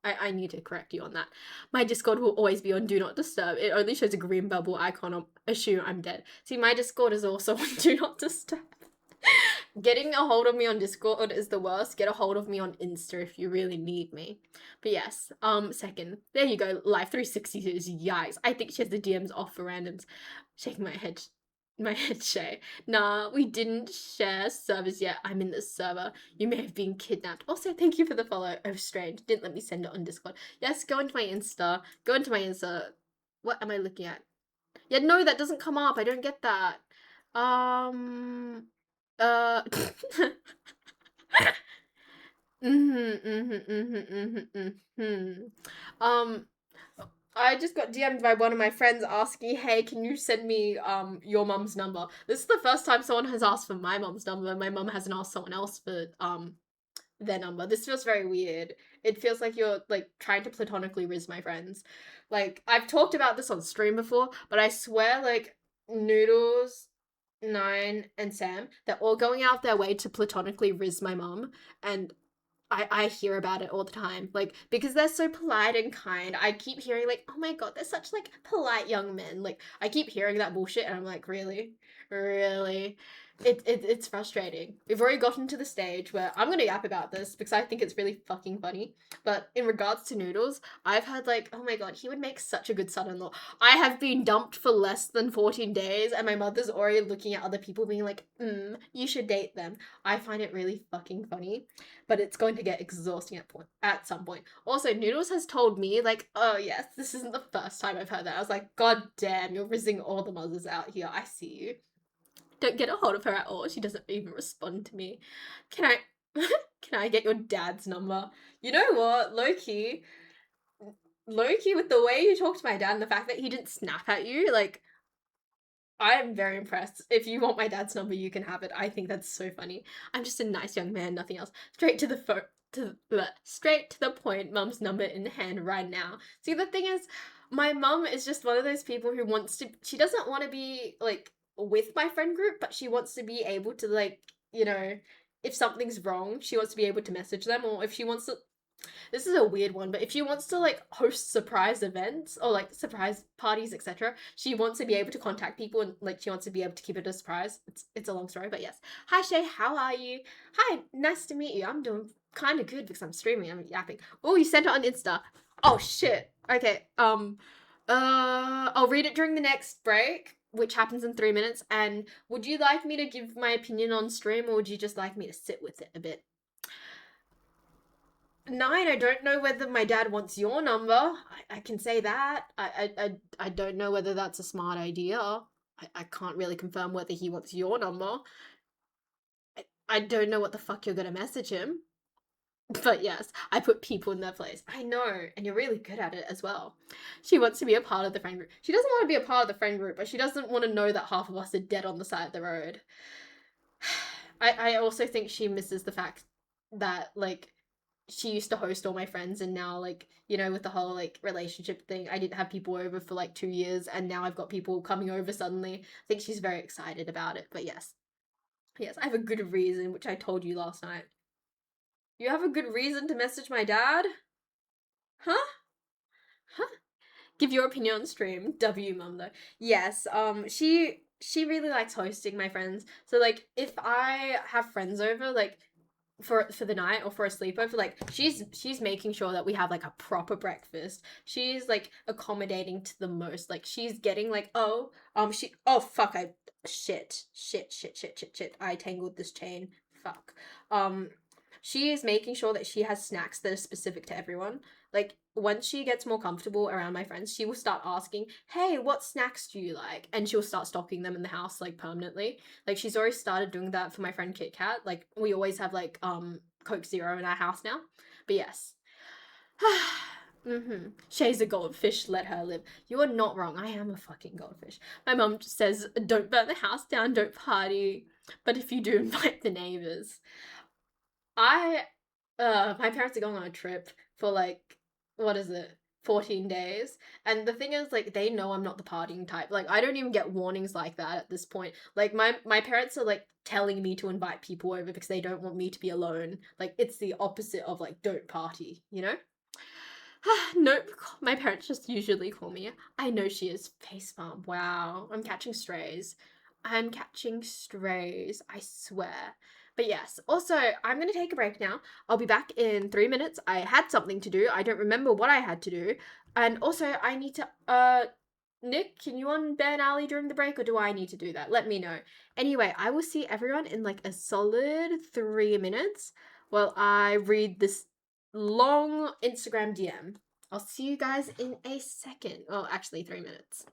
I need to correct you on that. My Discord will always be on Do Not Disturb. It only shows a green bubble icon. Assume I'm dead. See, my Discord is also on Do Not Disturb. Getting a hold of me on Discord is the worst. Get a hold of me on Insta if you really need me. But yes, second. There you go. Live 360 is yikes. I think she has the DMs off for randoms. Shaking my head. My head, Shay. Nah, we didn't share servers yet. I'm in the server. You may have been kidnapped. Also, thank you for the follow. Oh, strange. Didn't let me send it on Discord. Yes, go into my Insta. Go into my Insta. What am I looking at? Yeah, no, that doesn't come up. I don't get that. Uh, Um, I just got DM'd by one of my friends asking, "Hey, can you send me your mum's number?" This is the first time someone has asked for my mum's number. My mum hasn't asked someone else for their number. This feels very weird. It feels like you're like trying to platonically riz my friends. Like, I've talked about this on stream before, but I swear, like, Noodles, Nine, and Sam, they're all going out their way to platonically riz my mum, and I hear about it all the time. Like, because they're so polite and kind, I keep hearing, like, oh my god, they're such, like, polite young men. Like, I keep hearing that bullshit, and I'm like, really? Really? It's frustrating. We've already gotten to the stage where I'm gonna yap about this because I think it's really fucking funny. But in regards to Noodles, I've heard, like, oh my god, he would make such a good son-in-law. I have been dumped for less than 14 days, and my mother's already looking at other people being like, you should date them. I find it really fucking funny, but it's going to get exhausting at some point. Also, Noodles has told me, like, oh yes, this isn't the first time I've heard that. I was like, god damn, you're rizzing all the mothers out here. I see you. Don't get a hold of her at all. She doesn't even respond to me. Can I can I get your dad's number? You know what, Loki with the way you talk to my dad and the fact that he didn't snap at you, like, I'm very impressed. If you want my dad's number, you can have it. I think that's so funny. I'm just a nice young man, nothing else. Straight to the straight to the point. Mum's number in hand right now. See, the thing is, my mum is just one of those people who wants to. She doesn't want to be like with my friend group, but she wants to be able to, like, if something's wrong, she wants to be able to message them, or if she wants to, this is a weird one, but if she wants to, like, host surprise events or, like, surprise parties, etc., she wants to be able to contact people, and, like, she wants to be able to keep it a surprise. It's a long story, but yes. Hi Shay, how are you? Hi, nice to meet you. I'm doing kind of good because I'm streaming. I'm yapping. Oh, you sent it on Insta. Oh shit. Okay. I'll read it during the next break, which happens in 3 minutes. And would you like me to give my opinion on stream, or would you just like me to sit with it a bit? 9, I don't know whether my dad wants your number. I can say that. I don't know whether that's a smart idea. I can't really confirm whether he wants your number. I don't know what the fuck you're gonna message him. But yes, I put people in their place. I know, and you're really good at it as well. She wants to be a part of the friend group. She doesn't want to be a part of the friend group, but she doesn't want to know that half of us are dead on the side of the road. I also think she misses the fact that, like, she used to host all my friends, and now, like, with the whole, like, relationship thing, I didn't have people over for like 2 years, and now I've got people coming over suddenly. I think she's very excited about it. But yes, I have a good reason, which I told you last night. You have a good reason to message my dad? Huh? Give your opinion on stream. W mum though. Yes, she really likes hosting my friends. So, like, if I have friends over, like, for the night or for a sleepover, like she's making sure that we have like a proper breakfast. She's like accommodating to the most. Like she's getting like, she, oh fuck, I shit, I tangled this chain, fuck. She is making sure that she has snacks that are specific to everyone. Like once she gets more comfortable around my friends, she will start asking, hey, what snacks do you like? And she'll start stocking them in the house like permanently. Like she's already started doing that for my friend Kit Kat. Like we always have like Coke Zero in our house now. But yes. Shay's a goldfish, let her live. You are not wrong. I am a fucking goldfish. My mum says, don't burn the house down, don't party. But if you do, invite the neighbors. I my parents are going on a trip for like, what is it, 14 days. And the thing is, like, they know I'm not the partying type. Like, I don't even get warnings like that at this point. Like, my parents are like telling me to invite people over because they don't want me to be alone. Like, it's the opposite of like, don't party, you know? Nope, my parents just usually call me, I know she is facepalm. Wow, I'm catching strays. I'm catching strays, I swear. But yes, also, I'm gonna take a break now. I'll be back in 3 minutes. I had something to do. I don't remember what I had to do. And also, I need to, Nick, can you unban Ali during the break or do I need to do that? Let me know. Anyway, I will see everyone in like a solid 3 minutes while I read this long Instagram DM. I'll see you guys in a second. Well, actually, 3 minutes.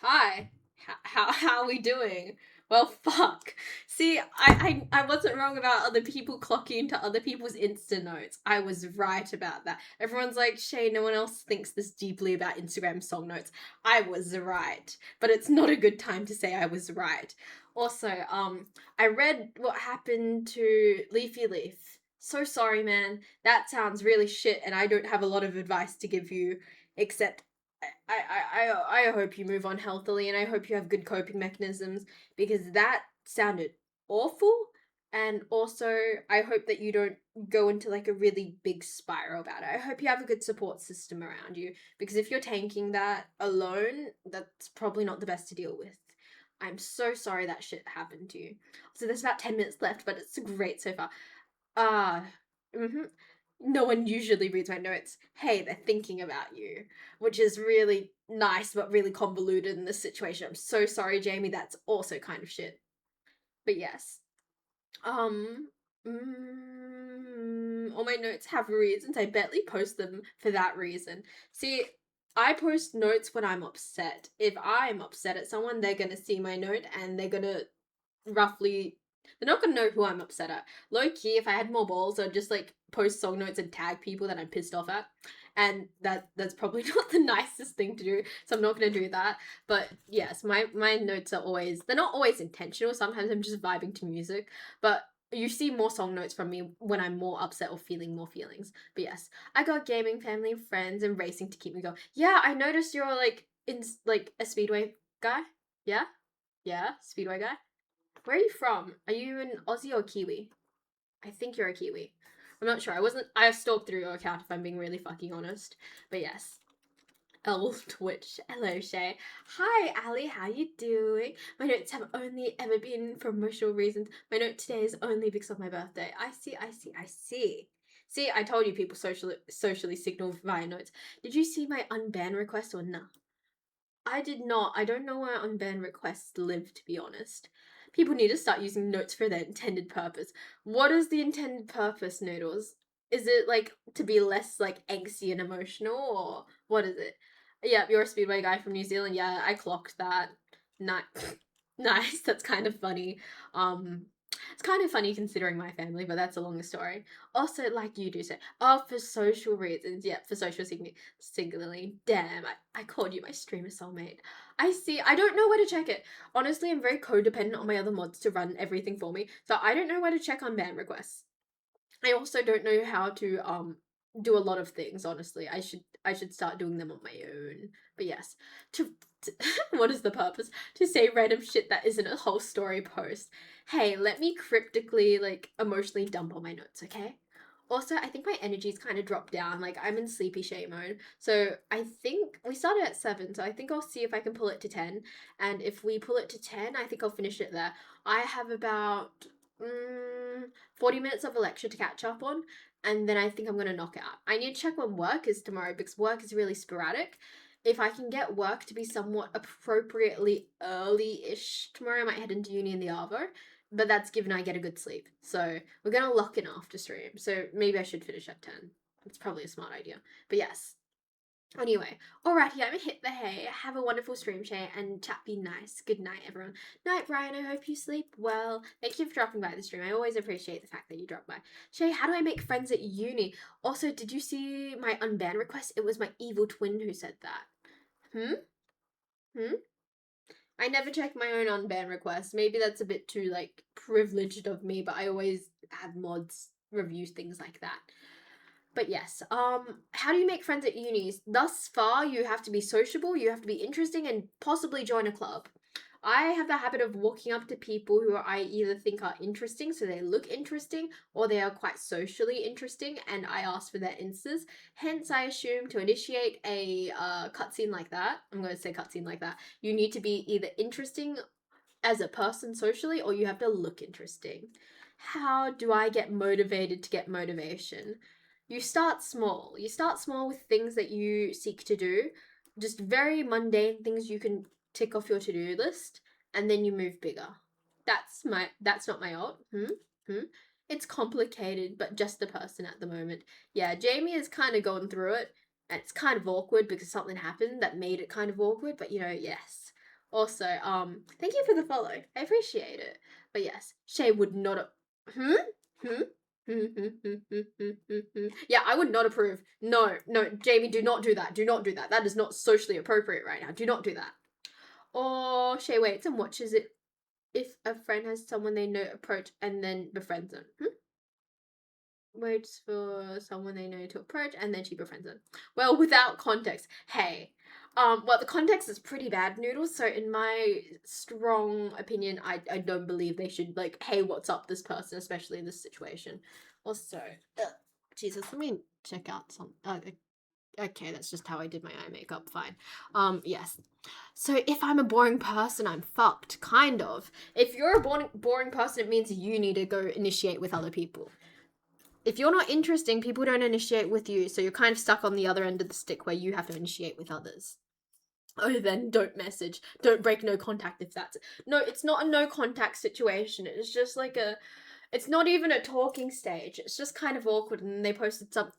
Hi. How are we doing? Well, fuck. See, I wasn't wrong about other people clocking into other people's Insta notes. I was right about that. Everyone's like, Shay, no one else thinks this deeply about Instagram song notes. I was right. But it's not a good time to say I was right. Also, I read what happened to Leafy Leaf. So sorry, man. That sounds really shit, and I don't have a lot of advice to give you, except I hope you move on healthily, and I hope you have good coping mechanisms, because that sounded awful. And also, I hope that you don't go into like a really big spiral about it. I hope you have a good support system around you, because if you're tanking that alone, that's probably not the best to deal with. I'm so sorry that shit happened to you. So there's about 10 minutes left, but it's great so far. Ah, no one usually reads my notes. Hey, they're thinking about you, which is really nice but really convoluted in this situation. I'm so sorry, Jamie. That's also kind of shit. But yes. Um, all my notes have reasons. I barely post them for that reason. See, I post notes when I'm upset. If I'm upset at someone, they're gonna see my note and they're gonna roughly, they're not gonna know who I'm upset at. Low key, if I had more balls, I'd just like post song notes and tag people that I'm pissed off at. And that's probably not the nicest thing to do, so I'm not gonna do that. But yes, my notes are always, they're not always intentional. Sometimes I'm just vibing to music, but you see more song notes from me when I'm more upset or feeling more feelings. But yes, I got gaming, family, friends, and racing to keep me going. Yeah, I noticed you're like in like a speedway guy. Yeah, yeah, speedway guy. Where are you from? Are you an Aussie or Kiwi? I think you're a Kiwi. I'm not sure. I stalked through your account if I'm being really fucking honest. But yes. L Twitch. Hello, Shay. Hi, Ali. How you doing? My notes have only ever been for emotional reasons. My note today is only because of my birthday. I see, I see, I see. See, I told you people socially signal via notes. Did you see my unban request or nah? I did not. I don't know where unbanned requests live, to be honest. People need to start using notes for their intended purpose. What is the intended purpose, Noodles? Is it like to be less like angsty and emotional, or what is it? Yeah, you're a speedway guy from New Zealand. Yeah, I clocked that. Nice, nice. That's kind of funny. Um, it's kind of funny considering my family, but that's a longer story. Also, like you do say, oh, for social reasons. Yeah, for social signaling. Damn, I called you my streamer soulmate. I see. I don't know where to check it. Honestly, I'm very codependent on my other mods to run everything for me, so I don't know where to check on ban requests. I also don't know how to do a lot of things, honestly. I should start doing them on my own. But yes, to what is the purpose? To say random shit that isn't a whole story post. Hey, let me cryptically like emotionally dump on my notes, okay? Also, I think my energy's kind of dropped down. Like I'm in sleepy shay mode. So I think we started at 7, so I think I'll see if I can pull it to 10. And if we pull it to 10, I think I'll finish it there. I have about 40 minutes of a lecture to catch up on, and then I think I'm going to knock it out. I need to check when work is tomorrow because work is really sporadic. If I can get work to be somewhat appropriately early-ish tomorrow, I might head into uni in the Arvo, but that's given I get a good sleep. So we're going to lock in after stream, so maybe I should finish at 10. It's probably a smart idea. But yes, anyway, alrighty, I'm gonna hit the hay. Have a wonderful stream, Shay, and chat be nice. Good night, everyone. Night, Brian. I hope you sleep well. Thank you for dropping by the stream. I always appreciate the fact that you drop by. Shay, how do I make friends at uni? Also, did you see my unban request? It was my evil twin who said that. Hmm? Hmm? I never check my own unban requests. Maybe that's a bit too, like, privileged of me, but I always have mods review things like that. But yes, how do you make friends at unis? Thus far, you have to be sociable, you have to be interesting, and possibly join a club. I have the habit of walking up to people who I either think are interesting, so they look interesting, or they are quite socially interesting, and I ask for their instas. Hence, I assume to initiate a cutscene like that, I'm going to say cutscene like that, you need to be either interesting as a person socially, or you have to look interesting. How do I get motivated to get motivation? You start small. You start small with things that you seek to do, just very mundane things you can tick off your to-do list, and then you move bigger. That's not my alt. It's complicated, but just a person at the moment. Yeah, Jamie is kind of going through it, and it's kind of awkward because something happened that made it kind of awkward, but yes. Also, thank you for the follow. I appreciate it. But yes, Shay would not. Hmm? Hmm? Yeah, I would not approve. No, no, Jamie, do not do that. Do not do that. That is not socially appropriate right now. Do not do that. Or Shay waits and watches it if a friend has someone they know approach and then befriends them. Waits for someone they know to approach and then she befriends them. Well, without context. Hey. Well, the context is pretty bad, Noodles, so in my strong opinion, I don't believe they should, like, hey, what's up, this person, especially in this situation. Also, Jesus, let me check out some, okay, that's just how I did my eye makeup, fine. Yes. So if I'm a boring person, I'm fucked, kind of. If you're a boring person, it means you need to go initiate with other people. If you're not interesting, people don't initiate with you, so you're kind of stuck on the other end of the stick where you have to initiate with others. Oh, then don't message. Don't break no contact if that's... No, it's not a no contact situation. It's just like a... It's not even a talking stage. It's just kind of awkward, and they posted some...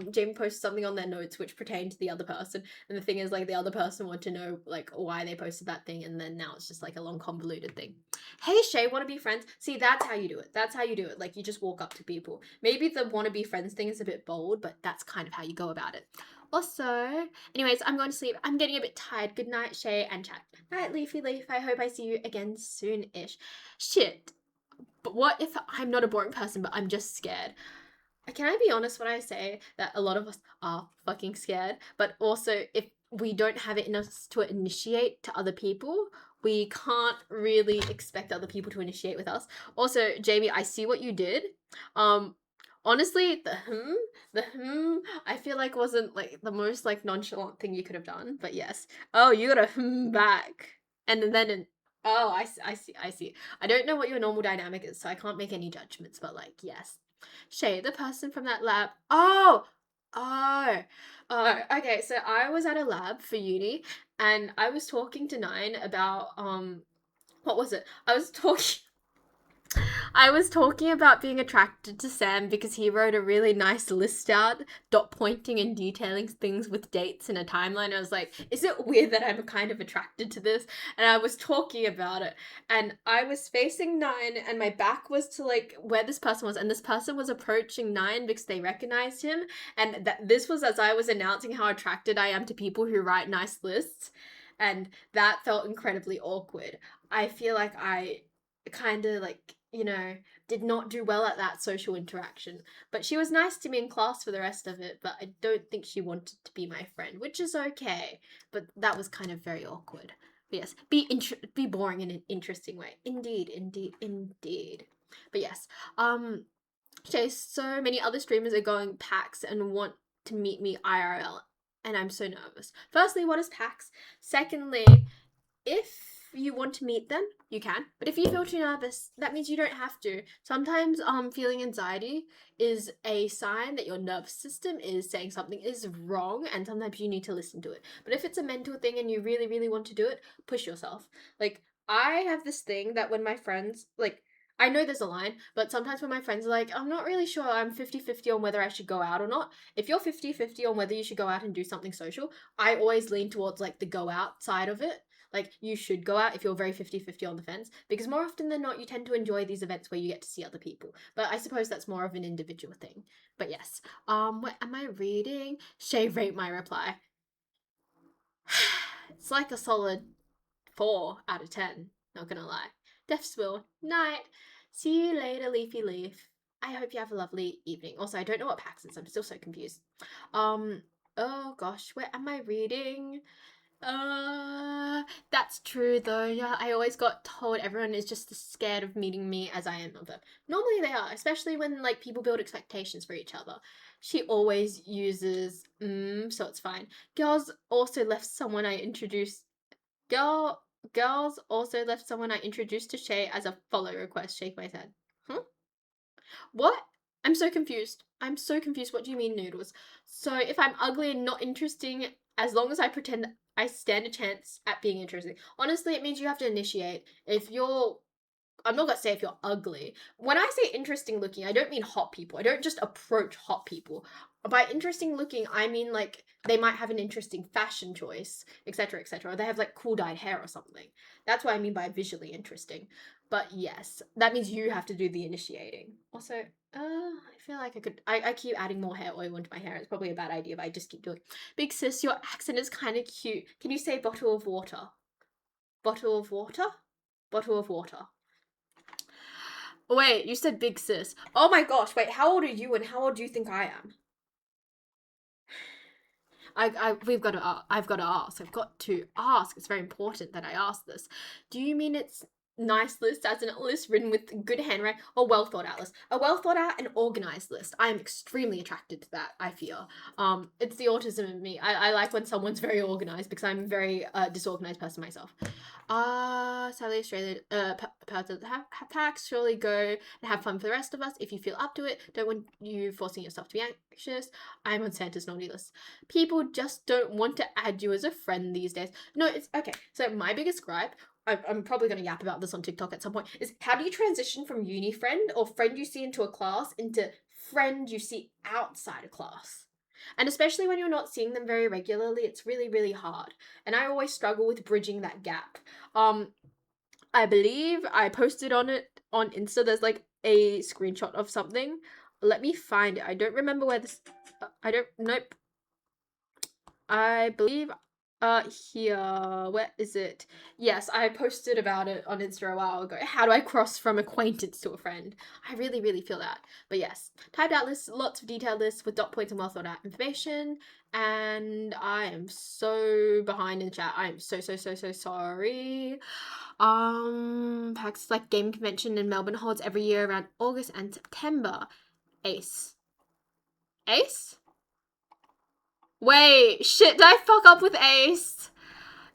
Jamie posted something on their notes which pertained to the other person, and the thing is, like, the other person wanted to know, like, why they posted that thing, and then now it's just, like, a long convoluted thing. Hey, Shay, wanna be friends? See, that's how you do it. That's how you do it. Like, you just walk up to people. Maybe the wanna be friends thing is a bit bold, but that's kind of how you go about it. Also, anyways, I'm going to sleep. I'm getting a bit tired. Good night, Shay and chat. Night, Leafy Leaf. I hope I see you again soon-ish. Shit. But what if I'm not a boring person, but I'm just scared? Can I be honest when I say that a lot of us are fucking scared, but also if we don't have it in us to initiate to other people, we can't really expect other people to initiate with us. Also, Jamie, I see what you did. Honestly, I feel like wasn't like the most like nonchalant thing you could have done, but yes. Oh, you got a back. And then oh, I see. I don't know what your normal dynamic is, so I can't make any judgments, but like, yes. Shay, the person from that lab. Oh, okay. So I was at a lab for uni, and I was talking to Nine about what was it? I was talking about being attracted to Sam because he wrote a really nice list out, dot pointing and detailing things with dates in a timeline. I was like, is it weird that I'm kind of attracted to this? And I was talking about it, and I was facing Nine, and my back was to like where this person was, and this person was approaching Nine because they recognized him, and this was as I was announcing how attracted I am to people who write nice lists, and that felt incredibly awkward. I feel like I kind of like did not do well at that social interaction. But she was nice to me in class for the rest of it, but I don't think she wanted to be my friend, which is okay. But that was kind of very awkward. But yes, be boring in an interesting way. Indeed, indeed, indeed. But yes, okay, so many other streamers are going PAX and want to meet me IRL, and I'm so nervous. Firstly, what is PAX? Secondly, if you want to meet them, you can. But if you feel too nervous, that means you don't have to. Sometimes feeling anxiety is a sign that your nervous system is saying something is wrong, and sometimes you need to listen to it. But if it's a mental thing and you really, really want to do it, push yourself. Like, I have this thing that when my friends, like, I know there's a line, but sometimes when my friends are like, I'm not really sure, I'm 50-50 on whether I should go out or not. If you're 50-50 on whether you should go out and do something social, I always lean towards like the go out side of it. Like, you should go out if you're very 50-50 on the fence, because more often than not, you tend to enjoy these events where you get to see other people. But I suppose that's more of an individual thing. But yes. What am I reading? Shay, rate my reply. It's like a solid 4 out of 10. Not gonna lie. Death's will. Night. See you later, Leafy Leaf. I hope you have a lovely evening. Also, I don't know what PAX is. I'm still so confused. Oh gosh, where am I reading? That's true though. Yeah, I always got told everyone is just as scared of meeting me as I am of them. Normally they are, especially when like people build expectations for each other. She always uses so it's fine. Girls also left someone I introduced. Girls also left someone I introduced to Shay as a follow request. Shake my head. Huh? What? I'm so confused. I'm so confused. What do you mean, Noodles? So if I'm ugly and not interesting, as long as I pretend I stand a chance at being interesting. Honestly, it means you have to initiate. If you're I'm not gonna say if you're ugly. When I say interesting looking, I don't mean hot people. I don't just approach hot people. By interesting looking, I mean like they might have an interesting fashion choice, etc., etc., or they have like cool dyed hair or something. That's what I mean by visually interesting. But yes, that means you have to do the initiating. Also, I feel like I keep adding more hair oil into my hair. It's probably a bad idea, but I just keep doing. Big sis, your accent is kind of cute. Can you say bottle of water? Bottle of water? Bottle of water. Wait, you said big sis. Oh my gosh, wait, how old are you and how old do you think I am? I've got to ask. I've got to ask. It's very important that I ask this. Do you mean it's nice list as in a list written with good handwriting or well thought out list? A well thought out and organized list. I am extremely attracted to that, I feel. It's the autism in me. I like when someone's very organized because I'm a very disorganized person myself. Sadly Australia parts of the packs. Surely go and have fun for the rest of us if you feel up to it. Don't want you forcing yourself to be anxious. I'm on Santa's naughty list. People just don't want to add you as a friend these days. No, it's okay. So my biggest gripe, I'm probably going to yap about this on TikTok at some point, is how do you transition from uni friend or friend you see into a class into friend you see outside a class? And especially when you're not seeing them very regularly, it's really, really hard. And I always struggle with bridging that gap. I believe I posted on it on Insta. There's like a screenshot of something. Let me find it. I don't remember where this. Nope. I believe here, where is it? Yes, I posted about it on Insta a while ago. How do I cross from acquaintance to a friend? I really, really feel that. But yes, typed out lists, lots of detailed lists with dot points and well thought out information. And I am so behind in the chat. I am so sorry. PAX like gaming convention in Melbourne holds every year around August and September. Ace. Ace? Wait, shit, did I fuck up with Ace?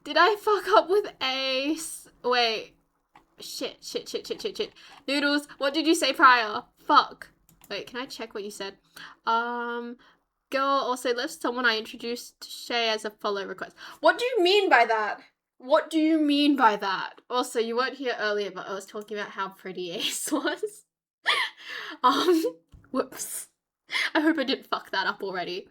Did I fuck up with Ace? Wait. Shit. Noodles, what did you say prior? Fuck. Wait, can I check what you said? Girl also left someone I introduced Shay as a follow request. What do you mean by that? What do you mean by that? Also, you weren't here earlier, but I was talking about how pretty Ace was. Whoops. I hope I didn't fuck that up already.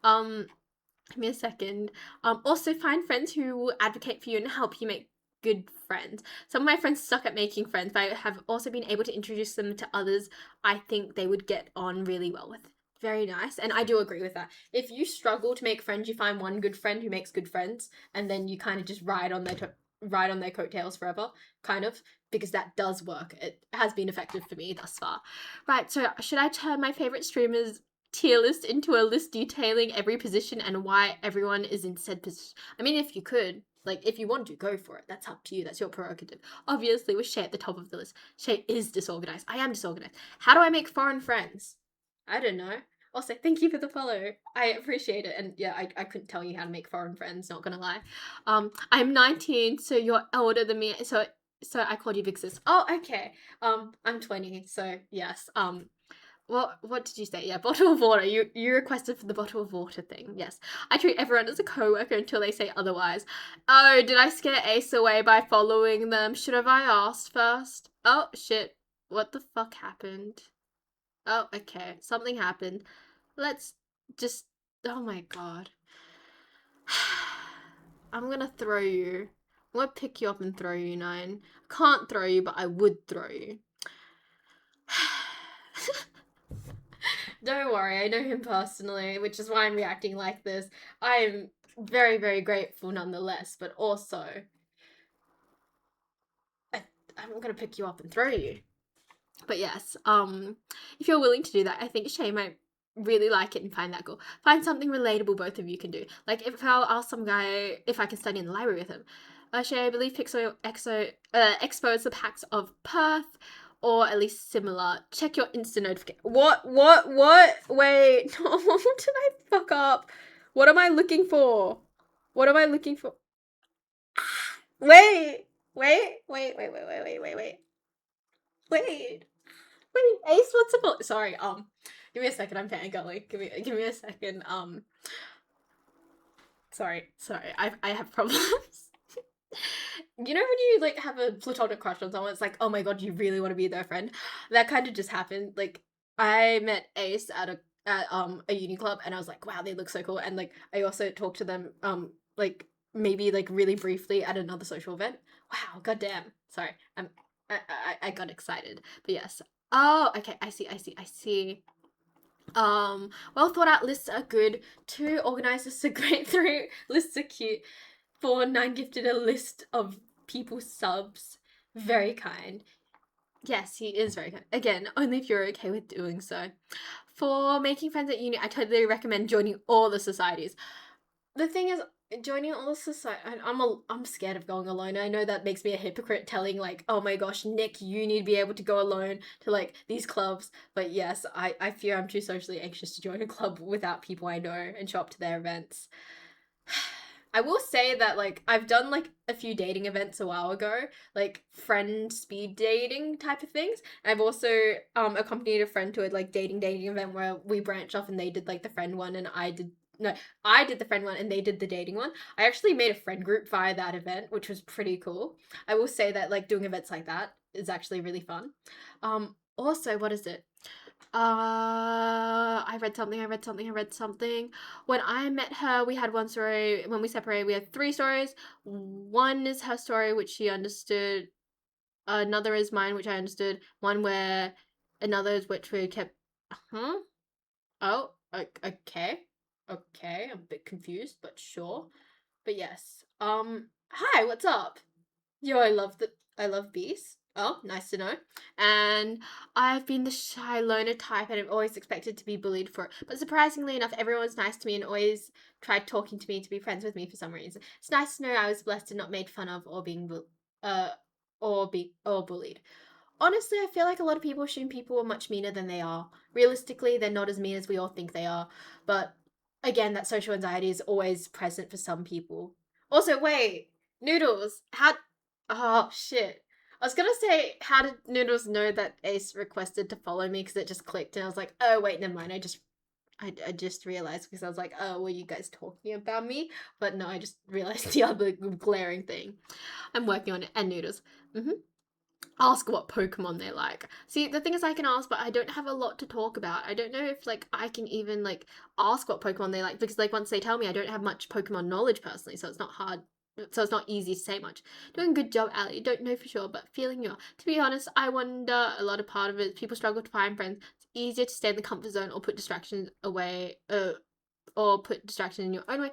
Give me a second. Also find friends who will advocate for you and help you make good friends. Some of my friends suck at making friends, but I have also been able to introduce them to others I think they would get on really well with. Very nice. And I do agree with that. If you struggle to make friends, you find one good friend who makes good friends, and then you kind of just ride on their coattails forever, kind of, because that does work. It has been effective for me thus far. Right, so should I turn my favorite streamers tier list into a list detailing every position and why everyone is in said position? I mean, if you could, like, if you want to, go for it. That's up to you. That's your prerogative. Obviously, with Shay at the top of the list. Shay is disorganized. I am disorganized. How do I make foreign friends? I don't know. Also, thank you for the follow. I appreciate it. And yeah, I couldn't tell you how to make foreign friends, not gonna lie. I'm 19, so you're older than me. So I called you big sis. Oh, okay. I'm 20, so yes. What did you say? Yeah, bottle of water. You requested for the bottle of water thing. Yes. I treat everyone as a co-worker until they say otherwise. Oh, did I scare Ace away by following them? Should have I asked first? Oh, shit. What the fuck happened? Oh, okay. Something happened. Let's just... Oh my god. I'm gonna throw you. I'm gonna pick you up and throw you, Nine. I can't throw you, but I would throw you. Don't worry, I know him personally, which is why I'm reacting like this. I'm very, very grateful nonetheless, but also, I'm gonna pick you up and throw you. But yes, if you're willing to do that, I think Shay might really like it and find that cool. Find something relatable both of you can do. Like if I'll ask some guy if I can study in the library with him. Shay, I believe Expo is the PAX of Perth, or at least similar. Check your Insta notification. What? Wait, no, did I fuck up? What am I looking for? What am I looking for? Wait, Ace, what's up? Sorry, give me a second, I'm fangirling. Give me a second, sorry, I have problems. You know when you like have a platonic crush on someone, it's like, oh my god, you really want to be their friend. That kind of just happened. Like I met Ace at a uni club, and I was like, wow, they look so cool. And like I also talked to them like maybe like really briefly at another social event. Wow, goddamn. Sorry, I got excited. But yes. Oh, okay. I see. Well thought out lists are good. 2 organized lists are great. 3 lists are cute. 4 9 gifted a list of people's subs. Very kind. Yes, he is very kind. Again, only if you're okay with doing so. For making friends at uni, I totally recommend joining all the societies. The thing is, joining all the society, I'm scared of going alone. I know that makes me a hypocrite telling like, oh my gosh, Nick, you need to be able to go alone to like these clubs. But yes, I fear I'm too socially anxious to join a club without people I know and show up to their events. I will say that like I've done like a few dating events a while ago, like friend speed dating type of things. I've also accompanied a friend to a like dating event where we branched off and they did like the friend one and I did the friend one and they did the dating one. I actually made a friend group via that event, which was pretty cool. I will say that like doing events like that is actually really fun. Also, what is it? I read something. When I met her, we had one story. When we separated, we had 3 stories. One is her story, which she understood. Another is mine, which I understood. One where another is which we kept. Huh? Oh, okay. Okay, I'm a bit confused, but sure. But yes. Hi, what's up? Yo, I love bees. Oh, nice to know. And I've been the shy loner type and I've always expected to be bullied for it. But surprisingly enough, everyone's nice to me and always tried talking to me to be friends with me for some reason. It's nice to know I was blessed and not made fun of or being uh or bullied. Honestly, I feel like a lot of people assume people are much meaner than they are. Realistically, they're not as mean as we all think they are. But again, that social anxiety is always present for some people. Also, wait, Noodles, how. Oh, shit. I was gonna say, how did Noodles know that Ace requested to follow me because it just clicked and I was like, oh, wait, never mind. I just realized because I was like, oh, were you guys talking about me? But no, I just realized the other glaring thing. I'm working on it. And Noodles. Mm-hmm. Ask what Pokemon they like. See, the thing is I can ask, but I don't have a lot to talk about. I don't know if like I can even like ask what Pokemon they like because like once they tell me I don't have much Pokemon knowledge personally, so it's not hard. So it's not easy to say much. Doing a good job, Ali. Don't know for sure, but feeling you. To be honest, I wonder a lot of part of it is people struggle to find friends. It's easier to stay in the comfort zone or put distractions away, or put distractions in your own way,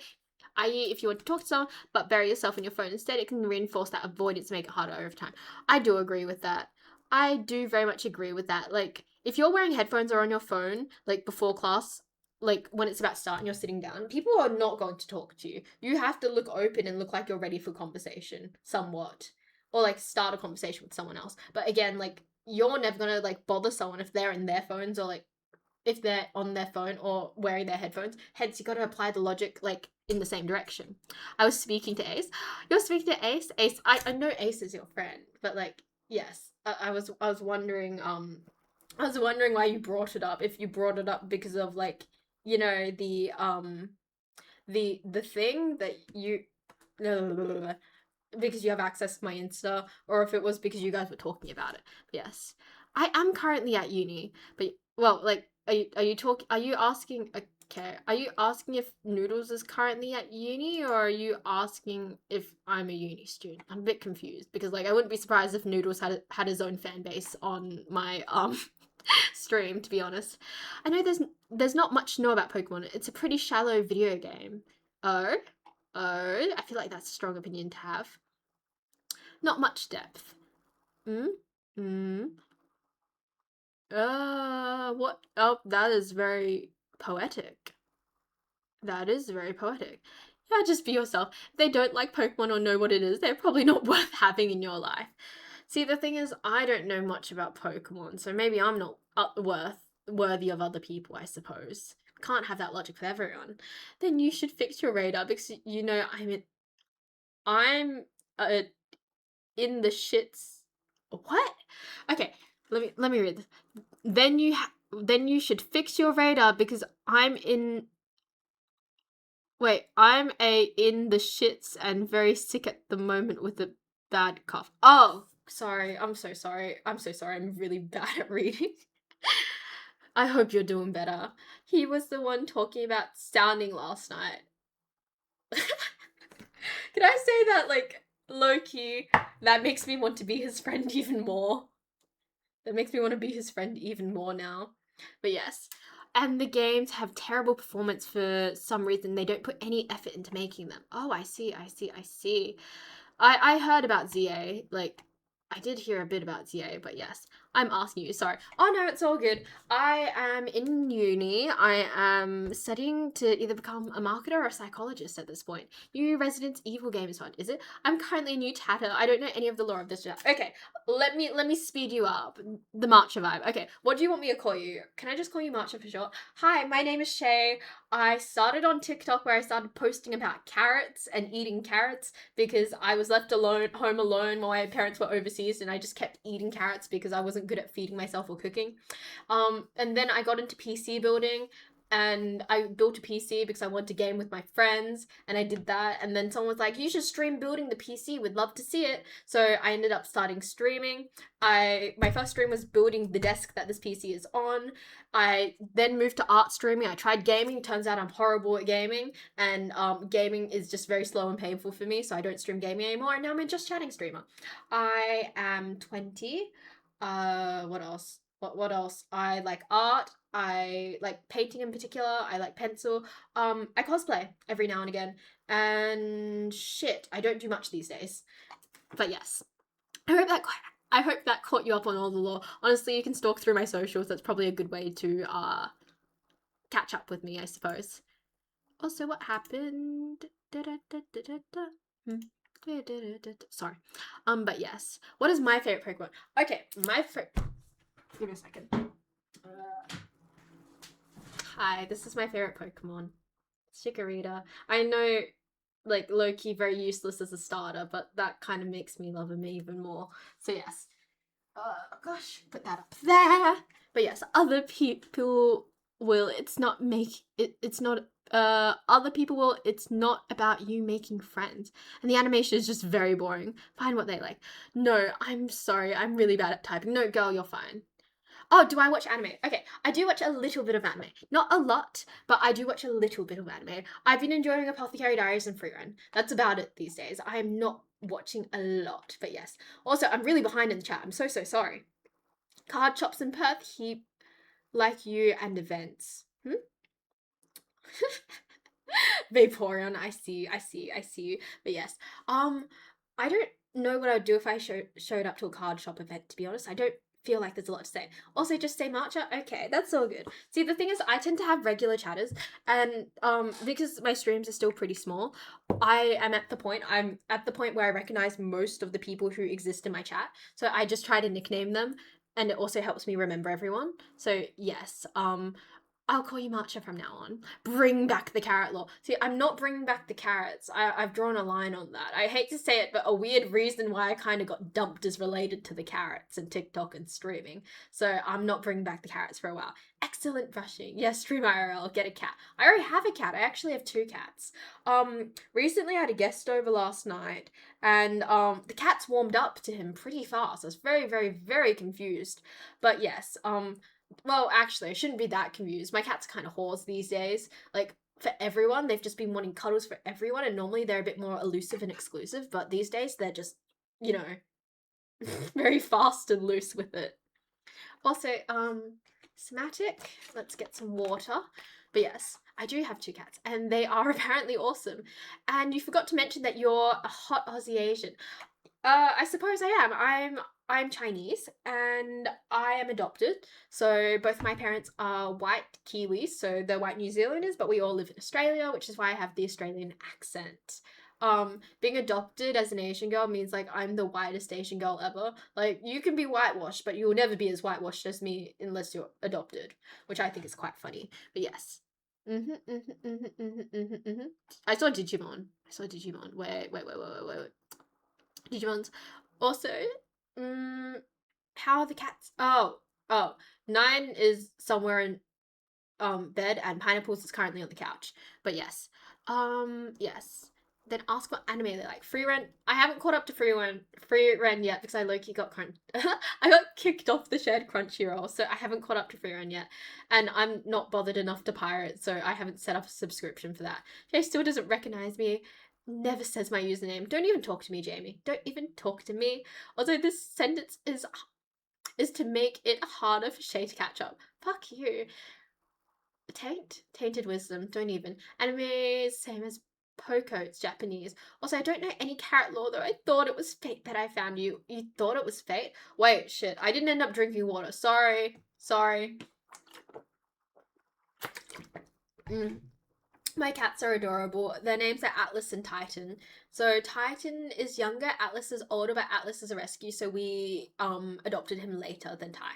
i.e., if you want to talk to someone but bury yourself in your phone instead, it can reinforce that avoidance and make it harder over time. I do agree with that. I do very much agree with that. Like, if you're wearing headphones or on your phone, like before class, like when it's about to start and you're sitting down, people are not going to talk to you. You have to look open and look like you're ready for conversation, somewhat. Or like start a conversation with someone else. But again, like, you're never gonna like bother someone if they're in their phones or like if they're on their phone or wearing their headphones. Hence, you got to apply the logic like in the same direction. I was speaking to Ace. You're speaking to Ace. Ace, I know Ace is your friend, but like, yes, I was wondering. I was wondering why you brought it up. If you brought it up because of like, you know, the thing that you. Because you have access to my Insta, or if it was because you guys were talking about it. Yes, I am currently at uni, but well, like, are you asking? Okay, are you asking if Noodles is currently at uni, or are you asking if I'm a uni student? I'm a bit confused because like I wouldn't be surprised if Noodles had his own fan base on my stream. To be honest, I know there's not much to know about Pokemon. It's a pretty shallow video game. Oh, I feel like that's a strong opinion to have. Not much depth. Mm? Mm. What? Oh, that is very poetic. That is very poetic. Yeah, just be yourself. If they don't like Pokemon or know what it is, they're probably not worth having in your life. See, the thing is, I don't know much about Pokemon, so maybe I'm not worthy of other people, I suppose. Can't have that logic with everyone. Then you should fix your radar because you know I'm uh, in the shits. What? Okay, let me read this. Then you should fix your radar because I'm in. Wait, I'm in the shits and very sick at the moment with a bad cough. Oh, sorry. I'm so sorry. I'm so sorry. I'm really bad at reading. I hope you're doing better. He was the one talking about sounding last night. Can I say that, like, low key, that makes me want to be his friend even more? That makes me want to be his friend even more now. But yes. And the games have terrible performance for some reason. They don't put any effort into making them. Oh, I see, I see, I see. I heard about ZA. Like, I did hear a bit about ZA, but yes. I'm asking you, sorry. Oh no, it's all good. I am in uni. I am studying to either become a marketer or a psychologist at this point. New Resident Evil game is fun, is it? I'm currently a new tatter. I don't know any of the lore of this. Okay, let me speed you up. The Marcha vibe. Okay, what do you want me to call you? Can I just call you Marcha for short? Hi, my name is Shay. I started on TikTok where I started posting about carrots and eating carrots because I was left home alone while my parents were overseas, and I just kept eating carrots because I wasn't good at feeding myself or cooking. And then I got into PC building, and I built a PC because I wanted to game with my friends, and I did that. And then someone was like, "You should stream building the PC. Would love to see it." So I ended up starting streaming. My first stream was building the desk that this PC is on. I then moved to art streaming. I tried gaming. Turns out I'm horrible at gaming, and gaming is just very slow and painful for me. So I don't stream gaming anymore. And now I'm a just chatting streamer. I am 20. What else? What else? I like art. I like painting in particular. I like pencil. I cosplay every now and again. And shit, I don't do much these days. But yes, I hope that caught you up on all the lore. Honestly, you can stalk through my socials. That's probably a good way to catch up with me, I suppose. Also, what happened? Sorry. But yes. What is my favorite Pokemon? Okay, give me a second. Hi, this is my favorite Pokemon. Chikorita. I know, like, low-key very useless as a starter, but that kind of makes me love him even more. So yes. Gosh, put that up there. But yes, other people will, it's not other people will, it's not about you making friends. And the animation is just very boring. Find what they like. No, I'm sorry, I'm really bad at typing. No, girl, you're fine. Oh, do I watch anime? Okay, I do watch a little bit of anime. Not a lot, but I do watch a little bit of anime. I've been enjoying Apothecary Diaries and Freerun. That's about it these days. I am not watching a lot, but yes. Also, I'm really behind in the chat. I'm so sorry. Card shops in Perth, heap like you and events. Vaporeon, I see you. But yes, I don't know what I'd do if I showed up to a card shop event. To be honest, I don't feel like there's a lot to say. Also, just say matcha. Okay, that's all good. See, the thing is, I tend to have regular chatters, and because my streams are still pretty small, I'm at the point where I recognize most of the people who exist in my chat. So I just try to nickname them, and it also helps me remember everyone. So yes, I'll call you Matcha from now on. Bring back the carrot law. See, I'm not bringing back the carrots. I've drawn a line on that. I hate to say it, but a weird reason why I kind of got dumped is related to the carrots and TikTok and streaming. So I'm not bringing back the carrots for a while. Excellent brushing. Yes, stream IRL, get a cat. I already have a cat. I actually have 2 cats. Recently I had a guest over last night, and the cats warmed up to him pretty fast. I was very, very, very confused. But yes, well, actually, I shouldn't be that confused. My cat's kind of whores these days. Like, for everyone, they've just been wanting cuddles for everyone, and normally they're a bit more elusive and exclusive, but these days they're just, you know, very fast and loose with it. Also, somatic, let's get some water. But yes, I do have 2 cats, and they are apparently awesome. And you forgot to mention that you're a hot Aussie Asian. I suppose I am. I'm Chinese and I am adopted. So both my parents are white Kiwis, so they're white New Zealanders, but we all live in Australia, which is why I have the Australian accent. Being adopted as an Asian girl means like I'm the whitest Asian girl ever. Like you can be whitewashed, but you will never be as whitewashed as me unless you're adopted, which I think is quite funny. But yes. I saw Digimon. Wait. Digimons. Also, how are the cats? Oh, 9 is somewhere in bed, and Pineapples is currently on the couch. But yes. Yes. Then ask what anime they like. Free Rent. I haven't caught up to Free Rent yet because I low-key got I got kicked off the shared Crunchyroll, so I haven't caught up to Free Rent yet. And I'm not bothered enough to pirate, so I haven't set up a subscription for that. Jay still doesn't recognize me. Never says my username. Don't even talk to me, Jamie. Don't even talk to me. Although this sentence is to make it harder for Shay to catch up. Fuck you. Tainted wisdom. Don't even. Anime same as Poco. It's Japanese. Also, I don't know any Carrot Law though. I thought it was Fate, but I found you. You thought it was Fate? Wait, shit. I didn't end up drinking water. Sorry. My cats are adorable. Their names are Atlas and Titan. So Titan is younger, Atlas is older, but Atlas is a rescue, so we adopted him later than Ty.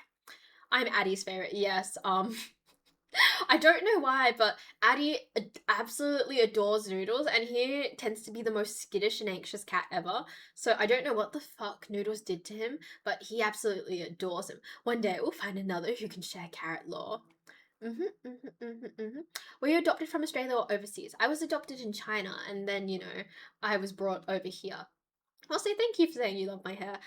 I'm Addie's favorite. Yes. I don't know why, but Addie absolutely adores Noodles, and he tends to be the most skittish and anxious cat ever. So I don't know what the fuck Noodles did to him, but he absolutely adores him. One day we'll find another who can share Carrot Law. Were you adopted from Australia or overseas? I was adopted in China, and then I was brought over here. I'll say thank you for saying you love my hair.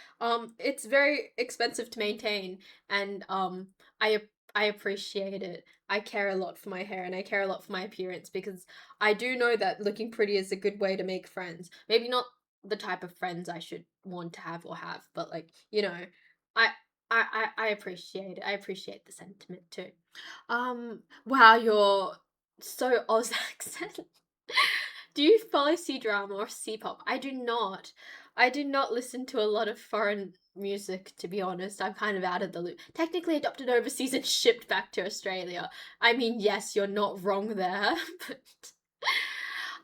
It's very expensive to maintain, and I appreciate it. I care a lot for my hair, and I care a lot for my appearance, because I do know that looking pretty is a good way to make friends. Maybe not the type of friends I should want to have or have, but like, I I appreciate it. I appreciate the sentiment too. Wow, you're so Oz accent. Do you follow C-drama or C-pop? I do not. I do not listen to a lot of foreign music, to be honest. I'm kind of out of the loop. Technically adopted overseas and shipped back to Australia. I mean, yes, you're not wrong there, but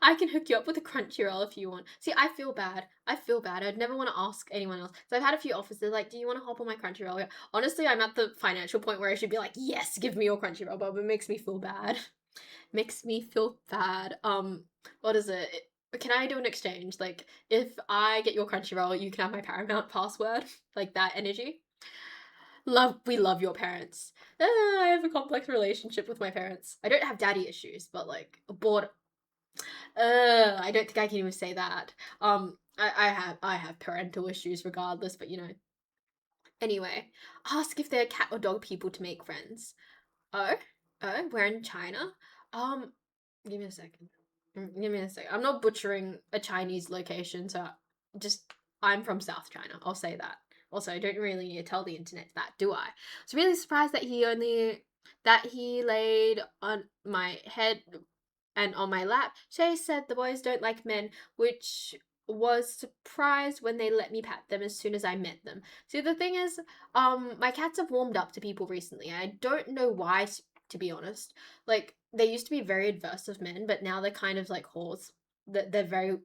I can hook you up with a Crunchyroll if you want. See, I feel bad. I'd never want to ask anyone else. So I've had a few offers. They're like, do you want to hop on my Crunchyroll? Yeah. Honestly, I'm at the financial point where I should be like, yes, give me your Crunchyroll, but it makes me feel bad. Makes me feel bad. What is it? Can I do an exchange? Like, if I get your Crunchyroll, you can have my Paramount password. Like that energy. We love your parents. I have a complex relationship with my parents. I don't have daddy issues, but like bored. I don't think I can even say that. I have parental issues regardless, but Anyway, ask if they're cat or dog people to make friends. Oh, we're in China. Um, give me a second. Give me a second. I'm not butchering a Chinese location, so I'm from South China. I'll say that. Also, I don't really need to tell the internet that, do I? I was really surprised that he laid on my head and on my lap. Shay said the boys don't like men, which was surprised when they let me pat them as soon as I met them. See, the thing is, my cats have warmed up to people recently. I don't know why, to be honest. Like, they used to be very adverse of men, but now they're kind of like whores. They're very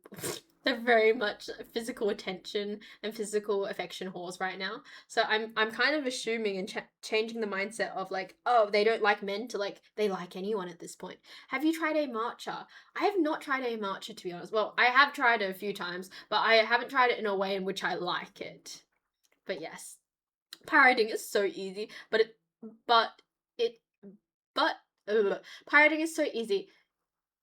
they're very much physical attention and physical affection whores right now. So I'm kind of assuming and changing the mindset of like, oh, they don't like men to like they like anyone at this point. Have you tried a matcha? I have not tried a matcha, to be honest. Well, I have tried it a few times, but I haven't tried it in a way in which I like it. But yes, pirating is so easy, but pirating is so easy.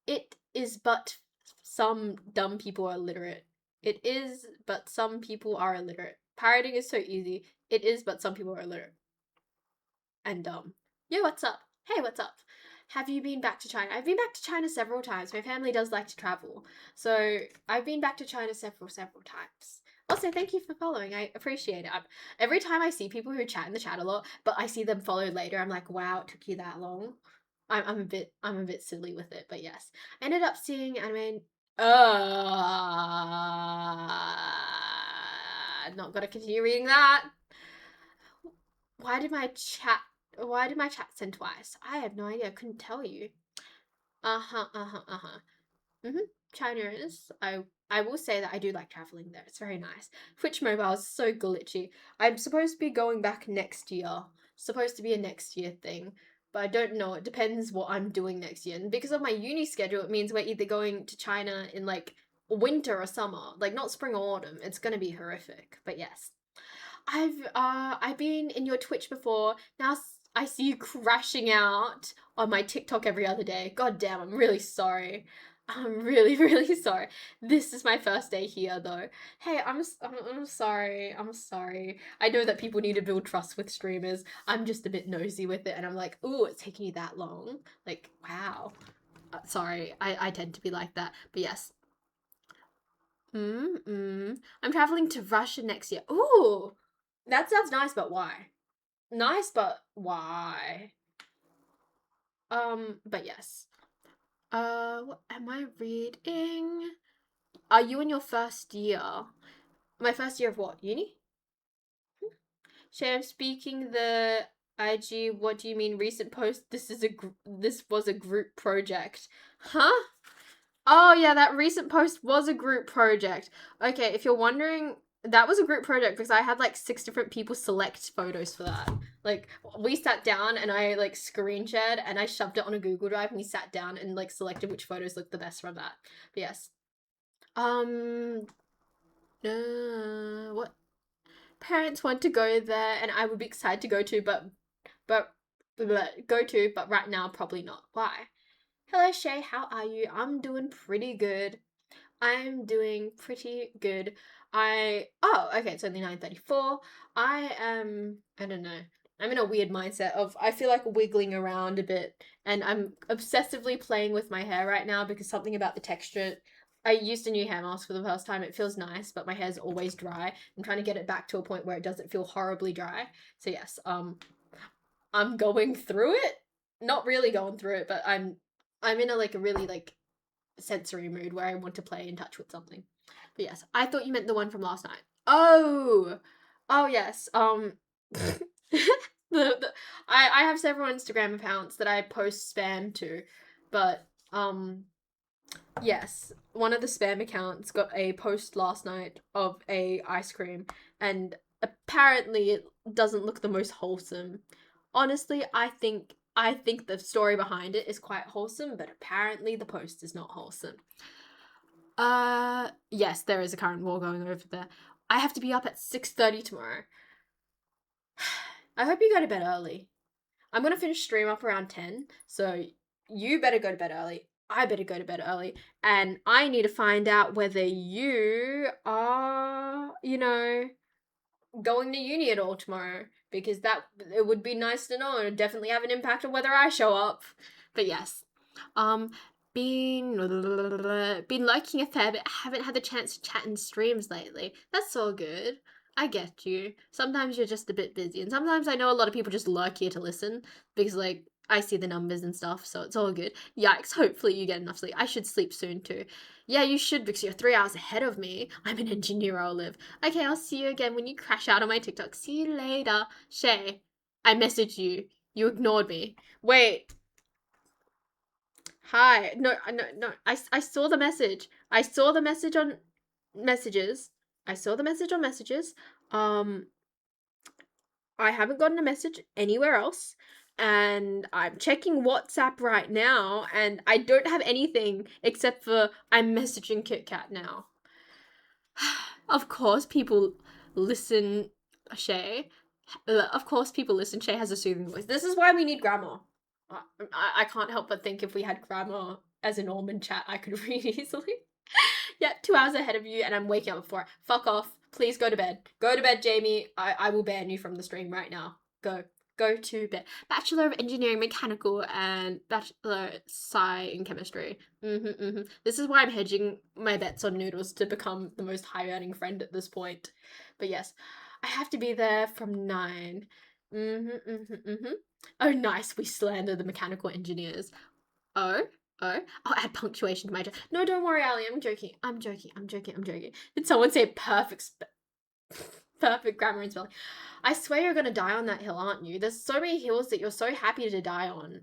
It is, but some dumb people are illiterate. It is, but some people are illiterate. Pirating is so easy. It is, but some people are illiterate. And dumb. Yo, what's up? Hey, what's up? Have you been back to China? I've been back to China several times. My family does like to travel. So I've been back to China several times. Also, thank you for following. I appreciate it. Every time I see people who chat in the chat a lot, but I see them followed later, I'm like, wow, it took you that long. I'm a bit silly with it, but yes. I ended up seeing anime. Not gonna continue reading that. Why did my chat send twice? I have no idea. I couldn't tell you. China is. I will say that I do like traveling there. It's very nice. Twitch Mobile is so glitchy. I'm supposed to be going back next year. Supposed to be a next year thing. But I don't know. It depends what I'm doing next year. And because of my uni schedule, it means we're either going to China in like winter or summer. Like not spring or autumn. It's gonna be horrific. But yes. I've been in your Twitch before. Now I see you crashing out on my TikTok every other day. God damn, I'm really sorry. I'm really, really sorry. This is my first day here, though. Hey, I'm sorry. I'm sorry. I know that people need to build trust with streamers. I'm just a bit nosy with it, and I'm like, ooh, it's taking you that long. Like, wow. Sorry, I tend to be like that. But yes. I'm traveling to Russia next year. Ooh, that sounds nice, but why? Nice, but why? But yes. What am I reading? Are you in your first year? My first year of what? Uni? Shay, I'm speaking the IG. What do you mean recent post? This was a group project. Huh? Oh yeah, that recent post was a group project. Okay, if you're wondering, that was a group project because I had like 6 different people select photos for that. Like we sat down and I like screen shared and I shoved it on a Google Drive and we sat down and like selected which photos looked the best from that. But yes. Um what parents want to go there and I would be excited to go to but go to but right now probably not. Why? Hello Shay, how are you? I'm doing pretty good. I'm doing pretty good. Okay, it's only 9:34. I don't know. I'm in a weird mindset of I feel like wiggling around a bit and I'm obsessively playing with my hair right now because something about the texture. I used a new hair mask for the first time. It feels nice, but my hair's always dry. I'm trying to get it back to a point where it doesn't feel horribly dry. So yes, I'm going through it. Not really going through it, but I'm in a like a really like sensory mood where I want to play and touch with something. But yes, I thought you meant the one from last night. Oh yes. I have several Instagram accounts that I post spam to, but yes, one of the spam accounts got a post last night of a ice cream, and apparently it doesn't look the most wholesome. Honestly, I think the story behind it is quite wholesome, but apparently the post is not wholesome. Yes, there is a current war going over there. I have to be up at 6:30 tomorrow. I hope you go to bed early. I'm gonna finish stream up around 10, so you better go to bed early. I better go to bed early. And I need to find out whether you are, going to uni at all tomorrow. Because that it would be nice to know. It would definitely have an impact on whether I show up. But yes. Um been been lurking a fair bit. Haven't had the chance to chat in streams lately. That's all good. I get you. Sometimes you're just a bit busy, and sometimes I know a lot of people just lurk here to listen because, like, I see the numbers and stuff, so it's all good. Yikes, hopefully you get enough sleep. I should sleep soon too. Yeah, you should because you're 3 hours ahead of me. I'm an engineer, I'll live. Okay, I'll see you again when you crash out on my TikTok. See you later. Shay, I messaged you. You ignored me. Wait, hi. No, no, no. I saw the message. I saw the message on messages. I saw the message on messages. Um, I haven't gotten a message anywhere else. And I'm checking WhatsApp right now, and I don't have anything except for I'm messaging KitKat now. Of course, people listen, Shay. Of course, people listen. Shay has a soothing voice. This is why we need grammar. I can't help but think if we had grammar as a Norman chat, I could read easily. Yeah, 2 hours ahead of you, and I'm waking up before. Fuck off. Please go to bed. Go to bed, Jamie. I will ban you from the stream right now. Go. Go to bed. Bachelor of Engineering Mechanical and Bachelor Sci in Chemistry. This is why I'm hedging my bets on Noodles to become the most high earning friend at this point. But yes, I have to be there from 9. Oh, nice. We slander the mechanical engineers. Oh, I'll add punctuation to my joke. No, don't worry, Ali. I'm joking. I'm joking. Did someone say perfect grammar and spelling? I swear you're gonna die on that hill, aren't you? There's so many hills that you're so happy to die on.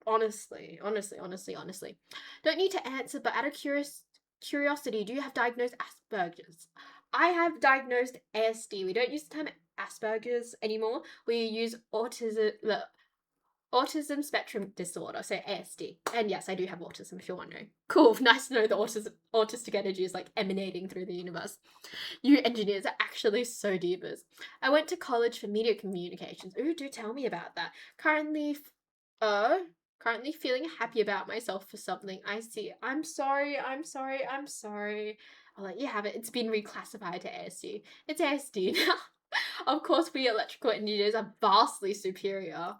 Honestly. Don't need to answer, but out of curiosity, do you have diagnosed Asperger's? I have diagnosed ASD. We don't use the term Asperger's anymore. We use autism. Autism spectrum disorder, so ASD. And yes, I do have autism, if you're wondering. Cool, nice to know the autistic energy is like emanating through the universe. You engineers are actually so divas. I went to college for media communications. Ooh, do tell me about that. Currently feeling happy about myself for something. I see. I'm sorry. I'll let you have it. It's been reclassified to ASD. It's ASD now. Of course, we electrical engineers are vastly superior.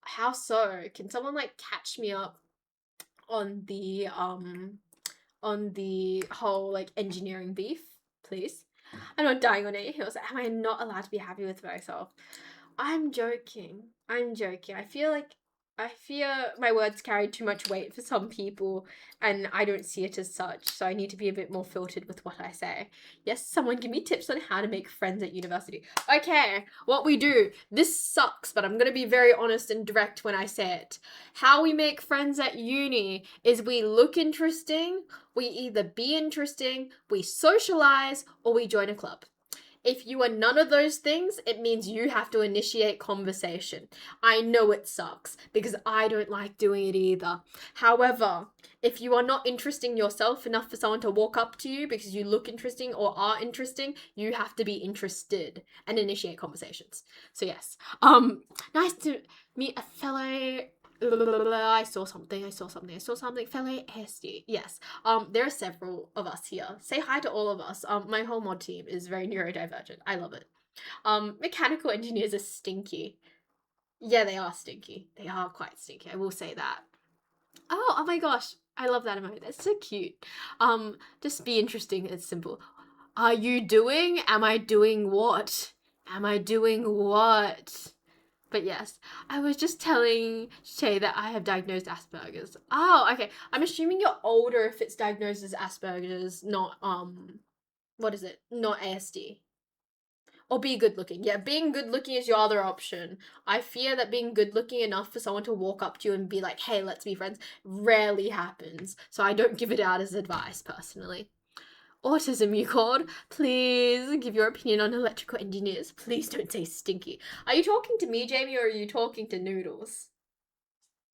How so? Can someone like catch me up on the whole like engineering beef, please? I'm not dying on any hills. Am I not allowed to be happy with myself? I'm joking. I fear my words carry too much weight for some people, and I don't see it as such, so I need to be a bit more filtered with what I say. Yes, someone give me tips on how to make friends at university. Okay, what we do. This sucks, but I'm gonna be very honest and direct when I say it. How we make friends at uni is we look interesting, we either be interesting, we socialize, or we join a club. If you are none of those things, it means you have to initiate conversation. I know it sucks because I don't like doing it either. However, if you are not interesting yourself enough for someone to walk up to you because you look interesting or are interesting, you have to be interested and initiate conversations. So yes, nice to meet a fellow. I saw something. Fellow ASD. Yes. There are several of us here. Say hi to all of us. My whole mod team is very neurodivergent. I love it. Mechanical engineers are stinky. Yeah, they are stinky. They are quite stinky. I will say that. Oh my gosh. I love that emoji. That's so cute. Just be interesting. It's simple. Are you doing? Am I doing what? But yes, I was just telling Shay that I have diagnosed Asperger's. Oh, okay. I'm assuming you're older if it's diagnosed as Asperger's, not what is it? Not ASD. Or be good looking. Yeah, being good looking is your other option. I fear that being good looking enough for someone to walk up to you and be like, hey, let's be friends, rarely happens. So I don't give it out as advice personally. Autism, you called. Please give your opinion on electrical engineers. Please don't say stinky. Are you talking to me, Jamie, or are you talking to Noodles?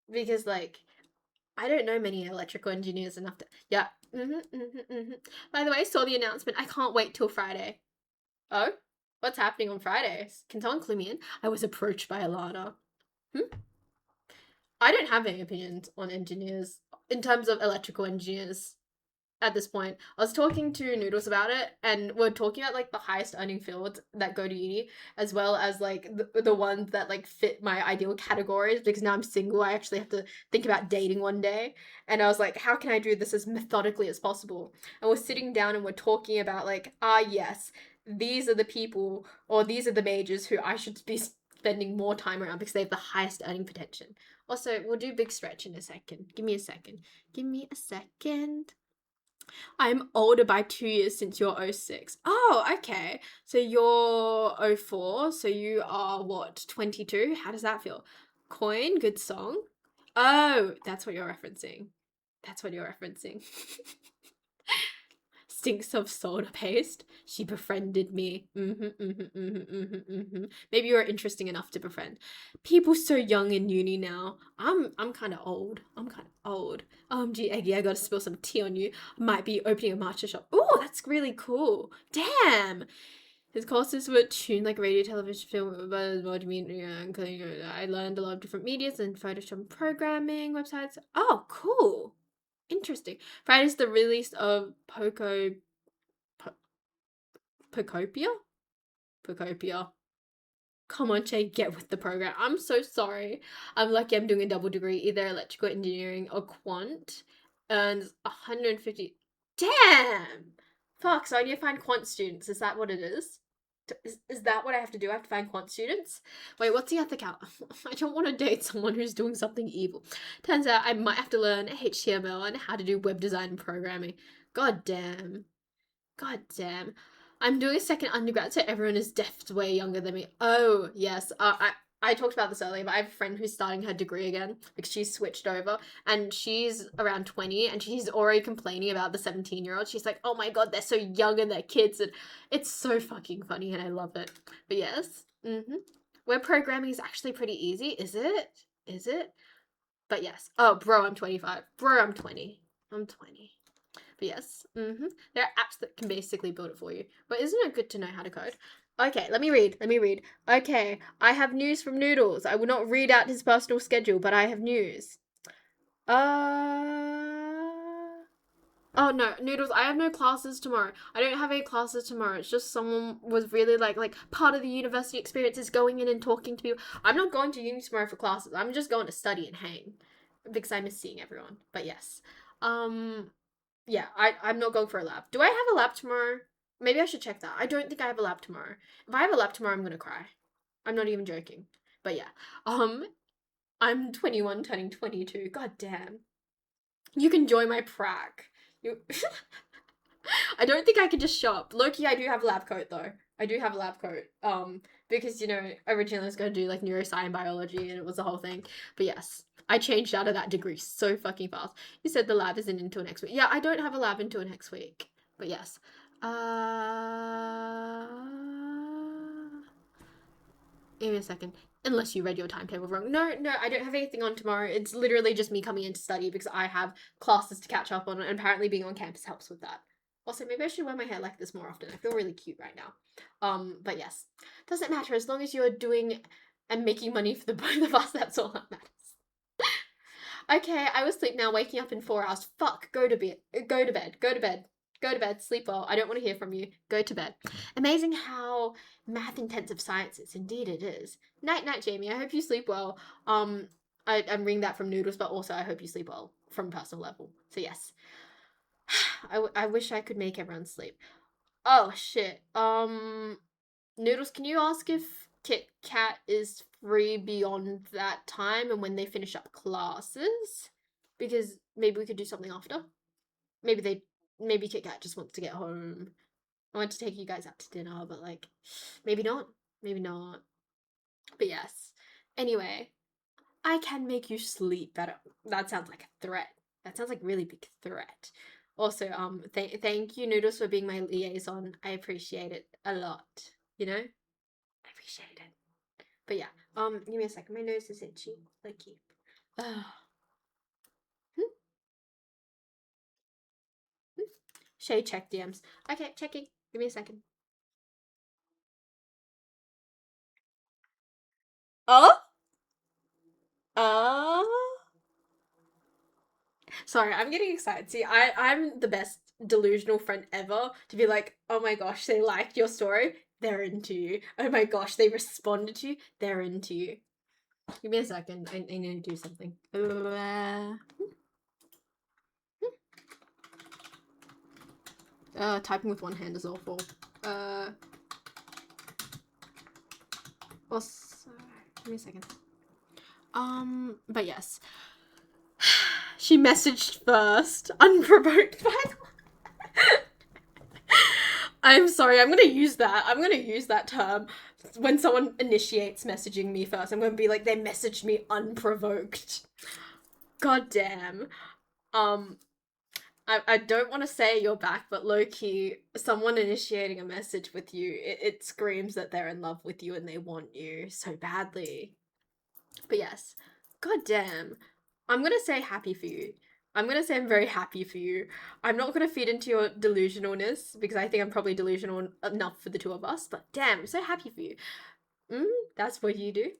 Because, like, I don't know many electrical engineers enough to. Yeah. By the way, saw the announcement. I can't wait till Friday. Oh? What's happening on Fridays? Can someone clue me in? I was approached by Alana. I don't have any opinions on engineers in terms of electrical engineers. At this point, I was talking to Noodles about it, and we're talking about like the highest earning fields that go to uni, as well as like the ones that like fit my ideal categories. Because now I'm single, I actually have to think about dating one day, and I was like, how can I do this as methodically as possible? And we're sitting down and we're talking about like, yes, these are the people or these are the majors who I should be spending more time around because they have the highest earning potential. Also, we'll do big stretch in a second. Give me a second. I'm older by 2 years since you're 06. Oh, okay. So you're 04. So you are what, 22? How does that feel? Coin, good song. Oh, that's what you're referencing. Stinks of soda paste. She befriended me. Maybe you're interesting enough to befriend. People so young in uni now. I'm kind of old. OMG, Eggy, I gotta spill some tea on you. I might be opening a matcha shop. Ooh, that's really cool. Damn. His courses were tuned like radio, television, film, multimedia, including I learned a lot of different medias and Photoshop programming websites. Oh, cool. Interesting. Friday's the release of Pocopia? Come on, Shay, get with the program. I'm so sorry. I'm lucky I'm doing a double degree, either electrical engineering or quant. Earns 150. Damn! Fuck, so I need to find quant students. Is that what it is? Is that what I have to do? I have to find quant students? Wait, what's the ethical? I don't want to date someone who's doing something evil. Turns out I might have to learn HTML and how to do web design and programming. God damn. I'm doing a second undergrad, so everyone is definitely way younger than me. Oh, yes. I talked about this earlier, but I have a friend who's starting her degree again because she's switched over and she's around 20 and she's already complaining about the 17-year-old. She's like, oh my god, they're so young and they're kids, and it's so fucking funny and I love it. But yes, web programming is actually pretty easy, is it? Is it? But yes. Oh, bro, I'm 25. Bro, I'm 20. I'm 20. But yes, there are apps that can basically build it for you. But isn't it good to know how to code? Okay, let me read. Okay, I have news from Noodles. I will not read out his personal schedule, but I have news. Oh no, Noodles, I have no classes tomorrow. I don't have any classes tomorrow. It's just someone was really like part of the university experience is going in and talking to people. I'm not going to uni tomorrow for classes. I'm just going to study and hang because I miss seeing everyone. But yes. Yeah, I'm not going for a lab. Do I have a lab tomorrow? Maybe I should check that. I don't think I have a lab tomorrow. If I have a lab tomorrow, I'm gonna cry. I'm not even joking. But yeah. I'm 21 turning 22. God damn. You can join my prac. You I don't think I could just shop. Low-key, I do have a lab coat though. I do have a lab coat. Because originally I was gonna do like neuroscience biology and it was the whole thing. But yes, I changed out of that degree so fucking fast. You said the lab isn't until next week. Yeah, I don't have a lab until next week. But yes. Give me a second. Unless you read your timetable wrong. No, I don't have anything on tomorrow. It's literally just me coming in to study because I have classes to catch up on, and apparently being on campus helps with that. Also, maybe I should wear my hair like this more often. I feel really cute right now. But yes. Doesn't matter as long as you're doing and making money for the both of us, that's all that matters. Okay, I will sleep now, waking up in 4 hours. Fuck, go to bed. Go to bed. Go to bed. Go to bed. Sleep well. I don't want to hear from you. Go to bed. Amazing how math intensive science is. Indeed it is. Night night, Jamie. I hope you sleep well. I'm reading that from Noodles, but also I hope you sleep well from personal level. So yes. I wish I could make everyone sleep. Oh shit. Noodles, can you ask if Kit Kat is free beyond that time and when they finish up classes? Because maybe we could do something after. Maybe Kit Kat just wants to get home. I want to take you guys out to dinner, but like maybe not. Maybe not. But yes. Anyway, I can make you sleep better. That sounds like a threat. That sounds like a really big threat. Also, thank you, Noodles, for being my liaison. I appreciate it a lot. You know? I appreciate it. But yeah, give me a second. My nose is itchy. Like you. Shay, check DMs. Okay, checking. Give me a second. Oh? Sorry, I'm getting excited. See, I'm the best delusional friend ever to be like, oh my gosh, they liked your story. They're into you. Oh my gosh, they responded to you. They're into you. Give me a second. I need to do something. Typing with one hand is awful. Also, give me a second. But yes. She messaged first, unprovoked by the way. I'm sorry, I'm gonna use that term. When someone initiates messaging me first, I'm gonna be like, they messaged me unprovoked. God damn. I don't want to say you're back, but low-key, someone initiating a message with you, it screams that they're in love with you and they want you so badly. But yes, god damn. I'm gonna say happy for you. I'm gonna say I'm very happy for you. I'm not gonna feed into your delusionalness because I think I'm probably delusional enough for the two of us, but damn, I'm so happy for you. That's what you do.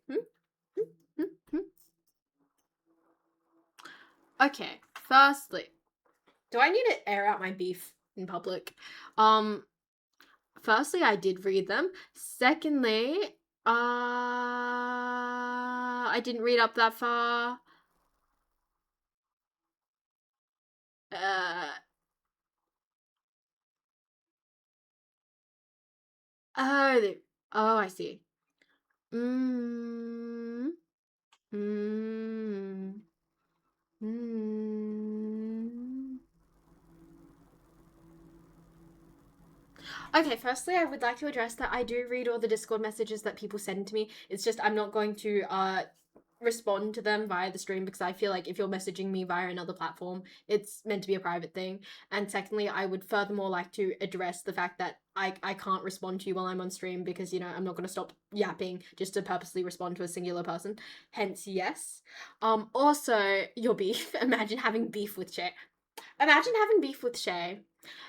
Okay, firstly, do I need to air out my beef in public? Firstly, I did read them. Secondly, I didn't read up that far. Uh, oh, oh, I see. Mm, mm, mm. Okay, firstly, I would like to address that I do read all the Discord messages that people send to me. It's just I'm not going to respond to them via the stream because I feel like if you're messaging me via another platform, it's meant to be a private thing. And secondly, I would furthermore like to address the fact that I can't respond to you while I'm on stream because, you know, I'm not going to stop yapping just to purposely respond to a singular person. Hence, yes. Also, your beef. Imagine having beef with Shay. Imagine having beef with Shay.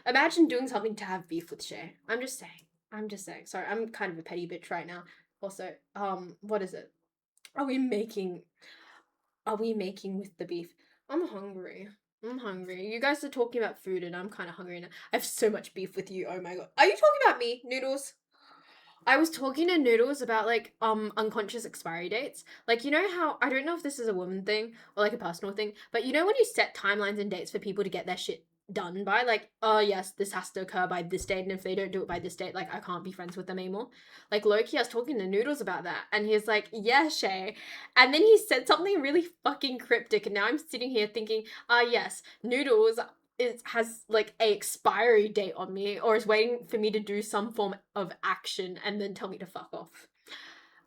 Imagine doing something to have beef with Shay. I'm just saying. I'm just saying. Sorry, I'm kind of a petty bitch right now. Also, what is it? Are we making with the beef? I'm hungry. I'm hungry. You guys are talking about food and I'm kind of hungry now. I have so much beef with you. Oh my god. Are you talking about me, Noodles? I was talking to Noodles about like unconscious expiry dates. Like, you know how I don't know if this is a woman thing or like a personal thing, but you know when you set timelines and dates for people to get their shit done by, like, oh yes, this has to occur by this date, and if they don't do it by this date, like I can't be friends with them anymore. Like Loki, I was talking to Noodles about that, and he's like, yeah, Shay. And then he said something really fucking cryptic, and now I'm sitting here thinking, yes, Noodles has like a expiry date on me or is waiting for me to do some form of action and then tell me to fuck off.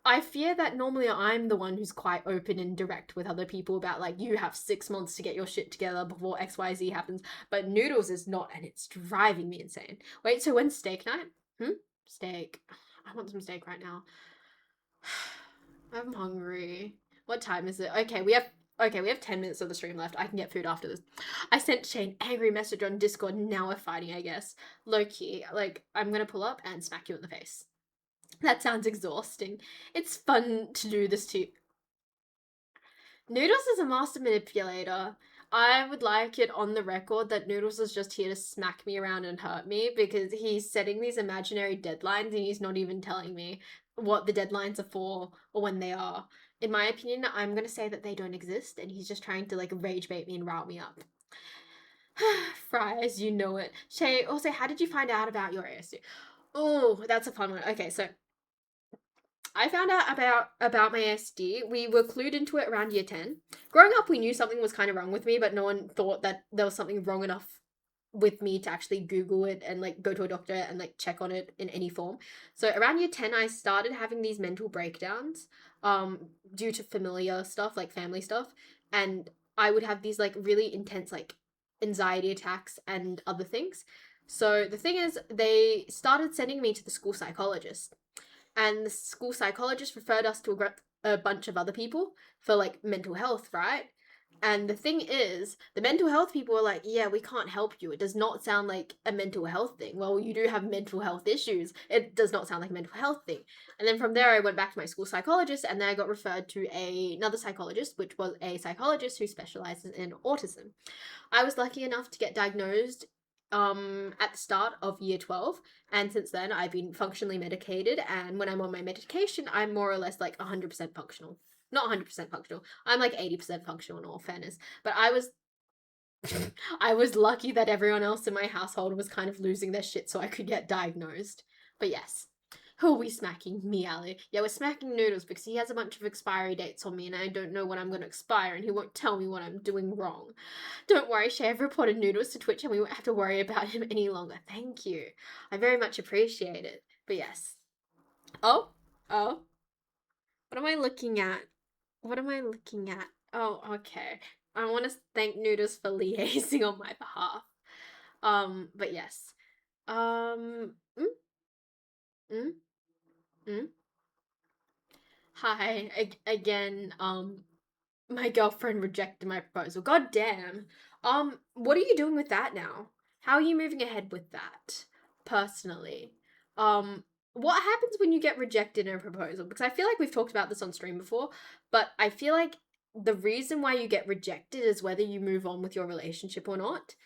I fear that normally I'm the one who's quite open and direct with other people about like you have 6 months to get your shit together before XYZ happens, but Noodles is not, and it's driving me insane. Wait, so when's steak night? Steak. I want some steak right now. I'm hungry. What time is it? Okay, we have 10 minutes of the stream left. I can get food after this. I sent Shane angry message on Discord. Now we're fighting, I guess. Low key, like, I'm gonna pull up and smack you in the face. That sounds exhausting. It's fun to do this to you. Noodles is a master manipulator. I would like it on the record that Noodles is just here to smack me around and hurt me because he's setting these imaginary deadlines and he's not even telling me what the deadlines are for or when they are. In my opinion, I'm gonna say that they don't exist and he's just trying to like rage bait me and rile me up. Fries, you know it. Shay, also, how did you find out about your ASD? Oh, that's a fun one. Okay, so I found out about my ASD. We were clued into it around year 10. Growing up, we knew something was kind of wrong with me, but no one thought that there was something wrong enough with me to actually Google it and like go to a doctor and like check on it in any form. So around year 10, I started having these mental breakdowns due to familiar stuff, like family stuff, and I would have these like really intense like anxiety attacks and other things. So the thing is, they started sending me to the school psychologist, and the school psychologist referred us to a bunch of other people for like mental health, right? And the thing is, the mental health people were like, yeah, we can't help you. It does not sound like a mental health thing. Well, you do have mental health issues. It does not sound like a mental health thing. And then from there, I went back to my school psychologist, and then I got referred to another psychologist, which was a psychologist who specializes in autism. I was lucky enough to get diagnosed at the start of year 12, and since then I've been functionally medicated, and when I'm on my medication I'm more or less like 100% functional. Not 100% functional, I'm like 80% functional in all fairness, but I was I was lucky that everyone else in my household was kind of losing their shit so I could get diagnosed. But yes, who are we smacking? Me, Ali. Yeah, we're smacking Noodles because he has a bunch of expiry dates on me and I don't know when I'm going to expire and he won't tell me what I'm doing wrong. Don't worry, Shay, I've reported Noodles to Twitch and we won't have to worry about him any longer. Thank you. I very much appreciate it. But yes. Oh, oh. What am I looking at? What am I looking at? Oh, okay. I want to thank Noodles for liaising on my behalf. But yes. Mm, mm, mm. Hi, again, my girlfriend rejected my proposal. God damn. What are you doing with that now? How are you moving ahead with that, personally? What happens when you get rejected in a proposal? Because I feel like we've talked about this on stream before, but I feel like the reason why you get rejected is whether you move on with your relationship or not.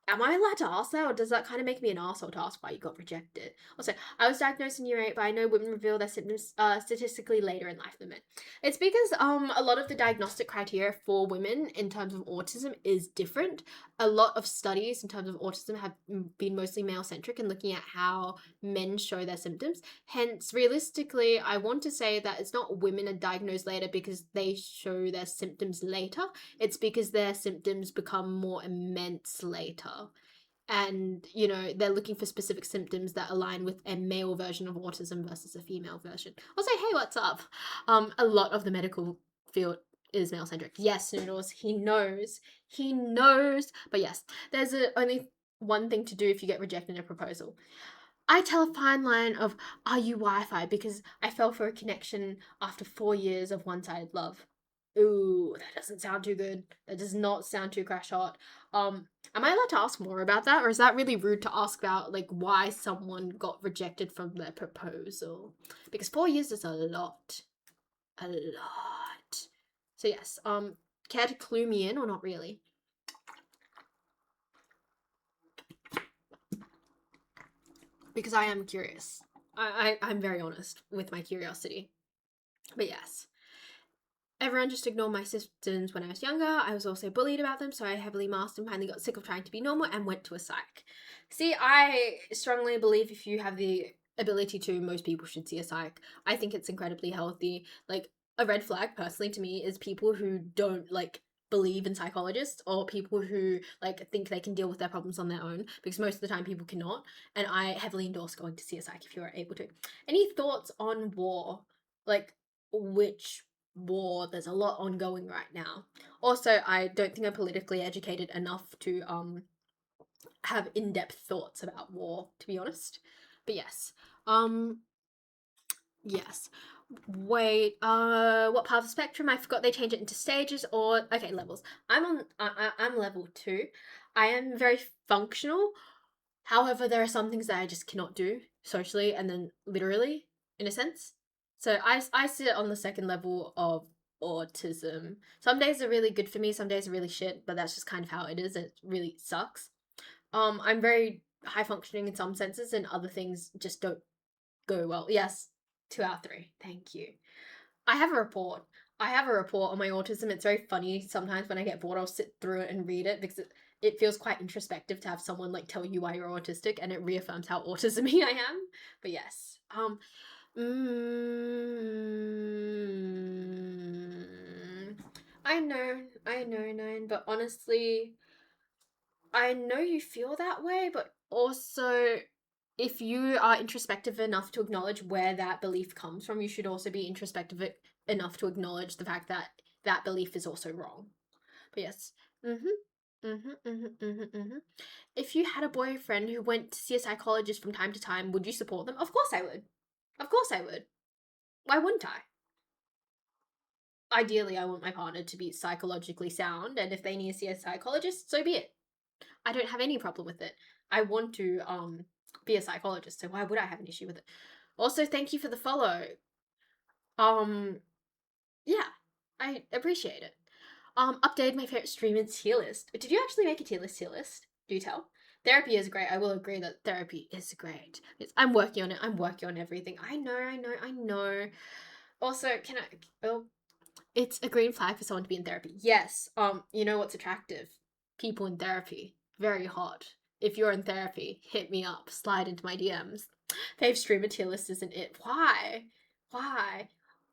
Am I allowed to ask that, or does that kind of make me an asshole to ask why you got rejected? Also, I was diagnosed in year 8, but I know women reveal their symptoms statistically later in life than men. It's because a lot of the diagnostic criteria for women in terms of autism is different. A lot of studies in terms of autism have been mostly male centric and looking at how men show their symptoms. Hence, realistically, I want to say that it's not women are diagnosed later because they show their symptoms later. It's because their symptoms become more immense later. And, you know, they're looking for specific symptoms that align with a male version of autism versus a female version. I'll say, hey, what's up? A lot of the medical field is male centric. Yes, Noodles, he knows. He knows. But yes, there's only one thing to do if you get rejected in a proposal. I tell a fine line of, are you Wi-Fi? Because I fell for a connection after 4 years of one-sided love. Ooh, that doesn't sound too good. That does not sound too crash hot. Am I allowed to ask more about that, or is that really rude to ask about like why someone got rejected from their proposal? Because 4 years is a lot. A lot. So yes, care to clue me in or not really? Because I am curious. I'm very honest with my curiosity. But yes. Everyone just ignored my symptoms when I was younger. I was also bullied about them, so I heavily masked and finally got sick of trying to be normal and went to a psych. See, I strongly believe if you have the ability to, most people should see a psych. I think it's incredibly healthy. Like, a red flag, personally, to me, is people who don't, like, believe in psychologists or people who, like, think they can deal with their problems on their own, because most of the time people cannot. And I heavily endorse going to see a psych if you are able to. Any thoughts on war? Like, which war? There's a lot ongoing right now. Also, I don't think I'm politically educated enough to have in-depth thoughts about war, to be honest. But yes. Yes. Wait, what part of the spectrum? I forgot they change it into stages or okay, levels. I'm level 2. I am very functional. However, there are some things that I just cannot do socially and then literally, in a sense. So I sit on the second level of autism. Some days are really good for me, some days are really shit, but that's just kind of how it is. It really sucks. I'm very high functioning in some senses, and other things just don't go well. Yes, 2 out of 3. Thank you. I have a report. I have a report on my autism. It's very funny sometimes when I get bored. I'll sit through it and read it because it feels quite introspective to have someone like tell you why you're autistic, and it reaffirms how autism-y I am. But yes, I know, Nine, but honestly, I know you feel that way, but also, if you are introspective enough to acknowledge where that belief comes from, you should also be introspective enough to acknowledge the fact that that belief is also wrong. But yes. If you had a boyfriend who went to see a psychologist from time to time, would you support them? Of course I would. Of course I would. Why wouldn't I? Ideally, I want my partner to be psychologically sound, and if they need to see a psychologist, so be it. I don't have any problem with it. I want to be a psychologist, so why would I have an issue with it? Also, thank you for the follow. Yeah, I appreciate it. Updated my favorite streamer tier list. Did you actually make a tier list? Do tell. Therapy is great. I will agree that therapy is great. I'm working on it. I'm working on everything. I know. Also, can I? Oh, it's a green flag for someone to be in therapy. Yes. You know what's attractive? People in therapy. Very hot. If you're in therapy, hit me up. Slide into my DMs. Fave streamer tier list isn't it? Why? Why?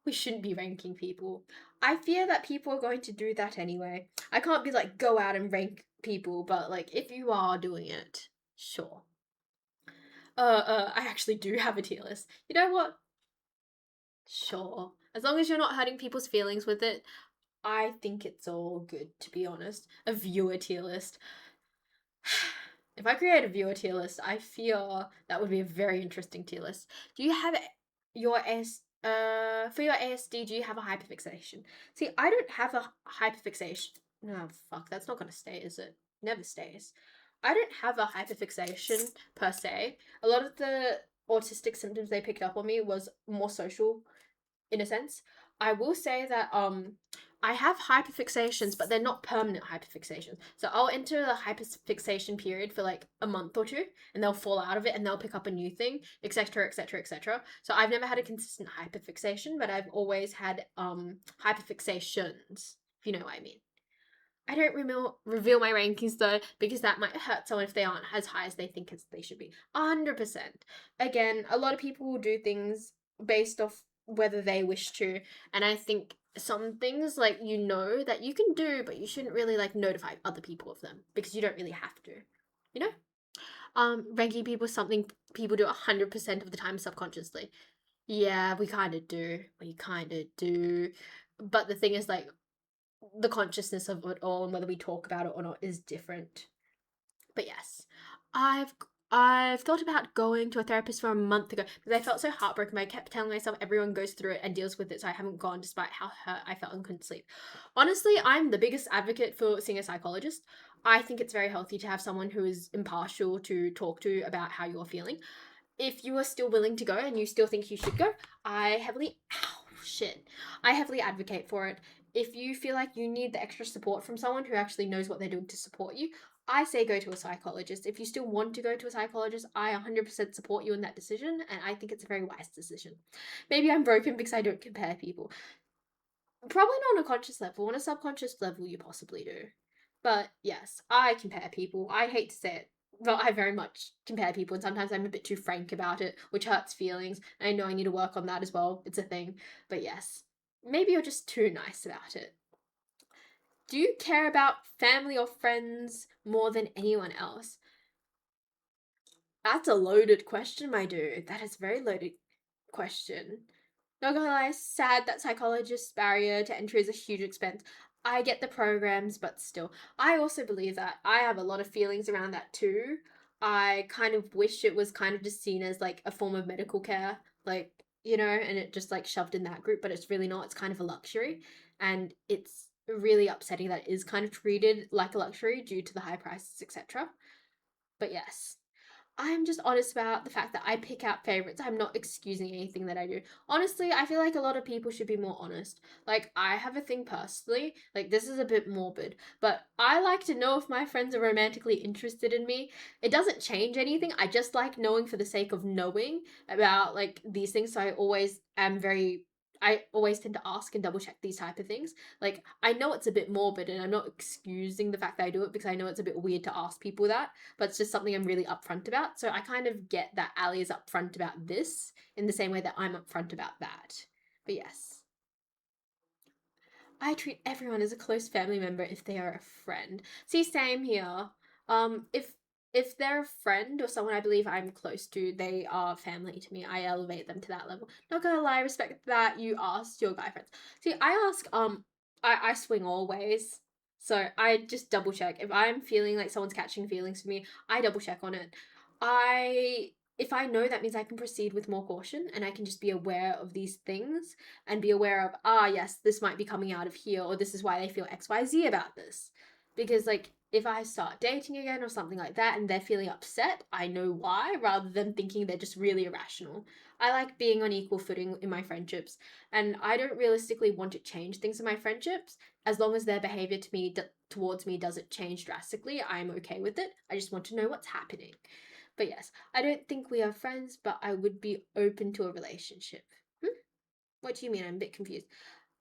We shouldn't be ranking people. I fear that people are going to do that anyway. I can't be like, go out and rank people, but like, if you are doing it, sure. I actually do have a tier list. You know what? Sure. As long as you're not hurting people's feelings with it, I think it's all good, to be honest. A viewer tier list. If I create a viewer tier list, I feel that would be a very interesting tier list. Do you have your for your ASD, do you have a hyperfixation? See, I don't have a hyperfixation. No, fuck, that's not gonna stay, is it? Never stays. I don't have a hyperfixation per se. A lot of the autistic symptoms they picked up on me was more social in a sense. I will say that I have hyperfixations, but they're not permanent hyperfixations. So I'll enter the hyperfixation period for like a month or two, and they'll fall out of it, and they'll pick up a new thing, etc., etc., etc. So I've never had a consistent hyperfixation, but I've always had hyperfixations, if you know what I mean. I don't reveal my rankings though, because that might hurt someone if they aren't as high as they think as they should be. 100%. Again, a lot of people will do things based off whether they wish to, and I think some things like you know that you can do, but you shouldn't really like notify other people of them because you don't really have to, you know. Ranking people is something people do 100% of the time subconsciously. Yeah, we kind of do. But the thing is, like, the consciousness of it all and whether we talk about it or not is different. But yes, I've I've thought about going to a therapist for a month ago because I felt so heartbroken. But I kept telling myself everyone goes through it and deals with it, so I haven't gone despite how hurt I felt and couldn't sleep. Honestly, I'm the biggest advocate for seeing a psychologist. I think it's very healthy to have someone who is impartial to talk to about how you're feeling. If you are still willing to go and you still think you should go, I heavily I heavily advocate for it. If you feel like you need the extra support from someone who actually knows what they're doing to support you, I say go to a psychologist. If you still want to go to a psychologist, I 100% support you in that decision, and I think it's a very wise decision. Maybe I'm broken because I don't compare people. Probably not on a conscious level. On a subconscious level, you possibly do. But yes, I compare people. I hate to say it, but I very much compare people, and sometimes I'm a bit too frank about it, which hurts feelings. I know I need to work on that as well. It's a thing. But yes, maybe you're just too nice about it. Do you care about family or friends more than anyone else? That's a loaded question, my dude. That is a very loaded question. Not gonna lie, sad that psychologist's barrier to entry is a huge expense. I get the programs, but still. I also believe that. I have a lot of feelings around that too. I kind of wish it was kind of just seen as like a form of medical care, like, and it just like shoved in that group, but it's really not. It's kind of a luxury. And it's really upsetting that it is kind of treated like a luxury due to the high prices, etc. But yes. I'm just honest about the fact that I pick out favorites. I'm not excusing anything that I do. Honestly, I feel like a lot of people should be more honest. Like, I have a thing personally, like, this is a bit morbid, but I like to know if my friends are romantically interested in me. It doesn't change anything. I just like knowing for the sake of knowing about, like, these things. So I always tend to ask and double check these type of things. Like, I know it's a bit morbid and I'm not excusing the fact that I do it because I know it's a bit weird to ask people that, but it's just something I'm really upfront about. So I kind of get that Ali is upfront about this in the same way that I'm upfront about that. But yes, I treat everyone as a close family member if they are a friend. See, same here. If they're a friend or someone I believe I'm close to, they are family to me. I elevate them to that level. Not gonna lie, respect that you asked your guy friends. See, I ask I swing all ways. So I just double check. If I'm feeling like someone's catching feelings for me, I double check on it. I if I know, that means I can proceed with more caution and I can just be aware of these things and be aware of, yes, this might be coming out of here, or this is why they feel XYZ about this. Because, like, if I start dating again or something like that and they're feeling upset, I know why, rather than thinking they're just really irrational. I like being on equal footing in my friendships, and I don't realistically want to change things in my friendships. As long as their behavior to me towards me doesn't change drastically, I'm okay with it. I just want to know what's happening. But yes, I don't think we are friends, but I would be open to a relationship. Hmm? What do you mean? I'm a bit confused.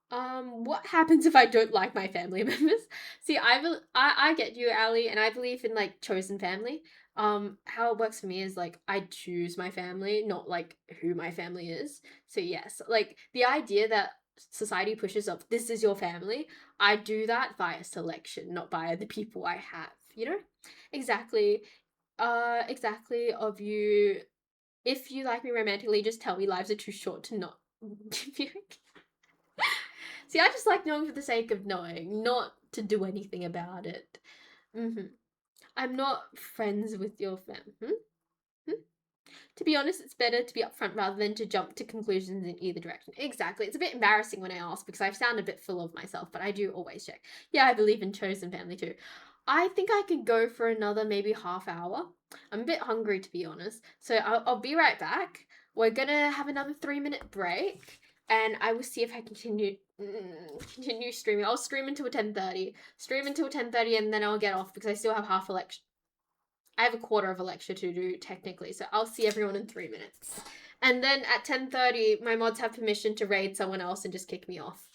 What happens if I don't like my family members? See, I get you, Ali, and I believe in like chosen family. How it works for me is like I choose my family, not like who my family is. So yes, like the idea that society pushes of this is your family, I do that via selection, not via the people I have, you know? Exactly. Exactly of you. If you like me romantically, just tell me. Lives are too short to not. See, I just like knowing for the sake of knowing, not to do anything about it. Hmm. I'm not friends with your fam. Hmm? Hmm? To be honest, it's better to be upfront rather than to jump to conclusions in either direction. Exactly. It's a bit embarrassing when I ask because I sound a bit full of myself, but I do always check. Yeah, I believe in chosen family too. I think I could go for another maybe half hour. I'm a bit hungry to be honest. So I'll be right back. We're gonna have another 3-minute break and I will see if I can continue streaming. I'll stream until 10:30. Stream until 10:30 and then I'll get off because I still have half a lecture. I have a quarter of a lecture to do technically, so I'll see everyone in 3 minutes. And then at 10:30, my mods have permission to raid someone else and just kick me off.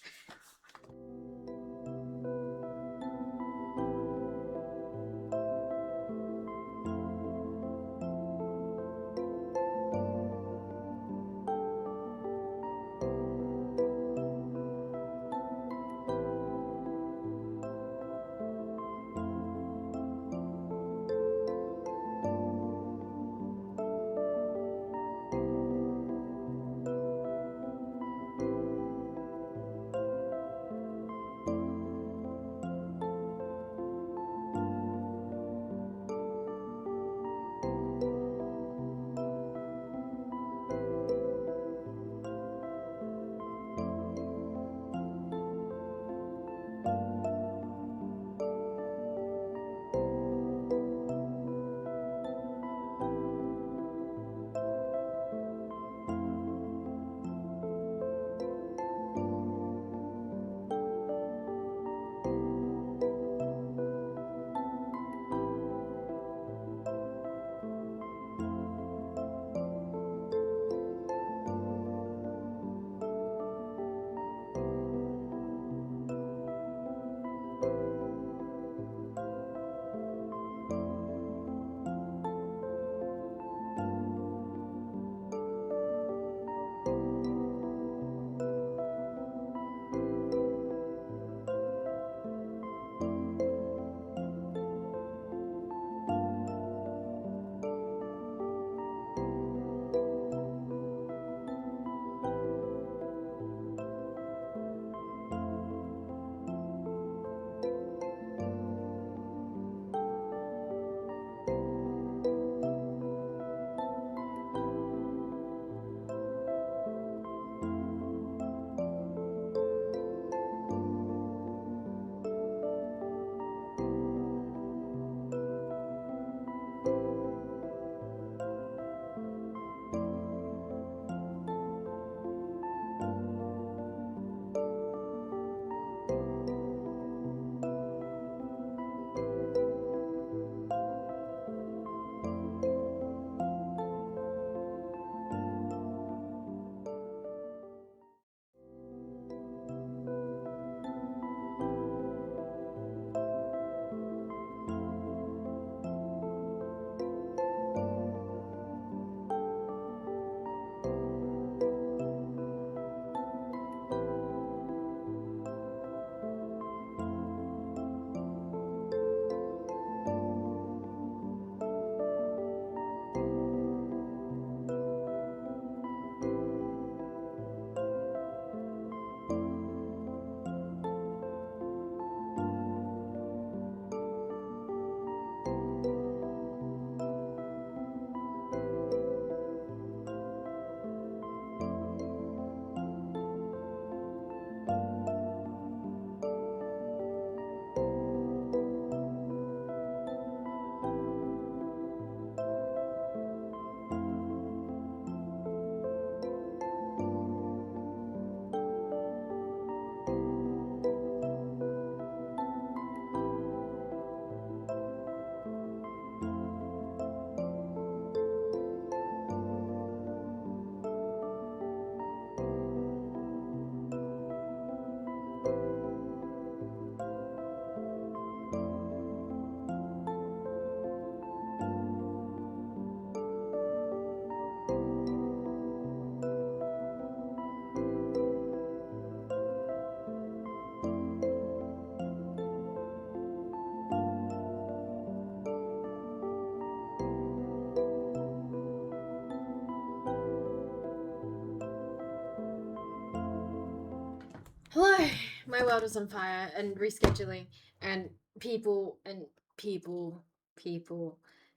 my world was on fire and rescheduling and people and people.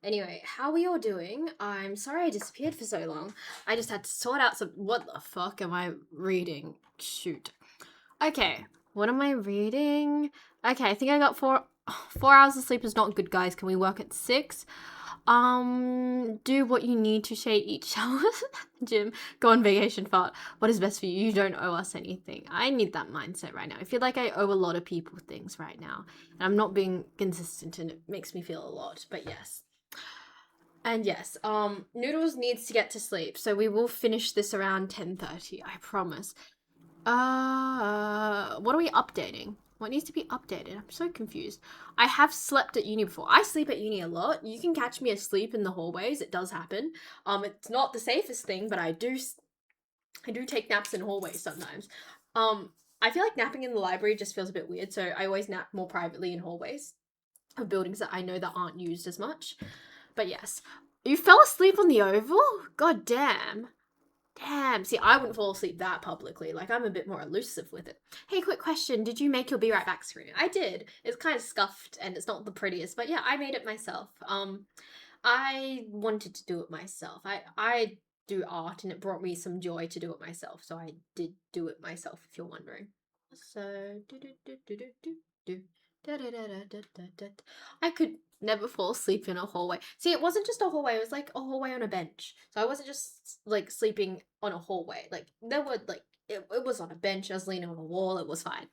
Anyway, how are we all doing? I'm sorry I disappeared for so long. I just had to sort out some. What the fuck am I reading? Shoot. Okay, what am I reading? Okay, I think I got 4 hours of sleep is not good, guys. Can we work at 6? Do what you need to shade each hour. Jim, go on vacation, fart. What is best for you? You don't owe us anything. I need that mindset right now. I feel like I owe a lot of people things right now. And I'm not being consistent and it makes me feel a lot. But yes. And yes, Noodles needs to get to sleep. So we will finish this around 10:30, I promise. What are we updating? What needs to be updated? I'm so confused. I have slept at uni before. I sleep at uni a lot. You can catch me asleep in the hallways. It does happen. It's not the safest thing, but I do take naps in hallways sometimes. I feel like napping in the library just feels a bit weird, so I always nap more privately in hallways of buildings that I know that aren't used as much. But yes, you fell asleep on the Oval? God damn. Damn, see, I wouldn't fall asleep that publicly. Like, I'm a bit more elusive with it. Hey, quick question. Did you make your Be Right Back screen? I did. It's kind of scuffed and it's not the prettiest, but yeah, I made it myself. I wanted to do it myself. I do art and it brought me some joy to do it myself, so I did do it myself, if you're wondering. So, I could never fall asleep in a hallway. See, it wasn't just a hallway, it was like a hallway on a bench. So I wasn't just like sleeping on a hallway. Like there were like it was on a bench, I was leaning on a wall, it was fine.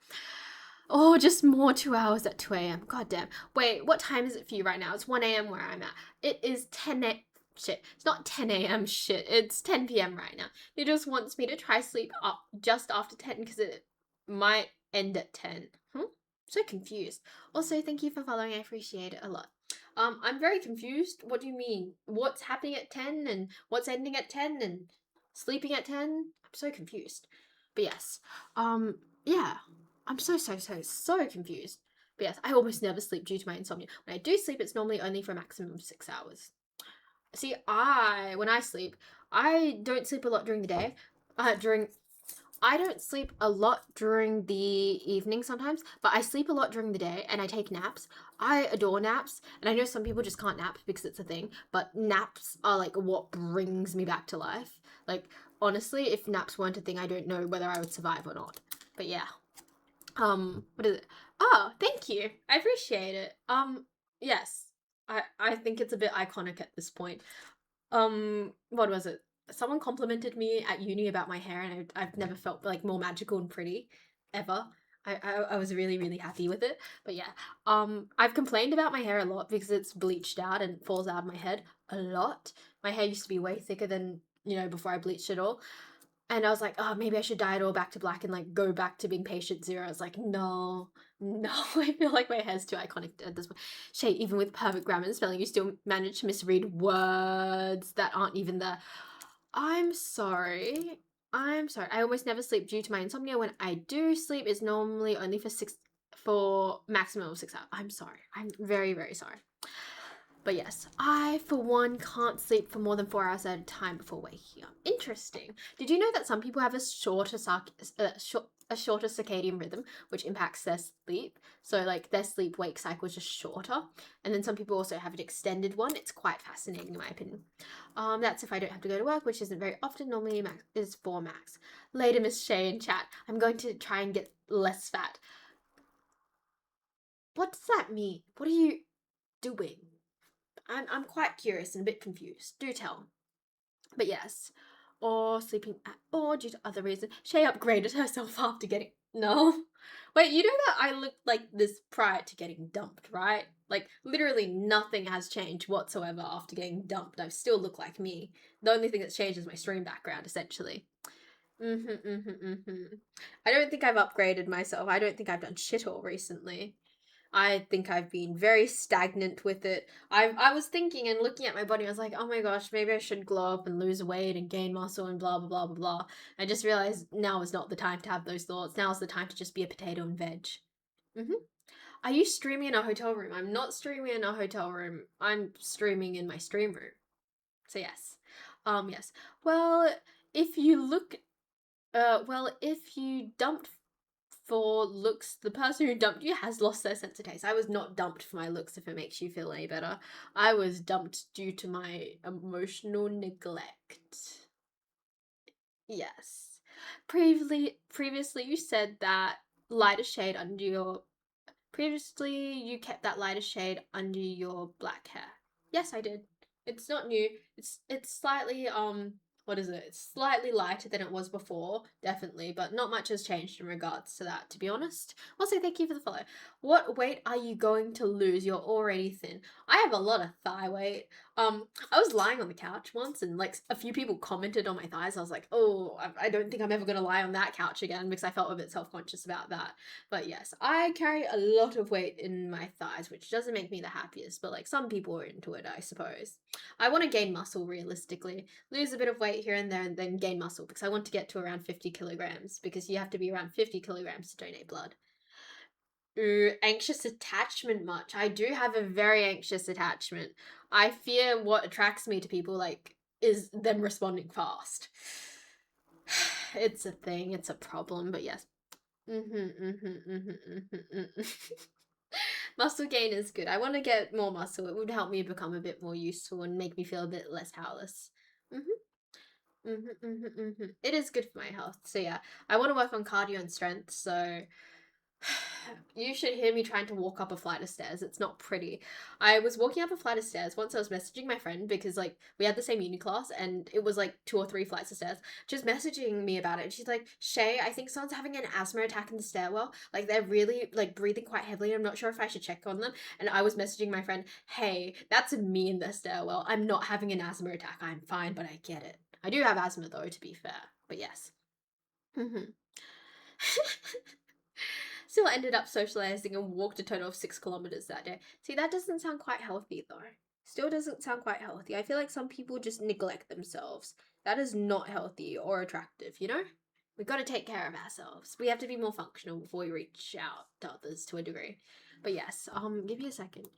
Oh, just more 2 hours at 2 a.m. God damn. Wait, what time is it for you right now? It's 1 a.m. where I'm at. It is 10 a shit. It's not 10 a.m. shit. It's 10 p.m. right now. He just wants me to try sleep up just after 10 because it might end at 10. So confused. Also, thank you for following. I appreciate it a lot. I'm very confused. What do you mean? What's happening at 10 and what's ending at 10 and sleeping at 10? I'm so confused. But yes. Yeah. I'm so confused. But yes, I almost never sleep due to my insomnia. When I do sleep, it's normally only for a maximum of 6 hours. See, when I sleep, I don't sleep a lot during the day. I don't sleep a lot during the evening sometimes, but I sleep a lot during the day and I take naps. I adore naps, and I know some people just can't nap because it's a thing, but naps are like what brings me back to life. Like, honestly, if naps weren't a thing, I don't know whether I would survive or not. But yeah. What is it? Oh, thank you. I appreciate it. Yes. I think it's a bit iconic at this point. What was it? Someone complimented me at uni about my hair, and I've never felt like more magical and pretty ever. I was really, really happy with it. But yeah, I've complained about my hair a lot because it's bleached out and falls out of my head a lot. My hair used to be way thicker than, before I bleached it all. And I was like, oh, maybe I should dye it all back to black and like go back to being patient zero. I was like, no, I feel like my hair's too iconic at this point. Shay, even with perfect grammar and spelling, you still manage to misread words that aren't even there. I'm sorry. I almost never sleep due to my insomnia. When I do sleep, it's normally only for maximum of 6 hours. I'm sorry. I'm very, very sorry. But yes, I, for one, can't sleep for more than 4 hours at a time before waking up. Interesting. Did you know that some people have a shorter circadian rhythm, which impacts their sleep? So, like, their sleep-wake cycle is just shorter. And then some people also have an extended one. It's quite fascinating, in my opinion. That's if I don't have to go to work, which isn't very often. Normally, is 4 max. Later, Miss Shay in chat. I'm going to try and get less fat. What does that mean? What are you doing? I'm quite curious and a bit confused. Do tell. But yes. Or sleeping at or due to other reasons. Shay upgraded herself after getting no. Wait, you know that I looked like this prior to getting dumped, right? Like literally nothing has changed whatsoever after getting dumped. I still look like me. The only thing that's changed is my stream background, essentially. I don't think I've upgraded myself. I don't think I've done shit all recently. I think I've been very stagnant with it. I was thinking and looking at my body, I was like, oh my gosh, maybe I should glow up and lose weight and gain muscle and blah, blah, blah, blah, blah. I just realized now is not the time to have those thoughts. Now is the time to just be a potato and veg. Are you streaming in a hotel room? I'm not streaming in a hotel room. I'm streaming in my stream room. So yes. Yes. Well, if you look, if you dumped for looks, the person who dumped you has lost their sense of taste. I was not dumped for my looks, if it makes you feel any better. I was dumped due to my emotional neglect. Yes. Previously you said that lighter shade under your previously you kept that lighter shade under your black hair. Yes, I did. It's not new. It's slightly what is it? It's slightly lighter than it was before, definitely, but not much has changed in regards to that, to be honest. Also, thank you for the follow. What weight are you going to lose? You're already thin. I have a lot of thigh weight. I was lying on the couch once and like a few people commented on my thighs. I was like, oh, I don't think I'm ever gonna lie on that couch again because I felt a bit self-conscious about that. But yes, I carry a lot of weight in my thighs, which doesn't make me the happiest, but like some people are into it, I suppose. I want to gain muscle realistically, lose a bit of weight here and there, and then gain muscle because I want to get to around 50 kilograms because you have to be around 50 kilograms to donate blood. Ooh, anxious attachment much. I do have a very anxious attachment. I fear what attracts me to people like is them responding fast. It's a thing, it's a problem, but yes. Muscle gain is good. I want to get more muscle. It would help me become a bit more useful and make me feel a bit less powerless. It is good for my health. So yeah, I want to work on cardio and strength. So you should hear me trying to walk up a flight of stairs. It's not pretty. I was walking up a flight of stairs once. I was messaging my friend because like we had the same uni class and it was like 2 or 3 flights of stairs. Just messaging me about it. And she's like, Shay, I think someone's having an asthma attack in the stairwell. Like they're really like breathing quite heavily. I'm not sure if I should check on them. And I was messaging my friend, hey, that's me in the stairwell. I'm not having an asthma attack. I'm fine, but I get it. I do have asthma though, to be fair. But yes. Still ended up socializing and walked a total of 6 kilometers that day. See, that doesn't sound quite healthy though. Still doesn't sound quite healthy. I feel like some people just neglect themselves. That is not healthy or attractive, you know? We gotta take care of ourselves. We have to be more functional before we reach out to others to a degree. But yes, give me a second.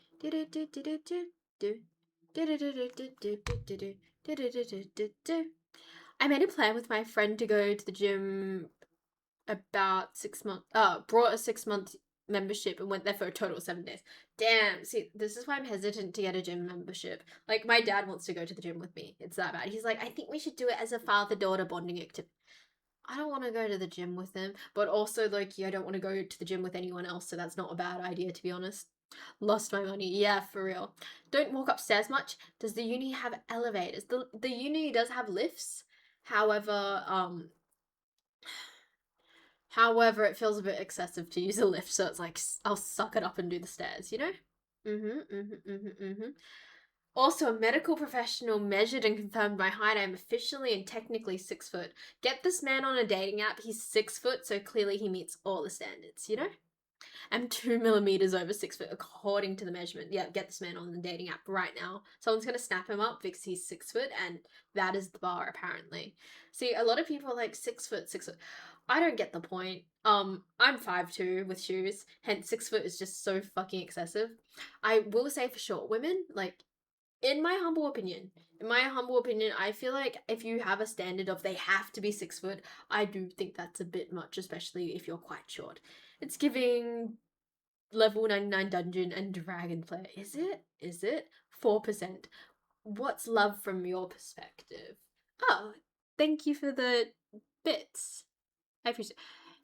I made a plan with my friend to go to the gym about 6 months. Brought a 6 month membership and went there for a total of 7 days. Damn. See, this is why I'm hesitant to get a gym membership. Like my dad wants to go to the gym with me. It's that bad. He's like, I think we should do it as a father-daughter bonding activity. I don't want to go to the gym with him, but also like I don't want to go to the gym with anyone else, so that's not a bad idea to be honest. Lost my money, yeah, for real. Don't walk upstairs much. Does the uni have elevators? The uni does have lifts. However, However, it feels a bit excessive to use a lift, so it's like I'll suck it up and do the stairs, you know? Also, a medical professional measured and confirmed my height. I'm officially and technically 6 foot. Get this man on a dating app. He's 6 foot, so clearly he meets all the standards, you know? I'm 2 millimeters over 6 foot according to the measurement. Yeah, get this man on the dating app right now. Someone's gonna snap him up because he's 6 foot, and that is the bar apparently. See, a lot of people are like 6 foot, 6 foot. I don't get the point. I'm 5'2" with shoes, hence 6 foot is just so fucking excessive. I will say for short women, like in my humble opinion, I feel like if you have a standard of they have to be 6 foot, I do think that's a bit much, especially if you're quite short. It's giving level 99 dungeon and dragon player. Is it? Is it? 4%. What's love from your perspective? Oh, thank you for the bits. I appreciate.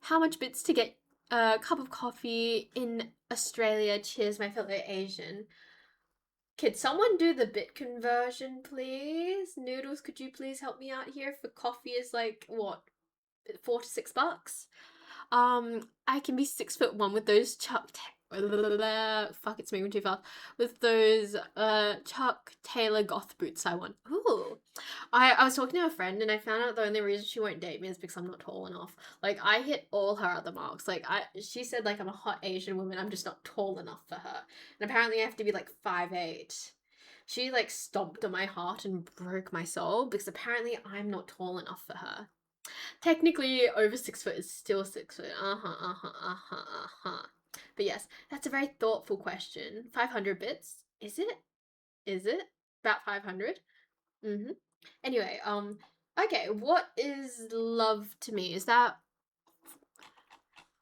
How much bits to get a cup of coffee in Australia? Cheers, my fellow Asian. Could someone do the bit conversion, please? Noodles, could you please help me out here? For coffee is like what, $4 to $6? I can be 6'1" with those fuck, it's moving too fast. With those Chuck Taylor goth boots I want. Ooh. I was talking to a friend and I found out the only reason she won't date me is because I'm not tall enough. Like I hit all her other marks. Like she said like I'm a hot Asian woman, I'm just not tall enough for her. And apparently I have to be like 5'8". She like stomped on my heart and broke my soul because apparently I'm not tall enough for her. Technically, over 6 foot is still 6 foot. But yes, that's a very thoughtful question. 500 bits? Is it? Is it? About 500? Anyway, okay, what is love to me? Is that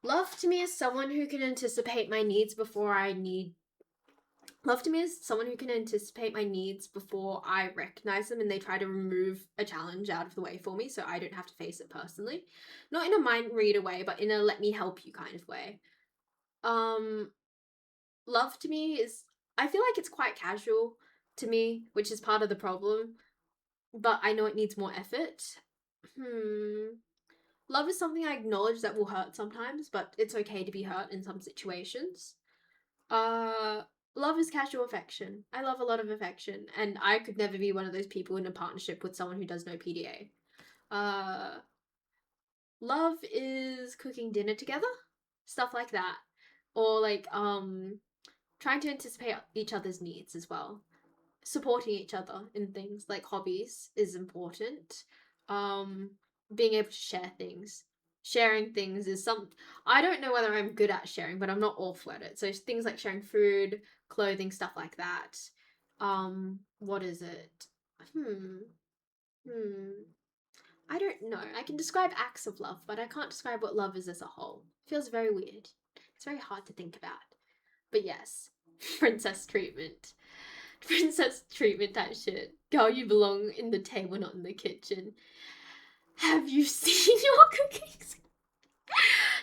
Love to me is someone who can anticipate my needs before I need. Love to me is someone who can anticipate my needs before I recognize them, and they try to remove a challenge out of the way for me so I don't have to face it personally. Not in a mind reader way, but in a let me help you kind of way. Um, Love to me is, I feel like it's quite casual to me, which is part of the problem, but I know it needs more effort. Hmm. Love is something I acknowledge that will hurt sometimes, but it's okay to be hurt in some situations. Uh, Love is casual affection. I love a lot of affection, and I could never be one of those people in a partnership with someone who does no PDA. Uh, Love is cooking dinner together, stuff like that, or like trying to anticipate each other's needs as well. Supporting each other in things like hobbies is important. Um, Being able to share things. Sharing things is some. I don't know whether I'm good at sharing, but I'm not awful at it. So things like sharing food, clothing, stuff like that. What is it? Hmm. Hmm. I don't know. I can describe acts of love, but I can't describe what love is as a whole. It feels very weird. It's very hard to think about. But yes, princess treatment. Princess treatment type shit. Girl, you belong in the table, not in the kitchen. Have you seen your cookies?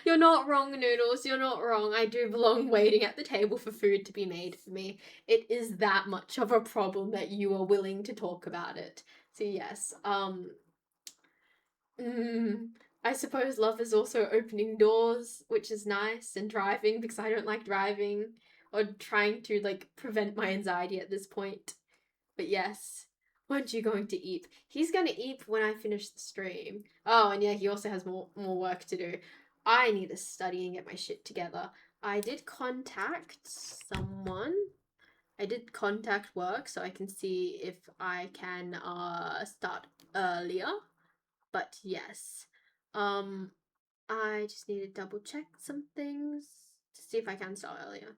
You're not wrong, Noodles. You're not wrong. I do belong waiting at the table for food to be made for me. It is that much of a problem that you are willing to talk about it. So yes, I suppose love is also opening doors, which is nice, and driving because I don't like driving or trying to like prevent my anxiety at this point. But yes, aren't you going to eat? He's gonna eat when I finish the stream. Oh, and yeah, he also has more work to do. I need to study and get my shit together. I did contact someone. I did contact work so I can see if I can start earlier. But yes. Um I just need to double check some things to see if I can start earlier.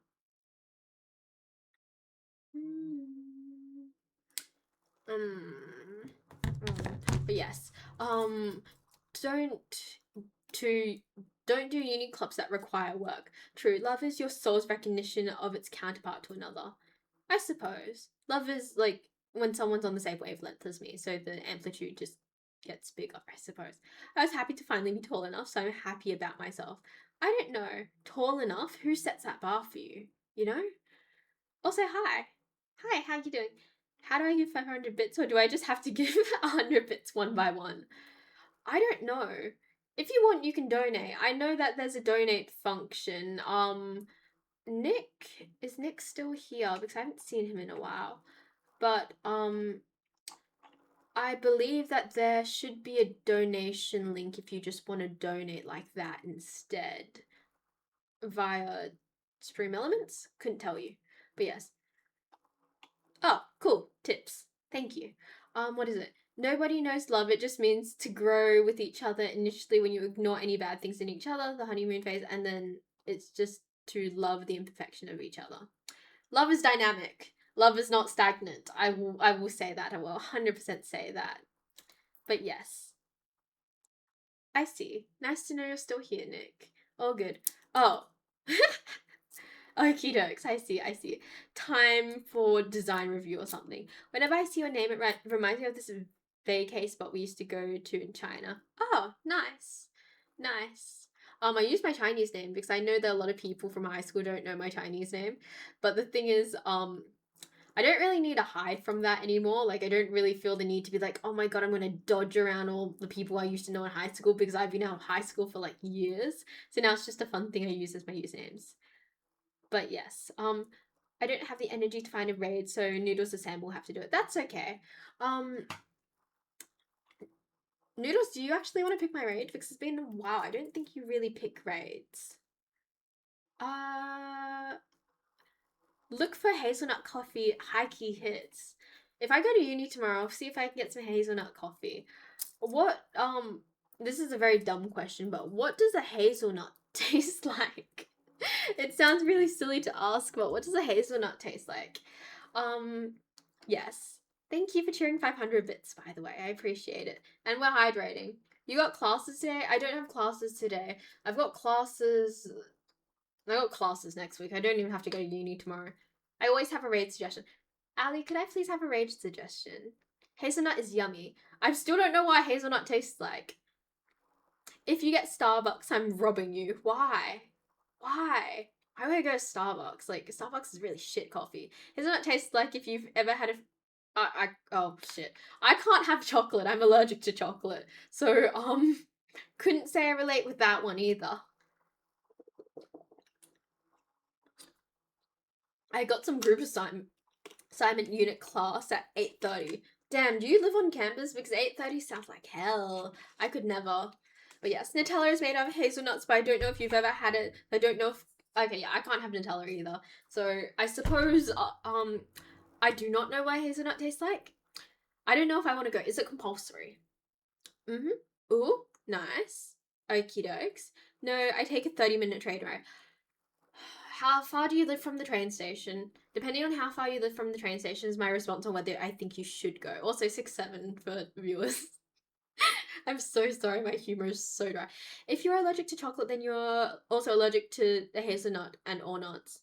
Hmm. Um, but yes, um, don't to don't do uni clubs that require work. True, love is your soul's recognition of its counterpart to another. I suppose love is like when someone's on the same wavelength as me, so the amplitude just gets bigger. I suppose. I was happy to finally be tall enough, so I'm happy about myself. I don't know, tall enough. Who sets that bar for you? You know. Also, hi. Hi, how you doing? How do I give 500 bits, or do I just have to give 100 bits one by one? I don't know. If you want, you can donate. I know that there's a donate function. Nick, is Nick still here? Because I haven't seen him in a while. But, I believe that there should be a donation link if you just want to donate like that instead. Via Stream Elements? Couldn't tell you. But yes. Oh, cool. Tips. Thank you. What is it? Nobody knows love. It just means to grow with each other initially when you ignore any bad things in each other, the honeymoon phase, and then it's just to love the imperfection of each other. Love is dynamic. Love is not stagnant. I will say that. I will 100% say that. But yes. I see. Nice to know you're still here, Nick. All good. Oh. Okie dokes, I see, I see. Time for design review or something. Whenever I see your name, it reminds me of this vacay spot we used to go to in China. Oh, nice. Nice. I use my Chinese name because I know that a lot of people from high school don't know my Chinese name. But the thing is, I don't really need to hide from that anymore. Like, I don't really feel the need to be like, oh my god, I'm gonna dodge around all the people I used to know in high school because I've been out of high school for like years. So now it's just a fun thing I use as my usernames. But yes, I don't have the energy to find a raid, so Noodles and Sam will have to do it. That's okay. Noodles, do you actually want to pick my raid? Because it's been a while. I don't think you really pick raids. Uh, look for hazelnut coffee high key hits. If I go to uni tomorrow, I'll see if I can get some hazelnut coffee. What, this is a very dumb question, but what does a hazelnut taste like? It sounds really silly to ask, but what does a hazelnut taste like? Yes. Thank you for cheering 500 bits, by the way. I appreciate it. And we're hydrating. You got classes today? I don't have classes today. I got classes next week. I don't even have to go to uni tomorrow. I always have a raid suggestion. Ali, could I please have a raid suggestion? Hazelnut is yummy. I still don't know why hazelnut tastes like. If you get Starbucks, I'm robbing you. Why? Why? Why would I go to Starbucks? Like, Starbucks is really shit coffee. Hazelnut tastes like if you've ever had oh shit. I can't have chocolate. I'm allergic to chocolate. So, couldn't say I relate with that one either. I got some group assignment unit class at 8:30. Damn, do you live on campus? Because 8:30 sounds like hell. I could never. But yes, Nutella is made out of hazelnuts, but I don't know if you've ever had it. I don't know if... Okay, yeah, I can't have Nutella either. So, I suppose, I do not know what hazelnut tastes like. I don't know if I want to go. Is it compulsory? Mm-hmm. Ooh, nice. Okie dokes. No, I take a 30-minute train ride. How far do you live from the train station? Depending on how far you live from the train station is my response on whether I think you should go. Also 6'7" for viewers. I'm so sorry, my humor is so dry. If you're allergic to chocolate, then you're also allergic to the hazelnut and all nuts.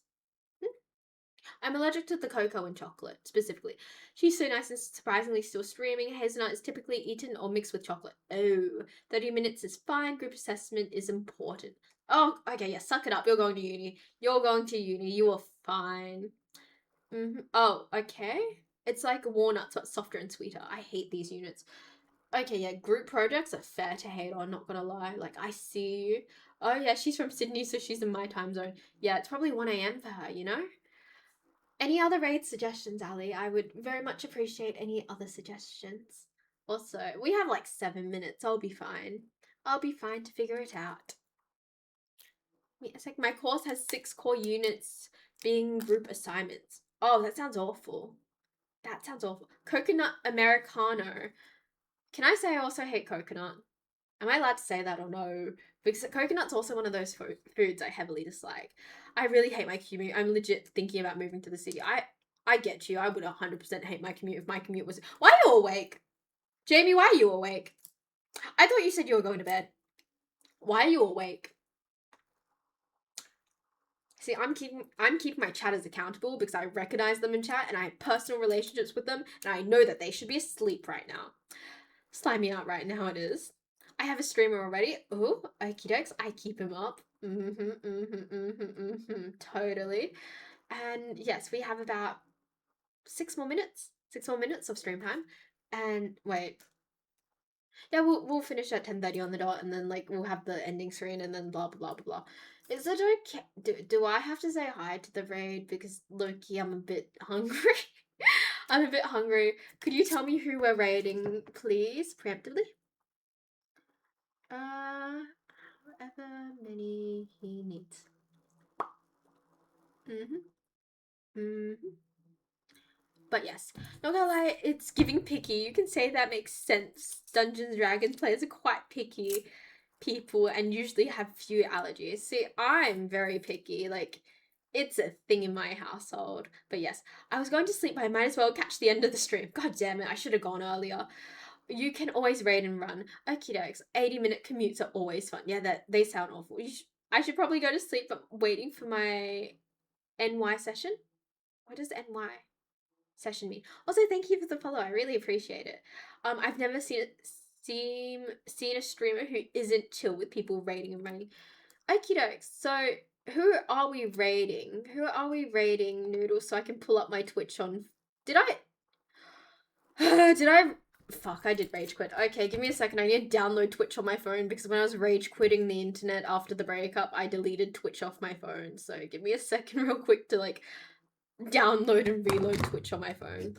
I'm allergic to the cocoa and chocolate, specifically. She's so nice and surprisingly still streaming. Hazelnut is typically eaten or mixed with chocolate. Oh, 30 minutes is fine. Group assessment is important. Oh, okay, yeah, suck it up. You're going to uni. You're going to uni. You are fine. Oh, okay. It's like walnuts, but softer and sweeter. I hate these units. Okay, yeah, group projects are fair to hate on, not gonna lie. Like, I see you. Oh, yeah, she's from Sydney, so she's in my time zone. Yeah, it's probably 1 a.m. for her, you know? Any other raid suggestions, Ali? I would very much appreciate any other suggestions. Also, we have like 7 minutes. I'll be fine. I'll be fine to figure it out. It's like my course has 6 core units being group assignments. Oh, that sounds awful. That sounds awful. Coconut Americano. Can I say I also hate coconut? Am I allowed to say that or no? Because coconut's also one of those foods I heavily dislike. I really hate my commute. I'm legit thinking about moving to the city. I get you. I would 100% hate my commute if my commute was... Why are you awake? Jamie, why are you awake? I thought you said you were going to bed. Why are you awake? See, I'm keeping my chatters accountable because I recognize them in chat and I have personal relationships with them and I know that they should be asleep right now. Slime me out right now it is. I have a streamer already. Oh, okie dokes. I keep him up. Totally. And yes, we have about 6 more minutes. 6 more minutes of stream time. And wait. Yeah, we'll finish at 10:30 on the dot, and then like we'll have the ending screen, and then blah blah blah blah. Is it okay? Do I have to say hi to the raid because Loki? I'm a bit hungry. I'm a bit hungry. Could you tell me who we're raiding, please, preemptively? However many he needs. But yes, not gonna lie, it's giving picky. You can say that makes sense. Dungeons and Dragons players are quite picky people and usually have few allergies. See, I'm very picky. Like, it's a thing in my household. But yes, I was going to sleep, but I might as well catch the end of the stream. God damn it, I should have gone earlier. You can always raid and run. Okie dokes. 80-minute commutes are always fun. Yeah, they sound awful. I should probably go to sleep, but waiting for my NY session. What does NY session mean? Also, thank you for the follow. I really appreciate it. I've never seen a streamer who isn't chill with people raiding and running. Okie dokes. So who are we raiding? Who are we raiding, Noodles? So I can pull up my Twitch on. Did I? Fuck, I did rage quit. Okay, give me a second. I need to download Twitch on my phone because when I was rage quitting the internet after the breakup, I deleted Twitch off my phone. So give me a second real quick to like download and reload Twitch on my phone.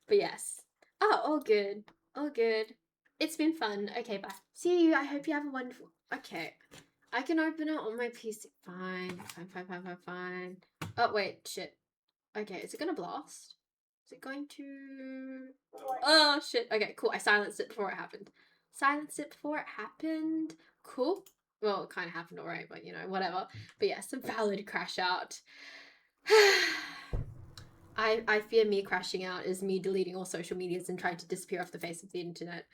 But yes. Oh, all good. All good. It's been fun. Okay, bye. See you. I hope you have a wonderful... Okay. I can open it on my PC. Fine. Fine. Oh, wait. Shit. Okay, is it gonna blast? Is it going to... Oh, shit. Okay, cool. I silenced it before it happened. Cool. Well, it kind of happened alright, but you know, whatever. But yes, a valid crash out. I fear me crashing out is me deleting all social medias and trying to disappear off the face of the internet.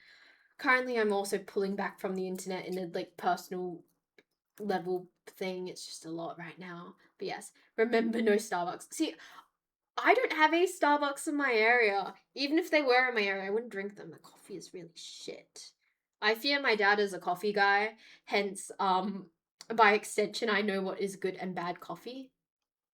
currently I'm also pulling back from the internet in a like personal level thing. It's just a lot right now. But yes, remember no Starbucks. See, I don't have a Starbucks in my area. Even if they were in my area, I wouldn't drink them. The coffee is really shit. I fear my dad is a coffee guy, hence, by extension, I know what is good and bad coffee,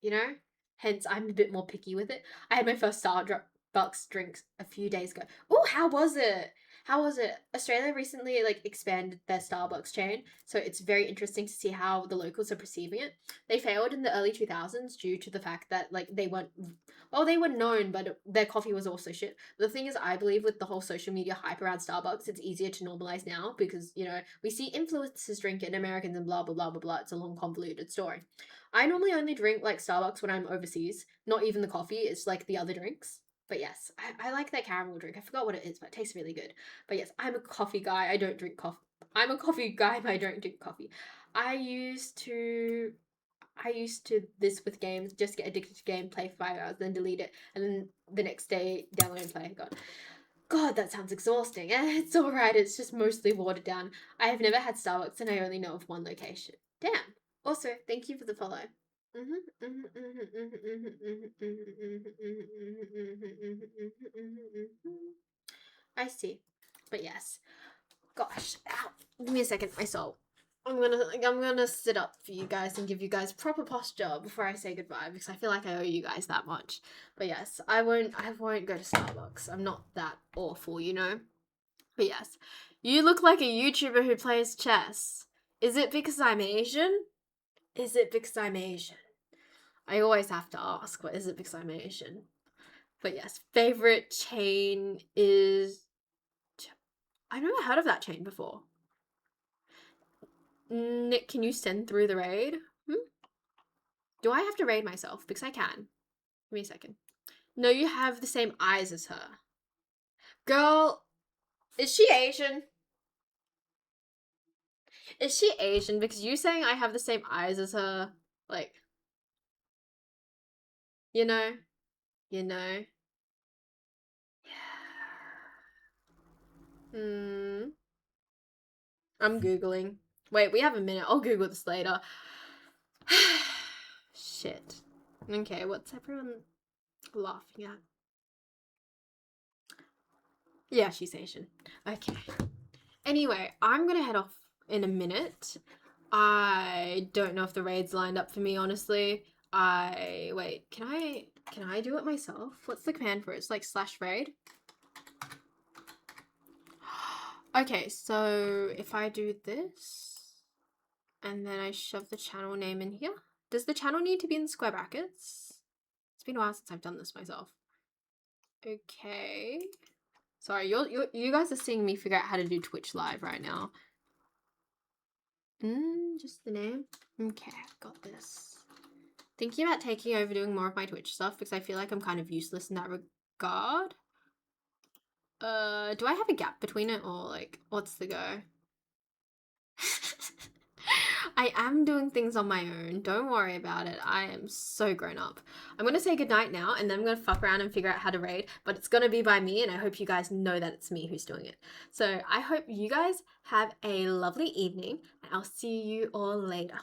you know? Hence, I'm a bit more picky with it. I had my first Starbucks drinks a few days ago. Oh, how was it? How was it? Australia recently like expanded their Starbucks chain, so it's very interesting to see how the locals are perceiving it. They failed in the early 2000s due to the fact that like they weren't well, they were known, but their coffee was also shit. The thing is, I believe with the whole social media hype around Starbucks, it's easier to normalize now because, you know, we see influencers drink it and Americans and blah, blah, blah, blah, blah. It's a long, convoluted story. I normally only drink like Starbucks when I'm overseas, not even the coffee, it's like the other drinks. But yes, I like that caramel drink. I forgot what it is, but it tastes really good. But yes, I'm a coffee guy. I don't drink coffee. I'm a coffee guy, but I don't drink coffee. I used to this with games, just get addicted to game, play for 5 hours, then delete it, and then the next day download and play. God, that sounds exhausting. It's alright, it's just mostly watered down. I have never had Starbucks and I only know of one location. Damn. Also, thank you for the follow. I see. But yes. Gosh. Ow. Give me a second, my soul. I'm gonna sit up for you guys and give you guys proper posture before I say goodbye because I feel like I owe you guys that much. But yes, I won't go to Starbucks. I'm not that awful, you know? But yes. You look like a YouTuber who plays chess. Is it because I'm Asian? Is it because I'm Asian? I always have to ask, what is it because I'm Asian? But yes, favorite chain is I've never heard of that chain before. Nick, can you send through the raid? Do I have to raid myself? Because I can. Give me a second. No, you have the same eyes as her. Girl, is she Asian? Is she Asian? Because you saying I have the same eyes as her, like, you know? You know? I'm Googling. Wait, we have a minute. I'll Google this later. Shit. Okay, what's everyone laughing at? Yeah, she's Asian. Okay. Anyway, I'm gonna head off in a minute. I don't know if the raid's lined up for me, honestly. Wait, can I do it myself? What's the command for it? It's like /raid. Okay, so if I do this and then I shove the channel name in here, does the channel need to be in square brackets? It's been a while since I've done this myself. Okay. Sorry, you guys are seeing me figure out how to do Twitch live right now. Just the name. Okay, I've got this. Thinking about taking over doing more of my Twitch stuff because I feel like I'm kind of useless in that regard. Do I have a gap between it or like what's the go? I am doing things on my own. Don't worry about it. I am so grown up. I'm going to say goodnight now and then I'm going to fuck around and figure out how to raid, but it's going to be by me and I hope you guys know that it's me who's doing it. So I hope you guys have a lovely evening and I'll see you all later.